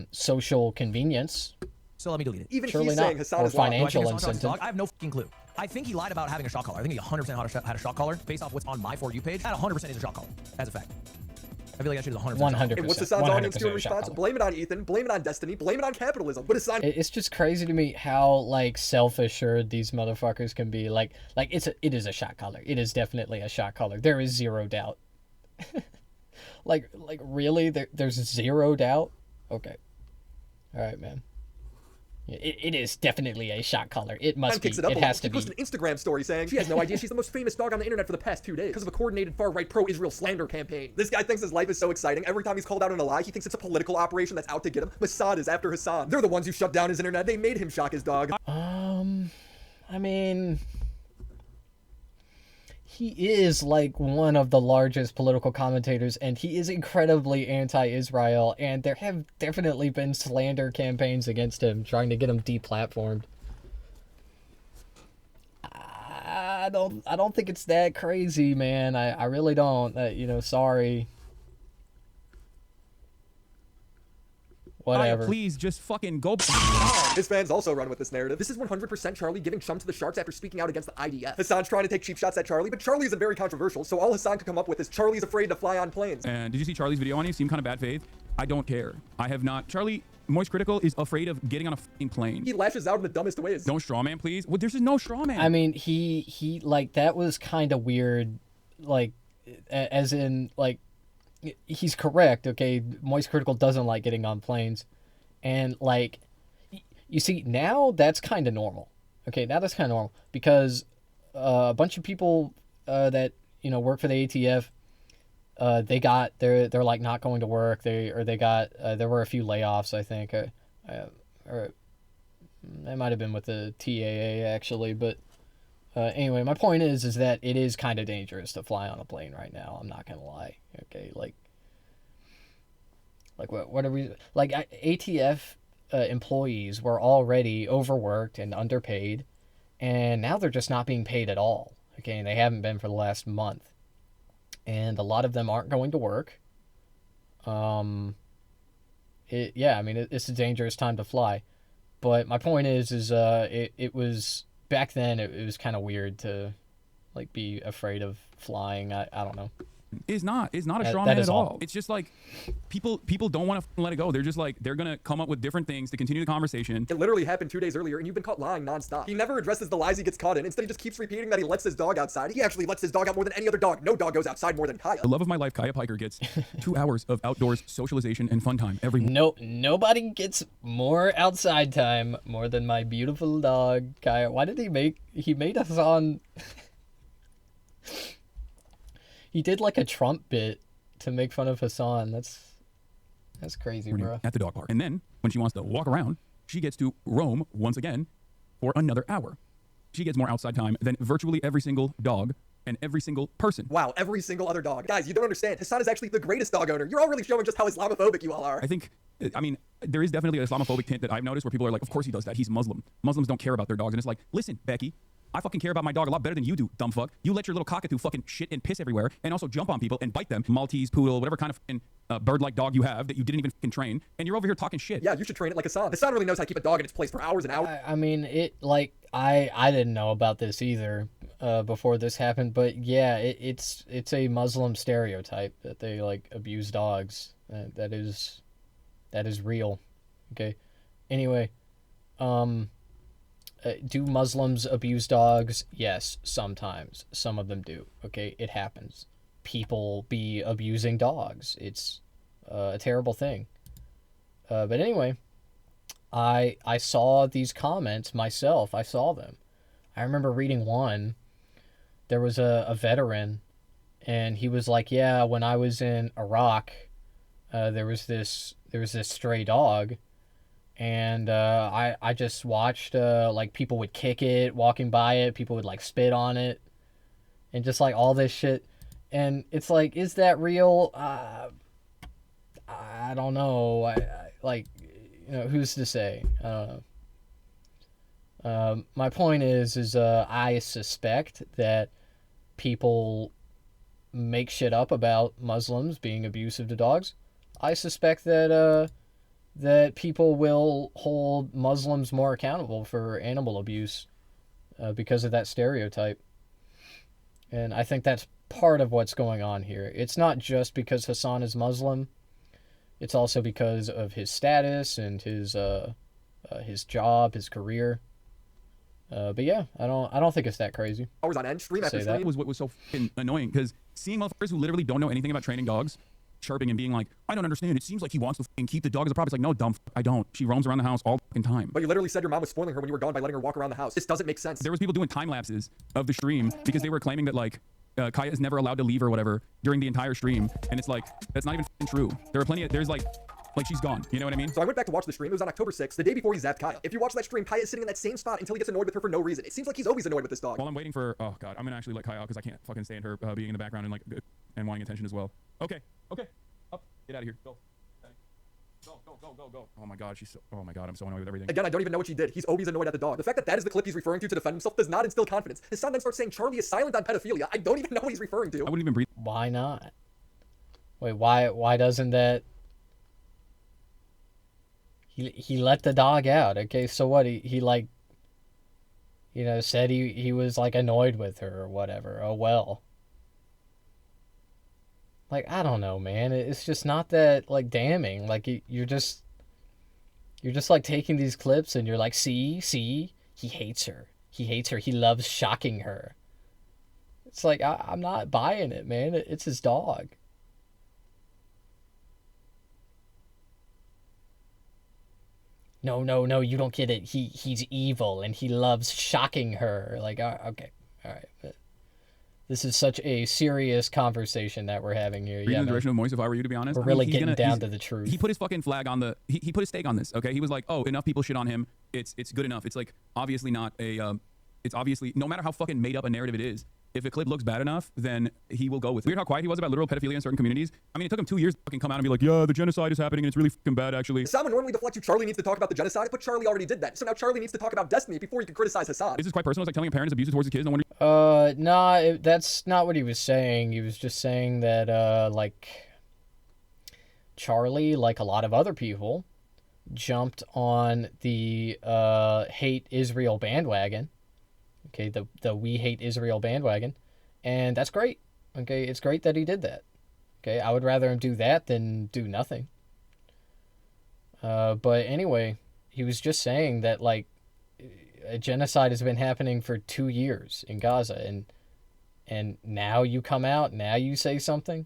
social convenience. So let me delete it. Even Surely he's not. saying Hassan Or is lying. financial Do I think Hassan shocked his incentive. dog? I have no fucking clue. I think he lied about having a shock collar. I think he 100% had a shock collar based off what's on my For You page. That 100% is a shock collar. That's a fact. I feel like that shit is 100%. 100%. And what's Hassan's audience doing in 100% response? shock Blame it on Ethan, blame it on Destiny, blame it on capitalism. But Hassan... It's just crazy to me how like self-assured these motherfuckers can be. Like it is a shot caller. It is definitely a shot caller. There is zero doubt. like really, there's zero doubt. Okay, all right, man. It is definitely a shot caller. It must be. It has to She be. posted an Instagram story saying she has no idea she's the most famous dog on the internet for the past 2 days because of a coordinated far-right pro-Israel slander campaign. This guy thinks his life is so exciting. Every time he's called out on a lie, he thinks it's a political operation that's out to get him. Mossad is after Hassan. They're the ones who shut down his internet. They made him shock his dog. I mean, he is like one of the largest political commentators, and he is incredibly anti-Israel, and there have definitely been slander campaigns against him, trying to get him deplatformed. I don't think it's that crazy, man. I really don't. Sorry. Whatever. Please just fucking go. His fans also run with this narrative. This is 100% Charlie giving chum to the Sharks after speaking out against the IDF. Hassan's trying to take cheap shots at Charlie, but Charlie isn't very controversial, so all Hassan could come up with is Charlie's afraid to fly on planes. And did you see Charlie's video on you? Seemed kind of bad faith. I don't care. I have not. Charlie, Moist Critical, is afraid of getting on a fucking plane. He lashes out in the dumbest ways. Don't strawman, please. Well, there's just no strawman. I mean, he like, that was kind of weird, like, as in, like, he's correct, okay? Moist Critical doesn't like getting on planes. And, like, you see, now that's kind of normal. Okay, now that's kind of normal. Because a bunch of people that, work for the ATF, they're like not going to work. There were a few layoffs, I think. Or it might have been with the TAA, actually. But anyway, my point is that it is kind of dangerous to fly on a plane right now. I'm not going to lie. Okay, like what are we, like, ATF employees were already overworked and underpaid, and now they're just not being paid at all. Okay, and they haven't been for the last month, and a lot of them aren't going to work. It's a dangerous time to fly, but my point is it was back then. It was kind of weird to like be afraid of flying. I don't know. is not a That- straw that man is at all. all. It's just like people don't want to let it go. They're just like they're gonna come up with different things to continue the conversation. It literally happened 2 days earlier, and you've been caught lying nonstop. He never addresses the lies he gets caught in. Instead, he just keeps repeating that he lets his dog outside. He actually lets his dog out more than any other dog. No dog goes outside more than Kaya. The love of my life, Kaya Piker, gets 2 hours of outdoors socialization and fun time every week. Nobody gets more outside time more than my beautiful dog, Kaya. Why did he made us on... He did like a Trump bit to make fun of Hassan. That's crazy, bro. At the dog park. And then when she wants to walk around, she gets to roam once again for another hour. She gets more outside time than virtually every single dog and every single person. Wow, every single other dog. Guys, you don't understand. Hassan is actually the greatest dog owner. You're all really showing just how Islamophobic you all are. I mean, there is definitely an Islamophobic tint that I've noticed where people are like, of course he does that. He's Muslim. Muslims don't care about their dogs. And it's like, listen, Becky, I fucking care about my dog a lot better than you do, dumb fuck. You let your little cockatoo fucking shit and piss everywhere and also jump on people and bite them. Maltese, poodle, whatever kind of bird-like dog you have that you didn't even fucking train. And you're over here talking shit. Yeah, you should train it like Hassan. Hassan really knows how to keep a dog in its place for hours and hours. I mean, I didn't know about this either before this happened, but yeah, it's a Muslim stereotype that they like abuse dogs. That is real. Okay. Anyway, do Muslims abuse dogs? Yes, sometimes. Some of them do. Okay, it happens. People be abusing dogs. It's a terrible thing. But anyway, I saw these comments myself. I saw them. I remember reading one. There was a veteran, and he was like, "Yeah, when I was in Iraq, there was this stray dog." And I just watched like people would kick it walking by it, people would like spit on it, and just like all this shit. And it's like, is that real? I don't know. I like, you know, who's to say? I don't know. My point is I suspect that people make shit up about Muslims being abusive to dogs. I suspect that that people will hold Muslims more accountable for animal abuse because of that stereotype. And I think that's part of what's going on here. It's not just because Hassan is Muslim. It's also because of his status and his job, his career. But yeah, I don't think it's that crazy. Hours on end, stream after That stream. was what was so fucking annoying, because seeing motherfuckers who literally don't know anything about training dogs chirping and being like, I don't understand. It seems like he wants to fucking keep the dog as a prop. It's like, no, dumb I don't. She roams around the house all fucking time. But you literally said your mom was spoiling her when you were gone by letting her walk around the house. This doesn't make sense. There was people doing time lapses of the stream because they were claiming that like Kaya is never allowed to leave or whatever during the entire stream, and it's like that's not even fucking true. There are plenty of there's like she's gone. You know what I mean? So I went back to watch the stream. It was on October 6th, the day before he zapped Kaya. If you watch that stream, Kaya is sitting in that same spot until he gets annoyed with her for no reason. It seems like he's always annoyed with this dog. While I'm waiting for oh god, I'm gonna actually let Kaya out because I can't fucking stand her being in the background and like and wanting attention as well. Okay, up, get out of here, go. Go. Oh my god, I'm so annoyed with everything. Again, I don't even know what she did. He's always annoyed at the dog. The fact that that is the clip he's referring to defend himself does not instill confidence. His son then starts saying Charlie is silent on pedophilia. I don't even know what he's referring to. I wouldn't even breathe. Why not? Wait, why doesn't that... He let the dog out, okay? So what? He like, you know, said he was like annoyed with her or whatever. Oh well. Like, I don't know, man. It's just not that like damning. Like you're just like taking these clips and you're like, see, he hates her. He loves shocking her. It's like I'm not buying it, man. It's his dog. No, you don't get it. He's evil and he loves shocking her. Like, okay, all right. But this is such a serious conversation that we're having here. In the direction of Moise, if I were you, to be honest. We're really getting down to the truth. He put his fucking flag on the. He put his stake on this. Okay, he was like, oh, enough people shit on him. It's good enough. It's like obviously not a. It's obviously no matter how fucking made up a narrative it is. If a clip looks bad enough, then he will go with it. Weird how quiet he was about literal pedophilia in certain communities. I mean, it took him 2 years to fucking come out and be like, yeah, the genocide is happening and it's really fucking bad, actually. Hassan would normally deflect to Charlie needs to talk about the genocide, but Charlie already did that. So now Charlie needs to talk about destiny before he can criticize Hassan. This is quite personal. It's like telling a parent is abusive towards his kids. No wonder. Nah, that's not what he was saying. He was just saying that, like, Charlie, like a lot of other people, jumped on the hate Israel bandwagon. Okay, the We Hate Israel bandwagon. And that's great. Okay, it's great that he did that. Okay, I would rather him do that than do nothing. But anyway, he was just saying that, like, a genocide has been happening for 2 years in Gaza, and now you come out, now you say something?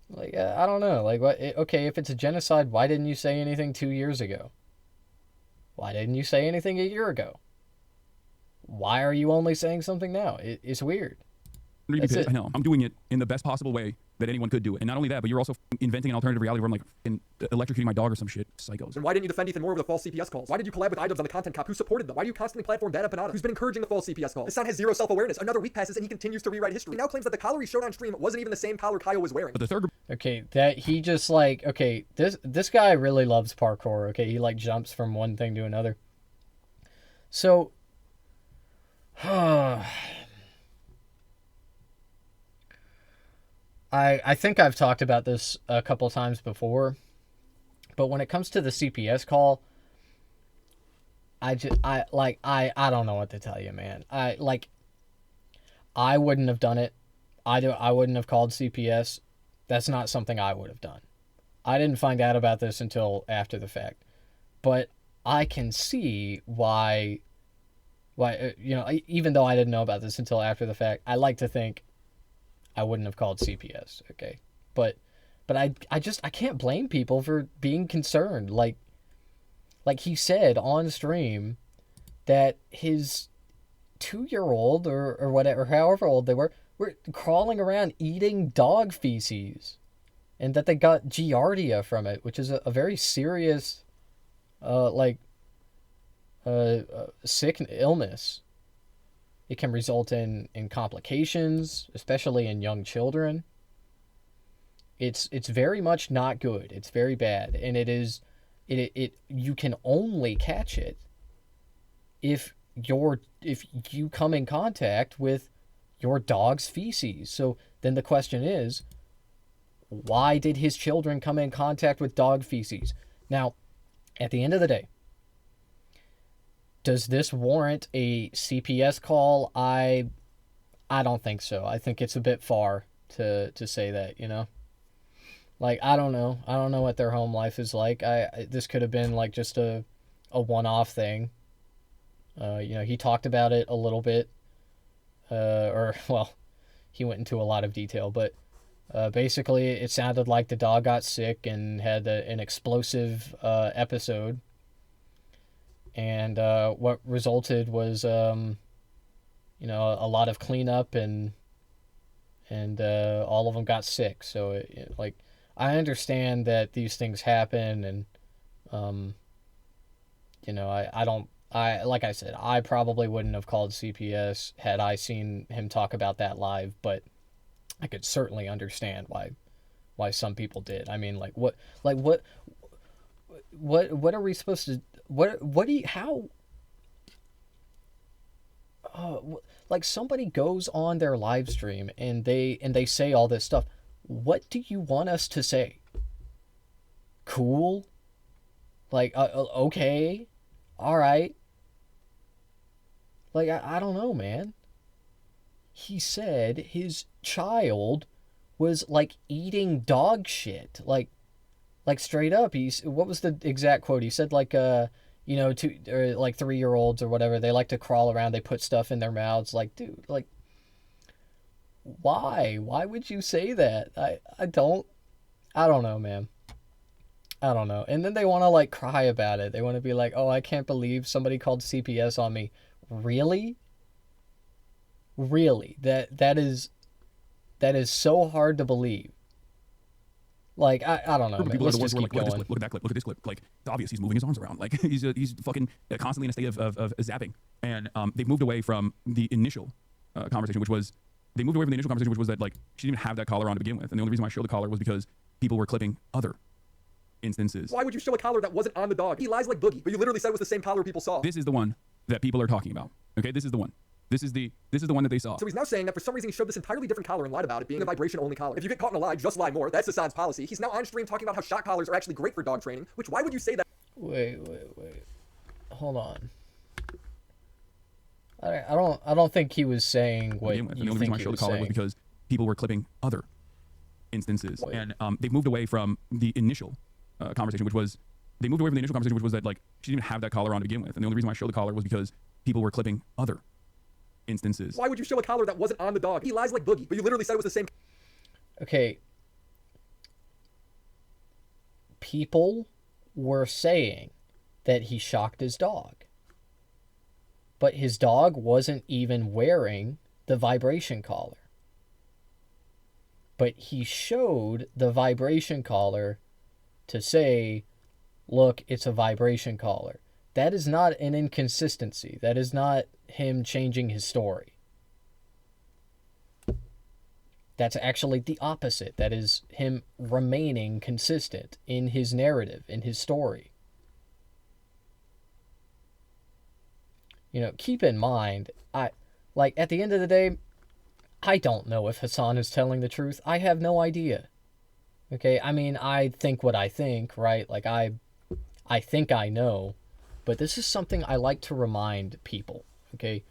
Like, I don't know. Like, what? Okay, if it's a genocide, why didn't you say anything 2 years ago? Why didn't you say anything a year ago? Why are you only saying something now? It's weird. That's it. I know. I'm doing it in the best possible way that anyone could do it. And not only that, but you're also inventing an alternative reality where I'm like electrocuting my dog or some shit. Psychos. And why didn't you defend Ethan Moore with the false CPS calls? Why did you collab with iDubbbz on the content cop? Who supported them? Why do you constantly platform Dana Panada, who's been encouraging the false CPS calls? Hassan has zero self-awareness. Another week passes and he continues to rewrite history. He now claims that the collar he showed on stream wasn't even the same collar Kyle was wearing. But the third group. Okay, that he just like, okay, this guy really loves parkour. Okay, he like jumps from one thing to another. So, I think I've talked about this a couple times before, but when it comes to the CPS call, I don't know what to tell you, man. I wouldn't have done it. I wouldn't have called CPS. That's not something I would have done. I didn't find out about this until after the fact, but I can see why, even though I didn't know about this until after the fact, I like to think I wouldn't have called CPS, okay? But I can't blame people for being concerned. Like he said on stream that his 2-year-old or whatever, however old they were crawling around eating dog feces, and that they got giardia from it, which is a very serious, sick illness. It can result in complications, especially in young children. It's very much not good. It's very bad, and you can only catch it if you come in contact with your dog's feces. So then the question is, why did his children come in contact with dog feces? Now, at the end of the day, does this warrant a CPS call? I don't think so. I think it's a bit far to say that, you know? Like, I don't know. I don't know what their home life is like. This could have been like just a one-off thing. He talked about it a little bit. He went into a lot of detail, but basically it sounded like the dog got sick and had an explosive episode. And what resulted was, a lot of cleanup and all of them got sick. So, I understand that these things happen, and, like I said, I probably wouldn't have called CPS had I seen him talk about that live, but I could certainly understand why some people did. I mean, what are we supposed to, somebody goes on their live stream and they say all this stuff. What do you want us to say? Cool? Okay. All right. I don't know, man. He said his child was eating dog shit. Straight up. What was the exact quote? He said 3-year-olds or whatever, they like to crawl around, they put stuff in their mouths. Dude, why? Why would you say that? I don't know, man. I don't know. And then they want to cry about it. They want to be like, oh, I can't believe somebody called CPS on me. Really? Really? That is so hard to believe. I don't know. Man. Let's just keep going. Look at that clip. Look at this clip. It's obvious he's moving his arms around. He's fucking constantly in a state of zapping. And they've moved away from the initial conversation, which was that she didn't even have that collar on to begin with. And the only reason why I showed the collar was because people were clipping other instances. Why would you show a collar that wasn't on the dog? He lies like Boogie, but you literally said it was the same collar people saw. This is the one that people are talking about. Okay, this is the one. This is the one that they saw. So he's now saying that for some reason he showed this entirely different collar and lied about it being a vibration-only collar. If you get caught in a lie, just lie more. That's Hassan's policy. He's now on stream talking about how shock collars are actually great for dog training, which why would you say that? Wait. Hold on. I don't think he was saying what And the you only reason think why I he showed the was collar was saying. because people were clipping other instances, and they've moved away from the initial conversation, which was that like she didn't even have that collar on to begin with, and the only reason why I showed the collar was because people were clipping other instances. Why would you show a collar that wasn't on the dog? He lies like Boogie, but you literally said it was the same. Okay. People were saying that he shocked his dog. But his dog wasn't even wearing the vibration collar. But he showed the vibration collar to say, look, it's a vibration collar. That is not an inconsistency. That is not him changing his story. That's actually the opposite. That is him remaining consistent in his narrative, in his story. You know, keep in mind, at the end of the day, I don't know if Hassan is telling the truth. I have no idea. Okay, I mean, I think what I think, right? Like, I think I know. But this is something I like to remind people, okay?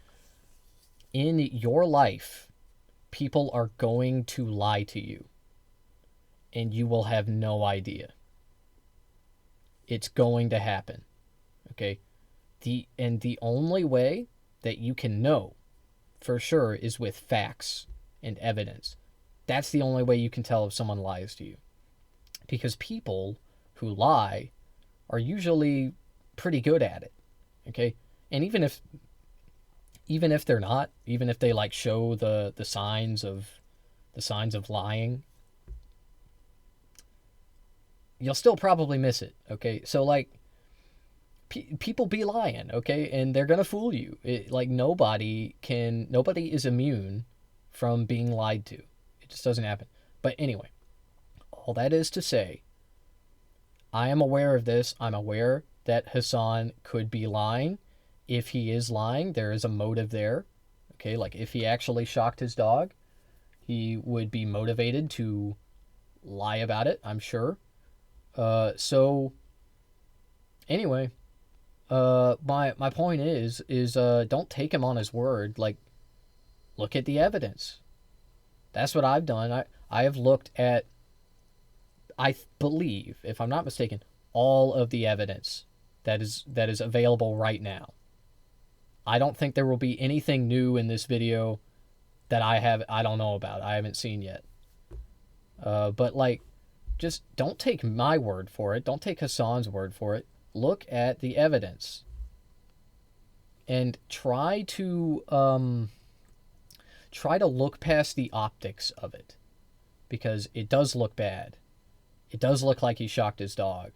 In your life, people are going to lie to you. And you will have no idea. It's going to happen, okay? The only way that you can know for sure is with facts and evidence. That's the only way you can tell if someone lies to you. Because people who lie are usually pretty good at it. Okay? And even if they're not, even if they like show the signs of lying, you'll still probably miss it. Okay? So like people be lying, okay? And they're going to fool you. Nobody is immune from being lied to. It just doesn't happen. But anyway, all that is to say, I am aware of this. I'm aware that Hassan could be lying. If he is lying, there is a motive there. Okay, like if he actually shocked his dog, he would be motivated to lie about it, I'm sure. So anyway, my point is don't take him on his word. Like, look at the evidence. That's what I've done. I have looked at, I believe, if I'm not mistaken, all of the evidence that is available right now. I don't think there will be anything new in this video that I don't know about. I haven't seen yet. But like, just don't take my word for it. Don't take Hassan's word for it. Look at the evidence. And try to look past the optics of it. Because it does look bad. It does look like he shocked his dog.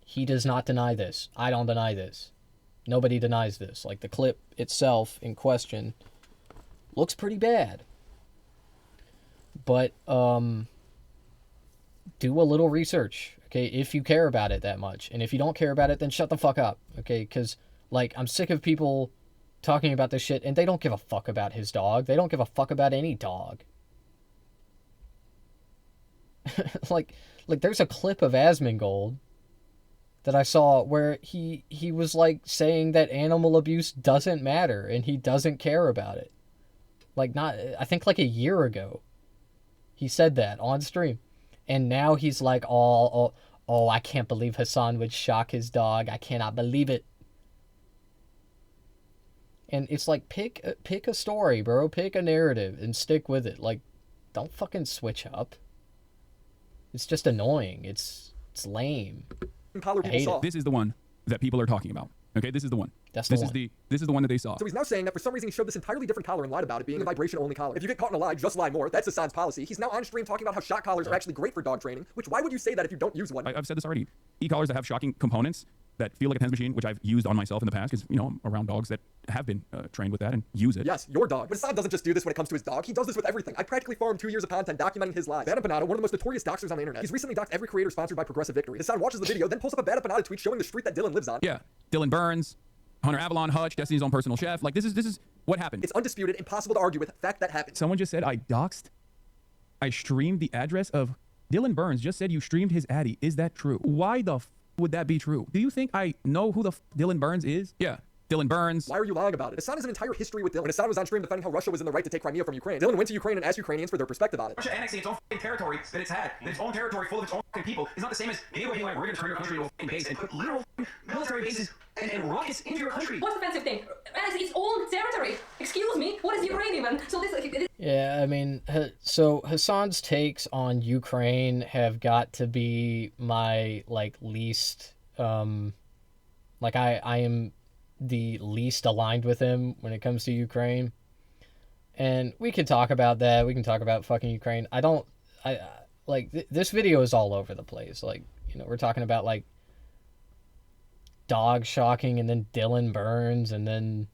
He does not deny this. I don't deny this. Nobody denies this. Like, the clip itself in question looks pretty bad. But do a little research, okay, if you care about it that much. And if you don't care about it, then shut the fuck up, okay? Because, like, I'm sick of people talking about this shit, and they don't give a fuck about his dog. They don't give a fuck about any dog. like there's a clip of Asmongold that I saw where he was like saying that animal abuse doesn't matter and he doesn't care about it. Like, not, I think like a year ago he said that on stream, and now he's like, oh, I can't believe Hassan would shock his dog. I cannot believe it. And it's like, pick a story, bro. Pick a narrative and stick with it. Like, don't fucking switch up. It's just annoying. It's lame. I hate it. This is the one that people are talking about. Okay, this is the one. This is the one that they saw. So he's now saying that for some reason he showed this entirely different collar and lied about it being a vibration-only collar. If you get caught in a lie, just lie more. That's Hassan's policy. He's now on stream talking about how shock collars are actually great for dog training, which why would you say that if you don't use one? I've said this already. E-collars that have shocking components that feel like a TENS machine, which I've used on myself in the past because, you know, I'm around dogs that have been trained with that and use it. Yes, your dog. But Hassan doesn't just do this when it comes to his dog. He does this with everything. I practically farmed 2 years of content documenting his lives. Bad Empanada, one of the most notorious doxers on the internet. He's recently doxed every creator sponsored by Progressive Victory. Hassan watches the video, then pulls up a Bad Empanada tweet showing the street that Dylan lives on. Yeah, Dylan Burns, Hunter Avalon, Hutch, Destiny's own personal chef. Like, this is what happened. It's undisputed, impossible to argue with. Fact that happened. Someone just said I streamed the address of Dylan Burns. Just said you streamed his addy. Is that true? Why the would that be true? Do you think I know who the Dylan Burns is? Yeah. Dylan Burns. Why are you lying about it? Hassan has an entire history with Dylan. When Hassan was on stream defending how Russia was in the right to take Crimea from Ukraine, Dylan went to Ukraine and asked Ukrainians for their perspective on it. Russia annexing its own territory that it's had, its own territory full of its own people, is not the same as anybody being like, we're going to turn your country into a base and put literal military bases and rockets into your country. What's the offensive thing? It's its own territory. Excuse me, what is Ukraine even? So this. Yeah, I mean, so Hassan's takes on Ukraine have got to be my least, I am the least aligned with him when it comes to Ukraine. And we can talk about that. We can talk about fucking Ukraine. This video is all over the place. We're talking about dog shocking and then Dylan Burns and then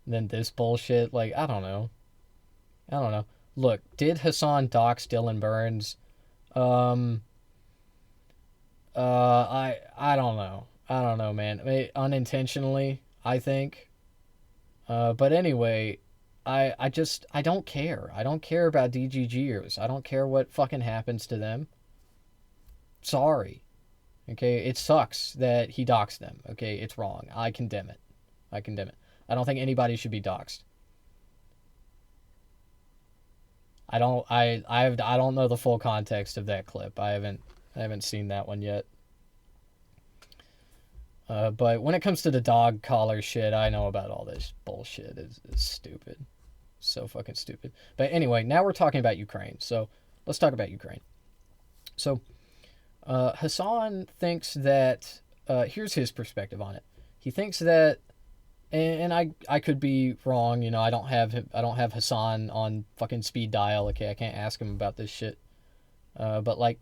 this bullshit. I don't know. Look, did Hassan dox Dylan Burns? I don't know. I don't know, man. I mean, unintentionally, I think. But anyway, I don't care. I don't care about DGGers. I don't care what fucking happens to them. Sorry. Okay, it sucks that he doxed them. Okay, it's wrong. I condemn it. I don't think anybody should be doxed. I don't know the full context of that clip. I haven't seen that one yet. But when it comes to the dog collar shit, I know about all this bullshit. It's stupid. So fucking stupid. But anyway, now we're talking about Ukraine. So let's talk about Ukraine. So Hassan thinks that here's his perspective on it. He thinks that, and I could be wrong. I don't have Hassan on fucking speed dial. Okay, I can't ask him about this shit. But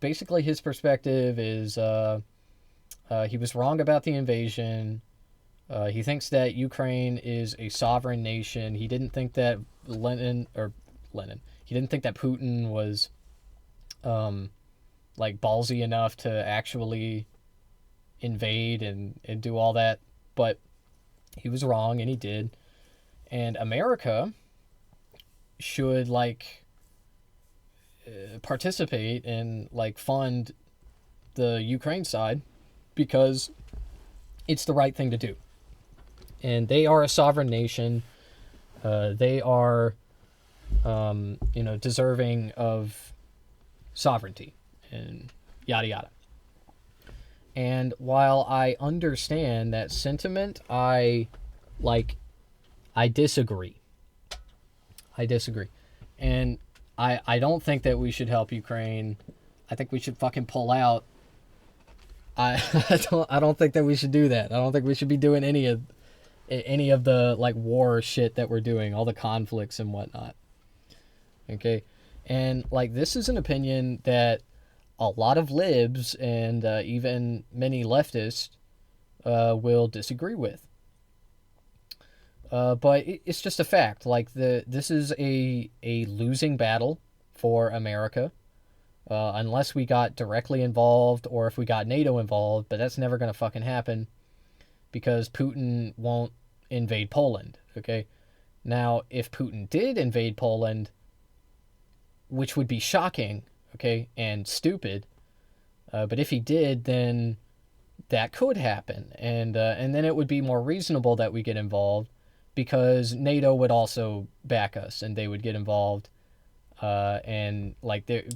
basically his perspective is he was wrong about the invasion. He thinks that Ukraine is a sovereign nation. He didn't think that he didn't think that Putin was ballsy enough to actually invade and do all that. But he was wrong, and he did. And America should participate and fund the Ukraine side because it's the right thing to do. And they are a sovereign nation. They are, deserving of sovereignty and yada yada. And while I understand that sentiment, I disagree. And I don't think that we should help Ukraine. I think we should fucking pull out. I don't think that we should do that. I don't think we should be doing any of the war shit that we're doing, all the conflicts and whatnot. Okay? And this is an opinion that a lot of libs and even many leftists will disagree with. But it's just a fact. This is a losing battle for America. Unless we got directly involved or if we got NATO involved, but that's never going to fucking happen because Putin won't invade Poland, okay? Now, if Putin did invade Poland, which would be shocking, okay, and stupid, but if he did, then that could happen, and then it would be more reasonable that we get involved because NATO would also back us, and they would get involved, and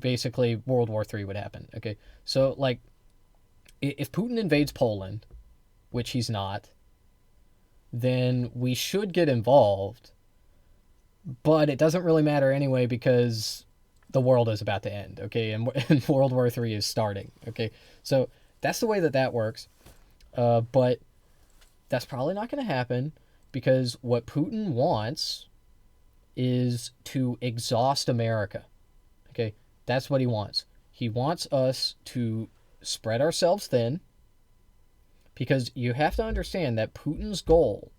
basically World War III would happen, okay? So, if Putin invades Poland, which he's not, then we should get involved, but it doesn't really matter anyway because the world is about to end, okay, and World War III is starting, okay? So that's the way that works, but that's probably not going to happen because what Putin wants is to exhaust America, okay? That's what he wants. He wants us to spread ourselves thin because you have to understand that Putin's goal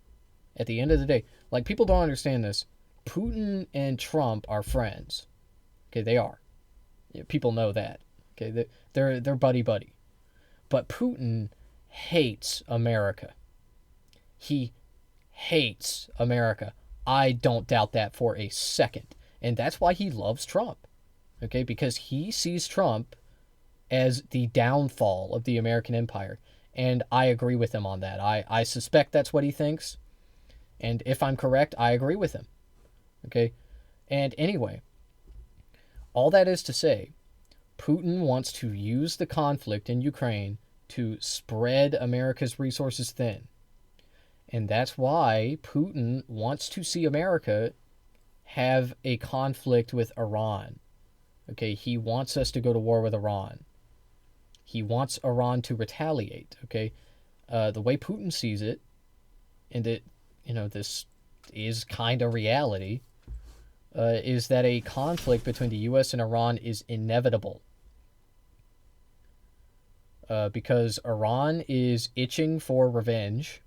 at the end of the day, people don't understand this, Putin and Trump are friends. Okay, they are. Yeah, people know that. Okay, they're buddy. But Putin hates America. He hates America. I don't doubt that for a second. And that's why he loves Trump. Okay, because he sees Trump as the downfall of the American empire. And I agree with him on that. I suspect that's what he thinks. And if I'm correct, I agree with him. Okay? And anyway, all that is to say, Putin wants to use the conflict in Ukraine to spread America's resources thin. And that's why Putin wants to see America have a conflict with Iran. Okay, he wants us to go to war with Iran. He wants Iran to retaliate, okay? The way Putin sees it, and it, this is kind of reality, is that a conflict between the U.S. and Iran is inevitable. Because Iran is itching for revenge,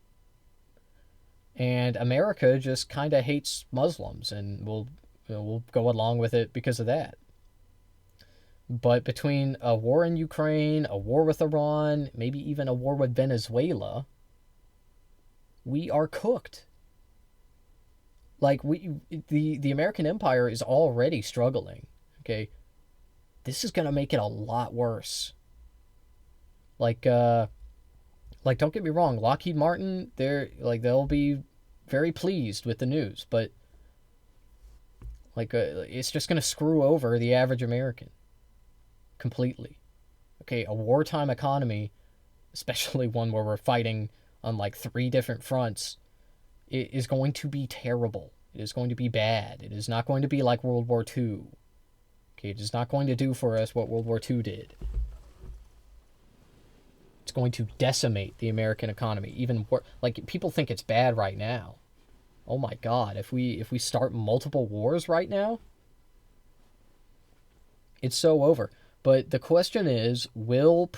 and America just kind of hates Muslims, and we'll go along with it because of that. But between a war in Ukraine, a war with Iran, maybe even a war with Venezuela, we are cooked. Like, the American empire is already struggling, okay? This is going to make it a lot worse. Like, don't get me wrong, Lockheed Martin, they'll be very pleased with the news, but, it's just going to screw over the average American. Completely. Okay, a wartime economy, especially one where we're fighting on 3 different fronts, it is going to be terrible. It is going to be bad. It is not going to be like World War II. Okay, it is not going to do for us what World War II did. It's going to decimate the American economy. Even people think it's bad right now. Oh my God, if we start multiple wars right now, it's so over. But the question is, will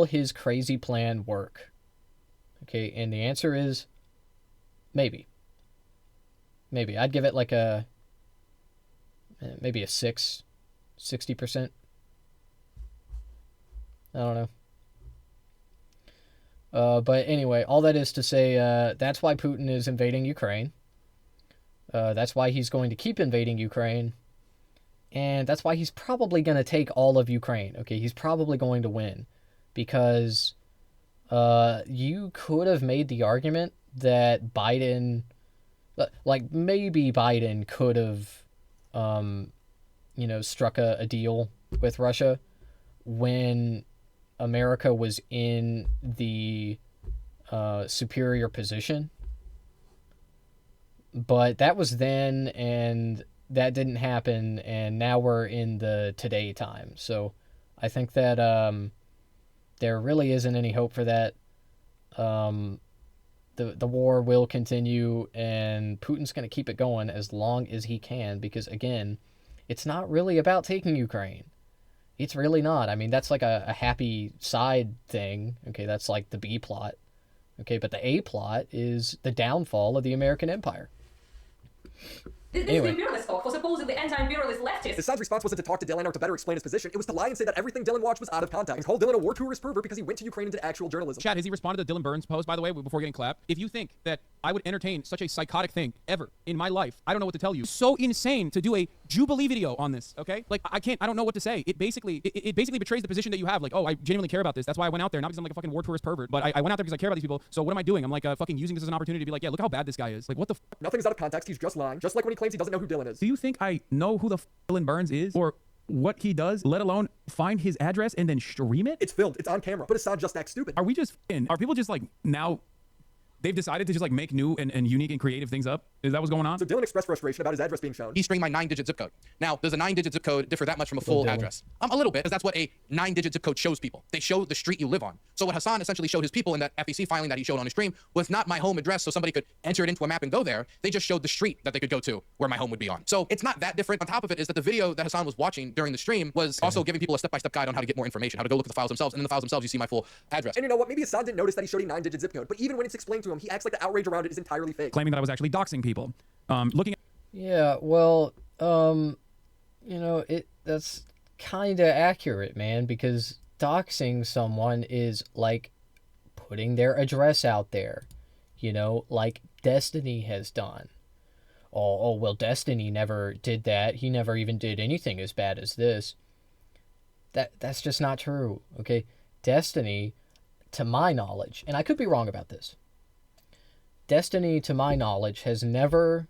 his crazy plan work? Okay, and the answer is maybe. Maybe. I'd give it maybe a 60%. I don't know. But anyway, all that is to say, that's why Putin is invading Ukraine. That's why he's going to keep invading Ukraine. And that's why he's probably going to take all of Ukraine. Okay, he's probably going to win. Because you could have made the argument that Biden... maybe Biden could have, struck a deal with Russia when America was in the superior position. But that was then, and that didn't happen, and now we're in the today time. So I think that there really isn't any hope for that. The war will continue, and Putin's going to keep it going as long as he can, because, again, it's not really about taking Ukraine. It's really not. I mean, that's like a happy side thing. Okay, that's like the B plot. Okay, but the A plot is the downfall of the American empire. This Anyway. imperialist talk for supposedly anti-imperialist leftists. Hassan's response wasn't to talk to Dylan or to better explain his position. It was to lie and say that everything Dylan watched was out of context and call Dylan a war tourist pervert because he went to Ukraine and did actual journalism. Chad, has he responded to Dylan Burns' post, by the way, before getting clapped? If you think that I would entertain such a psychotic thing ever in my life, I don't know what to tell you. So insane to do a Jubilee video on this, okay? I don't know what to say. It basically betrays the position that you have. I genuinely care about this. That's why I went out there, not because I'm like a fucking war tourist pervert, but I went out there because I care about these people. So what am I doing? I'm fucking using this as an opportunity to be like, yeah, look how bad this guy is. What the Nothing's out of context. He's just lying. Just like when he claims he doesn't know who Dylan is. Do you think I know who the Dylan Burns is or what he does, let alone find his address and then stream it? It's filmed. It's on camera. But Hassan just acts stupid. Are people just now they've decided to just make new and unique and creative things up? Is that what's going on? So Dylan expressed frustration about his address being shown. He streamed my 9-digit zip code. Now, does a 9-digit zip code differ that much from a full address? A little bit, because that's what a 9-digit zip code shows people. They show the street you live on. So what Hassan essentially showed his people in that FEC filing that he showed on his stream was not my home address so somebody could enter it into a map and go there. They just showed the street that they could go to where my home would be on. So it's not that different. On top of it is that the video that Hassan was watching during the stream was also giving people a step-by-step guide on how to get more information, how to go look at the files themselves. And in the files themselves, you see my full address. And you know what? Maybe Hassan didn't notice that he showed a 9-digit zip code. But even when it's explained to him, he acts like the outrage around it is entirely fake. Claiming that I was actually doxing people. Looking at... Yeah, well, that's kind of accurate, man, because doxing someone is like putting their address out there, like Destiny has done. Oh, well, Destiny never did that. He never even did anything as bad as this. That's just not true, okay? Destiny to my knowledge, and I could be wrong about this, Destiny, to my knowledge, has never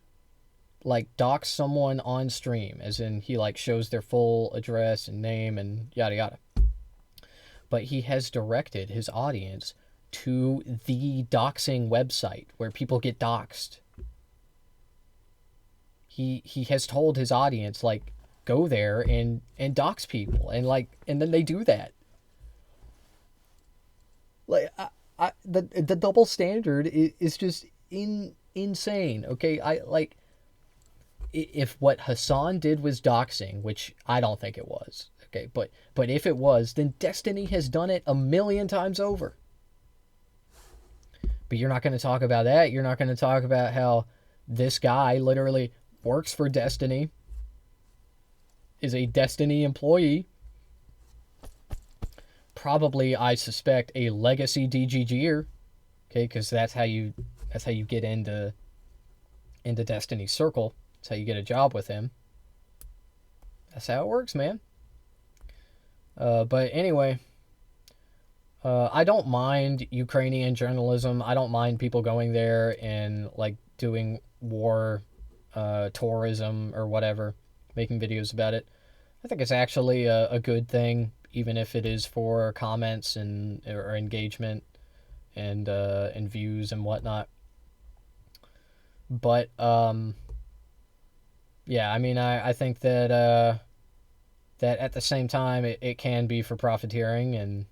like doxed someone on stream, as in he like shows their full address and name and yada yada. But he has directed his audience to the doxing website where people get doxed. He has told his audience, like, go there and dox people, and then they do that. Like, the double standard is just insane. Okay, if what Hassan did was doxing, which I don't think it was, okay, but if it was, then Destiny has done it 1,000,000 times over. But you're not going to talk about that. You're not going to talk about how this guy literally works for Destiny, is a Destiny employee, probably, I suspect, a legacy DGGer, okay, because that's how you get into Destiny's circle. That's how you get a job with him. That's how it works, man. But anyway, I don't mind Ukrainian journalism. I don't mind people going there and like doing war tourism or whatever, making videos about it. I think it's actually a good thing, even if it is for comments or engagement and views and whatnot. But yeah, I mean, I think that that at the same time it can be for profiteering,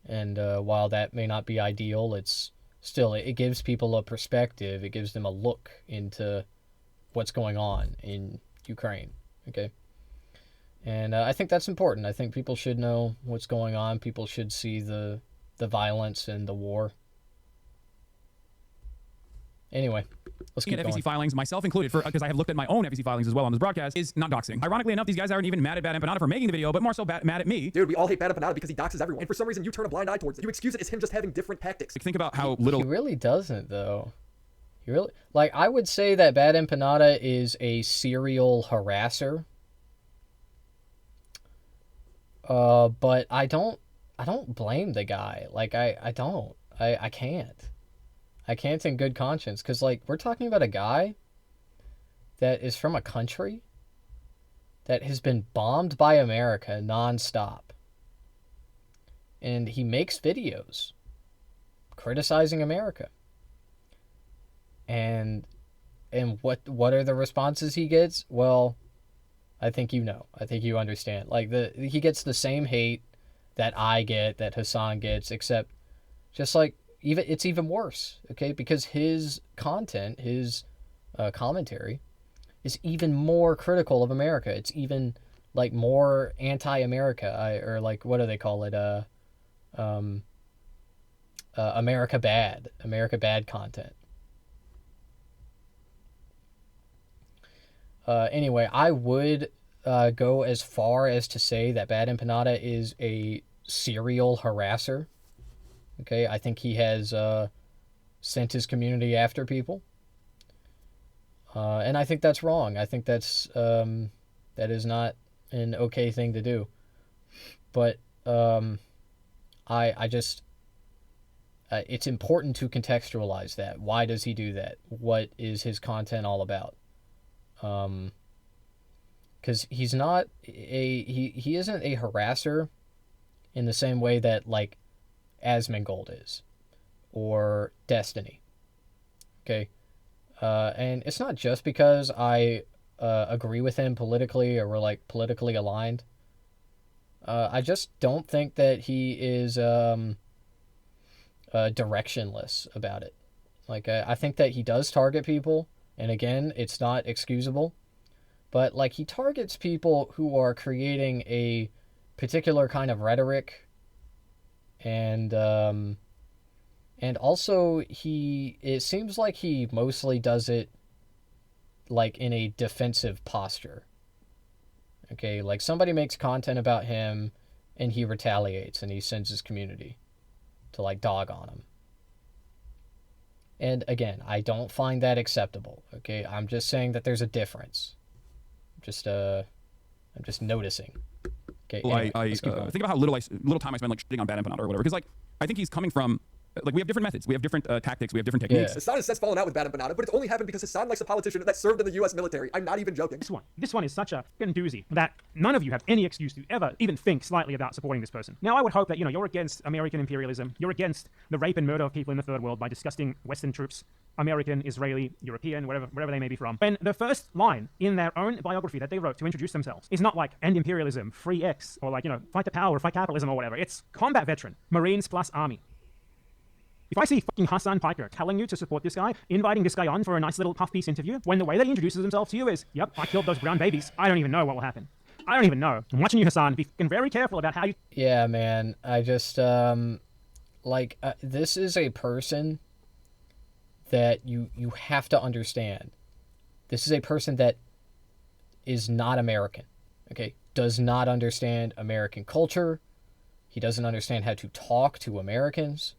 and while that may not be ideal, it's still, it gives people a perspective. It gives them a look into what's going on in Ukraine. Okay. And I think that's important. I think people should know what's going on. People should see the violence and the war. Anyway, let's keep going. FEC filings, myself included, because I have looked at my own FEC filings as well on this broadcast, is not doxing. Ironically enough, these guys aren't even mad at Bad Empanada for making the video, but more so mad at me. Dude, we all hate Bad Empanada because he doxes everyone, and for some reason you turn a blind eye towards it. You excuse it as him just having different tactics. Think about how little... He really doesn't, though. He really... Like, I would say that Bad Empanada is a serial harasser. But I don't blame the guy. Like, I don't. I can't. I can't in good conscience, because, like, we're talking about a guy that is from a country that has been bombed by America nonstop. And he makes videos criticizing America. And what are the responses he gets? Well, I think you know. I think you understand. Like, he gets the same hate that I get, that Hassan gets, except just like, it's even worse, okay? Because his content, his commentary, is even more critical of America. It's even like more anti-America, or like, what do they call it? America bad content. Anyway, I would go as far as to say that Bad Empanada is a serial harasser. Okay, I think he has sent his community after people. And I think that's wrong. I think that is not an okay thing to do. But I just... it's important to contextualize that. Why does he do that? What is his content all about? Because he's not he isn't a harasser in the same way that, like, Asmongold is, or Destiny. Okay, and it's not just because I agree with him politically, or we're like politically aligned. I just don't think that he is directionless about it. Like, I think that he does target people, and again, it's not excusable, but like, he targets people who are creating a particular kind of rhetoric. And also it seems like he mostly does it like in a defensive posture. Okay, like somebody makes content about him and he retaliates and he sends his community to like dog on him. And again, I don't find that acceptable. Okay, I'm just saying that there's a difference. I'm just noticing. Okay, Well, anyway, I think about how little time I spend like shitting on Bad Empanada or whatever. Because like, I think he's coming from, like, we have different methods. We have different tactics. We have different techniques. Hassan has since fallen out with Bad and Banana, but it's only happened because Hassan likes a politician that served in the U.S. military. I'm not even joking. This one is such a fucking doozy that none of you have any excuse to ever even think slightly about supporting this person. Now, I would hope that, you're against American imperialism. You're against the rape and murder of people in the third world by disgusting Western troops, American, Israeli, European, wherever they may be from. When the first line in their own biography that they wrote to introduce themselves is not like, end imperialism, free X, or like, fight the power, fight capitalism, or whatever. It's combat veteran, Marines plus Army. If I see fucking Hassan Piker telling you to support this guy, inviting this guy on for a nice little puff piece interview, when the way that he introduces himself to you is, yep, I killed those brown babies, I don't even know what will happen. I don't even know. I'm watching you, Hassan. Be fucking very careful about how you... Yeah, man. I just, this is a person that you have to understand. This is a person that is not American, okay? Does not understand American culture. He doesn't understand how to talk to Americans.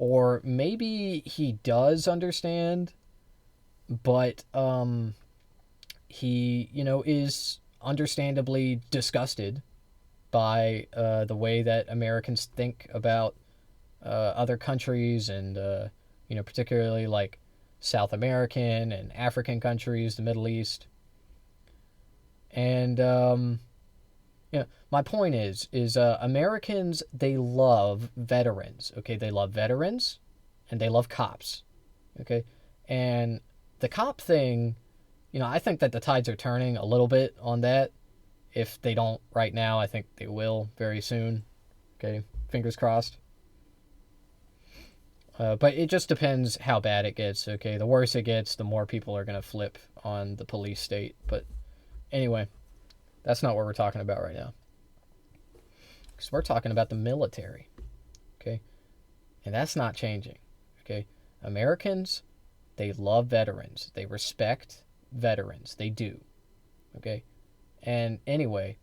Or maybe he does understand, but he, is understandably disgusted by the way that Americans think about other countries and, particularly like South American and African countries, the Middle East. And, my point is Americans, they love veterans, okay? They love veterans, and they love cops, okay? And the cop thing, I think that the tides are turning a little bit on that. If they don't right now, I think they will very soon, okay? Fingers crossed. But it just depends how bad it gets, okay? The worse it gets, the more people are going to flip on the police state. But anyway, that's not what we're talking about right now. Because we're talking about the military, okay? And that's not changing, okay? Americans, they love veterans. They respect veterans. They do, okay? And anyway,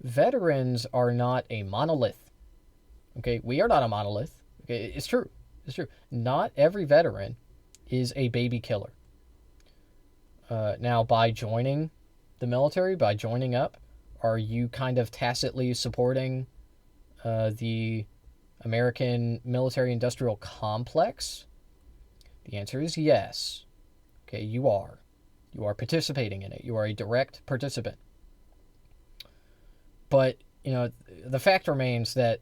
veterans are not a monolith, okay? We are not a monolith, okay? It's true. It's true. Not every veteran is a baby killer. Now, by joining the military, by joining up, are you kind of tacitly supporting the American military-industrial complex? The answer is yes. Okay, you are. You are participating in it. You are a direct participant. But, the fact remains that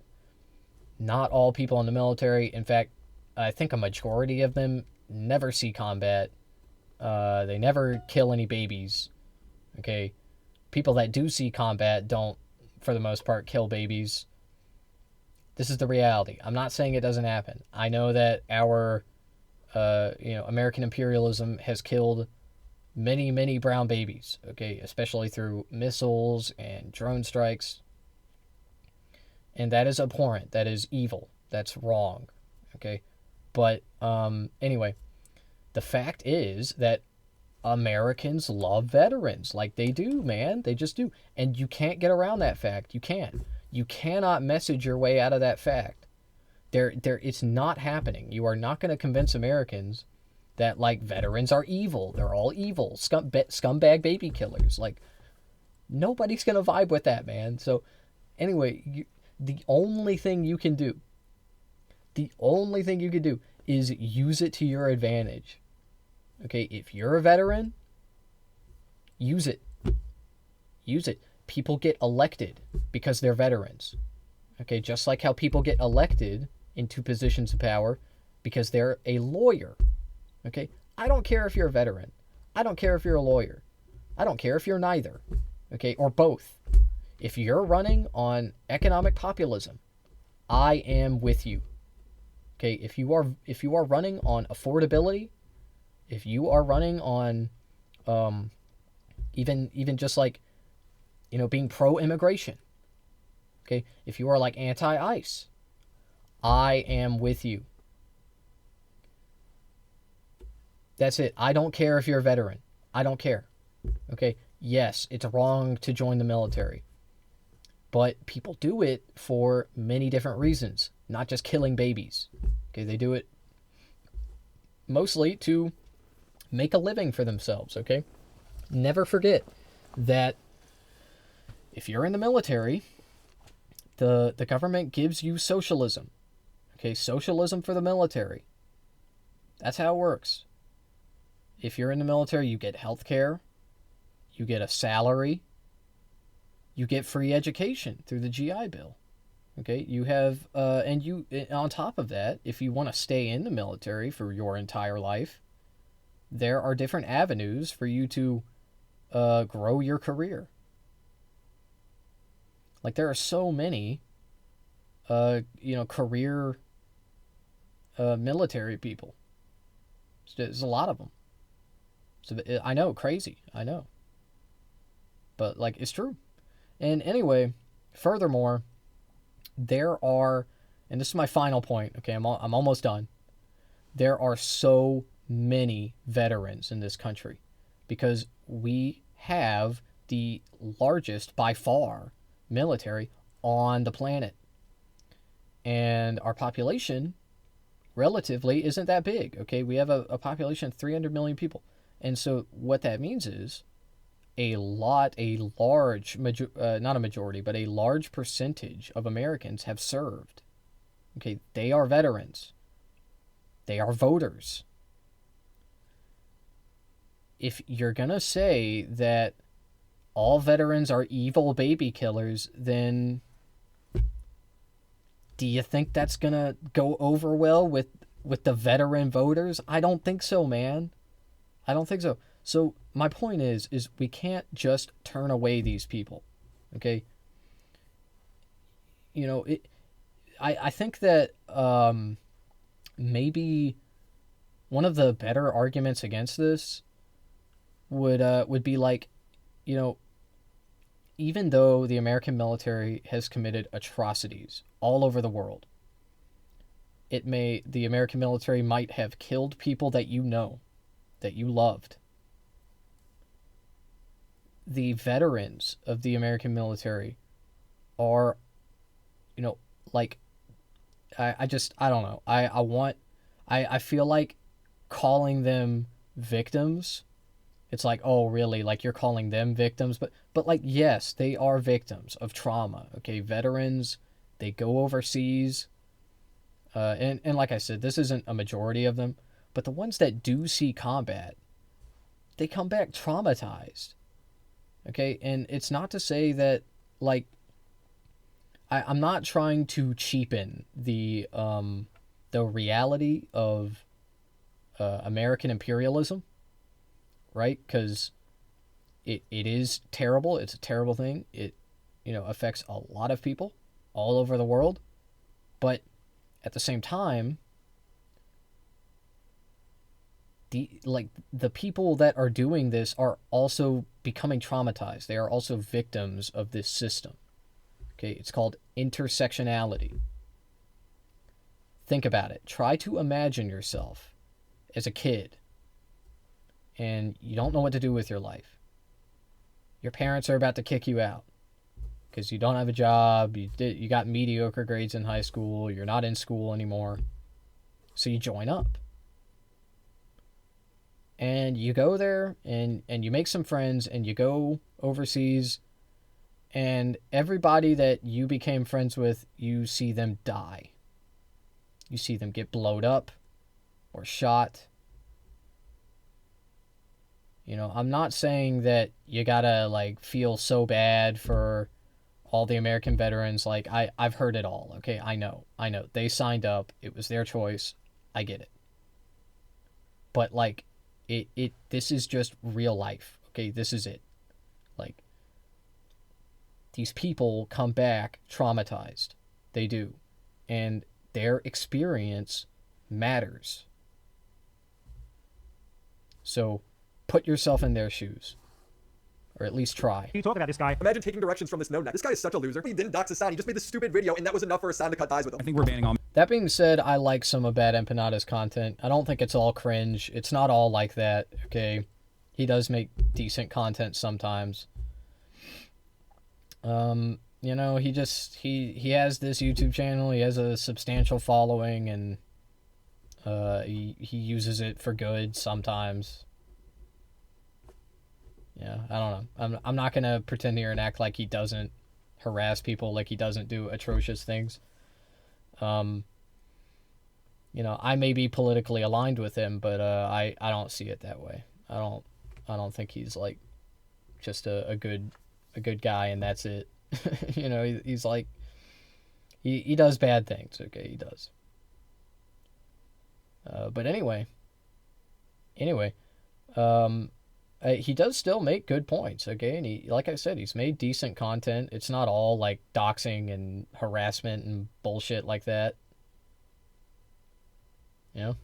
not all people in the military, in fact, I think a majority of them never see combat. They never kill any babies. Okay? People that do see combat don't, for the most part, kill babies. This is the reality. I'm not saying it doesn't happen. I know that our, American imperialism has killed many, many brown babies, okay, especially through missiles and drone strikes. And that is abhorrent. That is evil. That's wrong, okay? But, anyway, the fact is that Americans love veterans. Like, they do, man. They just do. And you can't get around that fact. You can't. You cannot message your way out of that fact. It's not happening. You are not going to convince Americans that, like, veterans are evil. They're all evil. Scumbag baby killers. Like, nobody's going to vibe with that, man. So, anyway, the only thing you can do is use it to your advantage. Okay, if you're a veteran, use it. Use it. People get elected because they're veterans. Okay, just like how people get elected into positions of power because they're a lawyer. Okay, I don't care if you're a veteran. I don't care if you're a lawyer. I don't care if you're neither. Okay, or both. If you're running on economic populism, I am with you. Okay, if you are running on affordability, if you are running on even just like, being pro-immigration, okay, if you are like anti-ICE, I am with you. That's it. I don't care if you're a veteran. I don't care. Okay, yes, it's wrong to join the military, but people do it for many different reasons, not just killing babies. Okay, they do it mostly to make a living for themselves, okay? Never forget that if you're in the military, the government gives you socialism. Okay, socialism for the military. That's how it works. If you're in the military, you get health care, you get a salary, you get free education through the GI Bill. Okay, you have, and you, on top of that, if you want to stay in the military for your entire life, there are different avenues for you to grow your career. Like, there are so many, career military people. There's a lot of them. So I know, crazy, I know. But, like, it's true. And anyway, furthermore, there are, and this is my final point, okay, I'm almost done. There are so many veterans in this country because we have the largest, by far, military on the planet. And our population, relatively, isn't that big, okay? We have a population of 300 million people. And so what that means is a large, not a majority, but a large percentage of Americans have served. Okay, they are veterans. They are voters. If you're going to say that all veterans are evil baby killers, then do you think that's going to go over well with the veteran voters? I don't think so, man. I don't think so. So my point is we can't just turn away these people, okay? You know, I think that maybe one of the better arguments against this would be like, you know, even though the American military has committed atrocities all over the world, the American military might have killed people that you know, that you loved. The veterans of the American military are, you know, like, I don't know. I feel like calling them victims, it's like, oh, really? Like, you're calling them victims? But like, yes, they are victims of trauma, okay? Veterans, they go overseas, and like I said, this isn't a majority of them, but the ones that do see combat, they come back traumatized. Okay, and it's not to say that, like, I'm not trying to cheapen the reality of American imperialism, right? Because it is terrible. It's a terrible thing. It, affects a lot of people all over the world. But at the same time, the people that are doing this are also becoming traumatized. They are also victims of this system. Okay, it's called intersectionality. Think about it. Try to imagine yourself as a kid and you don't know what to do with your life. Your parents are about to kick you out because you don't have a job, you got mediocre grades in high school, you're not in school anymore. So you join up. And you go there and you make some friends and you go overseas, and everybody that you became friends with, you see them die. You see them get blowed up or shot. I'm not saying that you gotta, like, feel so bad for all the American veterans. Like, I've heard it all, okay? I know. They signed up. It was their choice. I get it. But, like, this is just real life, okay? This is it. Like, these people come back traumatized. They do. And their experience matters. So put yourself in their shoes. Or at least try. You talk about this guy. Imagine taking directions from this no net. This guy is such a loser. He didn't dox Hassan. He just made this stupid video, and that was enough for Hassan to cut ties with him. I think we're banning all. That being said, I like some of Bad Empanada's content. I don't think it's all cringe. It's not all like that, okay? He does make decent content sometimes. He has this YouTube channel. He has a substantial following, and he uses it for good sometimes. Yeah, I don't know. I'm not gonna pretend here and act like he doesn't harass people, like he doesn't do atrocious things. You know, I may be politically aligned with him, but I don't see it that way. I don't think he's like just a good guy and that's it. You know, he's like he does bad things. Okay, he does. But anyway, he does still make good points. Okay, and he, like I said, he's made decent content. It's not all like doxing and harassment and bullshit like that. You know.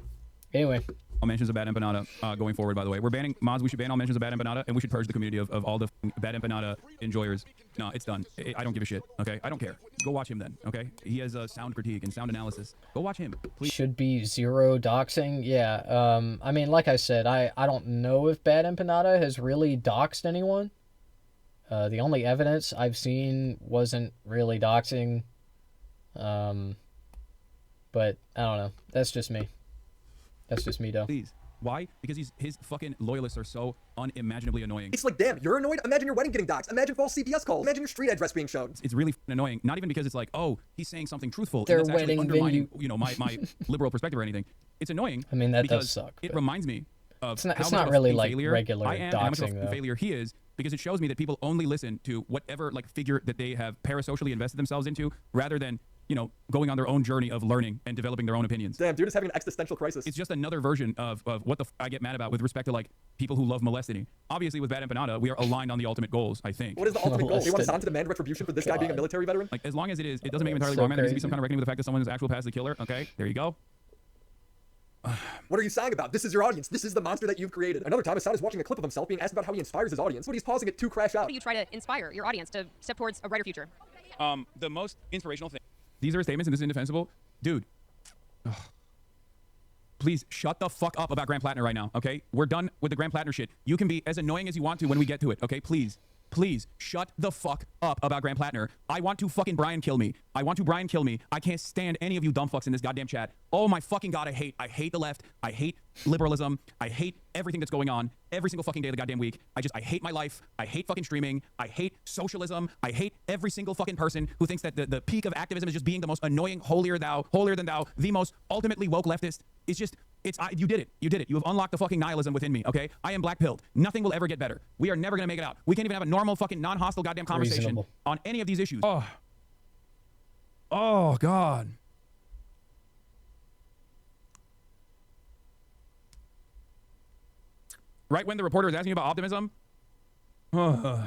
Anyway. All mentions of bad empanada going forward, by the way. We're banning mods. We should ban all mentions of bad empanada, and we should purge the community of all the bad empanada enjoyers. No, it's done. I don't give a shit, okay? I don't care. Go watch him then, okay? He has a sound critique and sound analysis. Go watch him, please. Should be zero doxing. Yeah, I mean, like I said, I don't know if bad empanada has really doxed anyone. The only evidence I've seen wasn't really doxing. But I don't know. That's just me. That's just me, though. Please. Why? Because his fucking loyalists are so unimaginably annoying. It's like, damn, you're annoyed? Imagine your wedding getting doxxed. Imagine false CPS calls. Imagine your street address being shown. It's really annoying. Not even because it's like, oh, he's saying something truthful. Their and that's actually wedding undermining, venue. you know, my liberal perspective or anything. It's annoying. I mean, that because does suck. It reminds me of It's not- how it's much not of a really fucking like failure regular I am and how much of a doxing, fucking though. failure he is, because it shows me that people only listen to whatever like figure that they have parasocially invested themselves into, rather than, you know, going on their own journey of learning and developing their own opinions. Damn, dude is having an existential crisis. It's just another version of what the I get mad about with respect to like people who love molesting. Obviously, with Bad Empanada, we are aligned on the ultimate goals, I think. What is the ultimate goal? Do you want Hassan to demand retribution for this guy being a military veteran? Like, as long as it is, it doesn't make him entirely so wrong, man. There needs to be crazy. some kind of reckoning with the fact that someone is actual past the killer. Okay, there you go. What are you saying about? This is your audience. This is the monster that you've created. Another time, Hassan is watching a clip of himself being asked about how he inspires his audience, but he's pausing it to crash out. How do you try to inspire your audience to step towards a brighter future? The most inspirational thing. These are statements and this is indefensible. Dude. Ugh. Please shut the fuck up about Grant Plattner right now, okay? We're done with the Grant Plattner shit. You can be as annoying as you want to when we get to it, okay? Please. Please shut the fuck up about Grant Plattner. I want to fucking Brian kill me. I want to Brian kill me. I can't stand any of you dumb fucks in this goddamn chat. Oh my fucking god, I hate the left. I hate liberalism. I hate everything that's going on every single fucking day of the goddamn week. I hate my life. I hate fucking streaming. I hate socialism. I hate every single fucking person who thinks that the peak of activism is just being the most annoying, holier than thou, the most ultimately woke leftist. It's just, you did it. You did it. You have unlocked the fucking nihilism within me, okay? I am black-pilled. Nothing will ever get better. We are never gonna make it out. We can't even have a normal fucking non-hostile goddamn conversation Reasonable. on any of these issues. Oh, God. Right when the reporter is asking you about optimism, I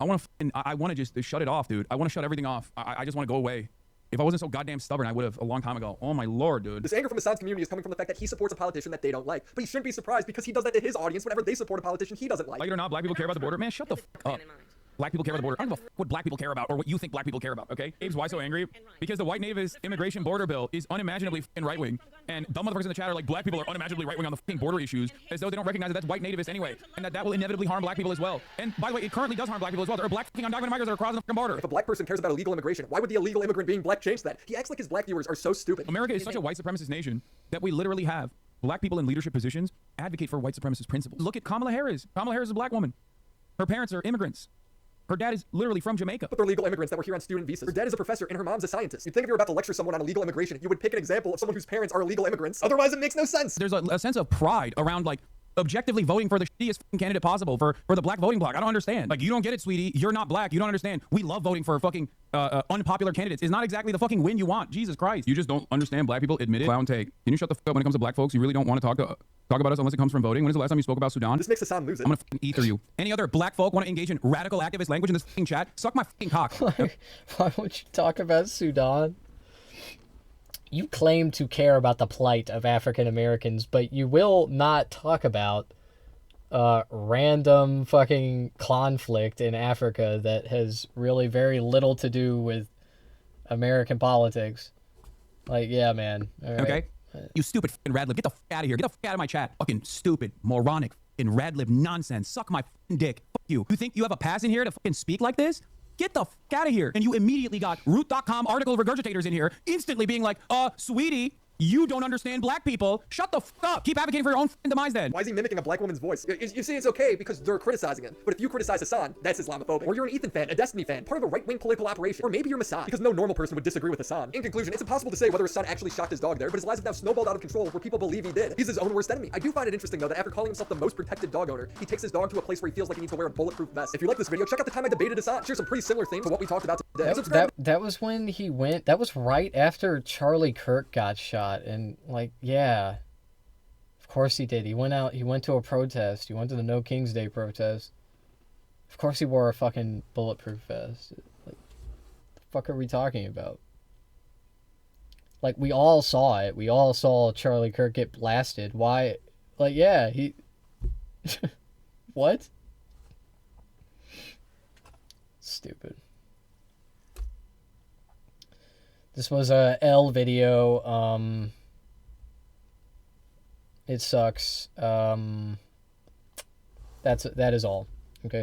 want to just shut it off, dude. I want to shut everything off. I just want to go away. If I wasn't so goddamn stubborn, I would have a long time ago. Oh my lord, dude. This anger from Hassan's community is coming from the fact that he supports a politician that they don't like. But he shouldn't be surprised because he does that to his audience whenever they support a politician he doesn't like. Like it or not, black people care about the border. Man, shut the fuck up. Black people care about the border. I don't give a fuck what black people care about or what you think black people care about, okay? Abe's why so angry? Because the white nativist immigration border bill is unimaginably fucking right-wing. And dumb motherfuckers in the chat are like, black people are unimaginably right-wing on the fucking border issues, as though they don't recognize that that's white nativist anyway, and that will inevitably harm black people as well. And by the way, it currently does harm black people as well. There are black fucking undocumented migrants that are crossing the fucking border. If a black person cares about illegal immigration, why would the illegal immigrant being black change that? He acts like his black viewers are so stupid. America is such a white supremacist nation that we literally have black people in leadership positions advocate for white supremacist principles. Look at Kamala Harris. Kamala Harris is a black woman. Her parents are immigrants. Her dad is literally from Jamaica. But they're legal immigrants that were here on student visas. Her dad is a professor and her mom's a scientist. You'd think if you were about to lecture someone on illegal immigration, you would pick an example of someone whose parents are illegal immigrants. Otherwise, it makes no sense. There's a sense of pride around, like, objectively voting for the shittiest fucking candidate possible for the black voting bloc. I don't understand. Like, you don't get it, sweetie. You're not black. You don't understand. We love voting for fucking unpopular candidates. It's not exactly the fucking win you want. Jesus Christ. You just don't understand black people. Admit it. Clown take. Can you shut the fuck up when it comes to black folks? You really don't want to talk about us unless it comes from voting. When is the last time you spoke about Sudan? This makes Hassan lose it. I'm gonna fucking ether you. Any other black folk want to engage in radical activist language in this fucking chat? Suck my fucking cock. Why would you talk about Sudan? You claim to care about the plight of African Americans, but you will not talk about random fucking conflict in Africa that has really very little to do with American politics. Like, yeah, man. All right. Okay? You stupid fucking radlib. Get the fuck out of here. Get the fuck out of my chat. Fucking stupid, moronic, fucking radlib nonsense. Suck my fucking dick. Fuck you. You think you have a pass in here to fucking speak like this? Get the fuck out of here. And you immediately got root.com article regurgitators in here instantly being like, sweetie, You don't understand black people. Shut the fuck up. Keep advocating for your own demise then. Why is he mimicking a black woman's voice? You see, it's okay because they're criticizing him. But if you criticize Hassan, that's Islamophobic. Or you're an Ethan fan, a Destiny fan, part of a right-wing political operation. Or maybe you're Masan, because no normal person would disagree with Hassan. In conclusion, it's impossible to say whether Hassan actually shocked his dog there, but his lies have now snowballed out of control where people believe he did. He's his own worst enemy. I do find it interesting, though, that after calling himself the most protected dog owner, he takes his dog to a place where he feels like he needs to wear a bulletproof vest. If you like this video, check out the time I debated Hassan. Share some pretty similar things to what we talked about today. That was when he went. That was right after Charlie Kirk got shot, and like, yeah, of course he did. He went out. He went to a protest. He went to the No King's Day protest. Of course he wore a fucking bulletproof vest. Like, the fuck are we talking about? Like, we all saw it. We all saw Charlie Kirk get blasted. Why? Like, yeah, he. What? Stupid. This was a L video. It sucks. That is all.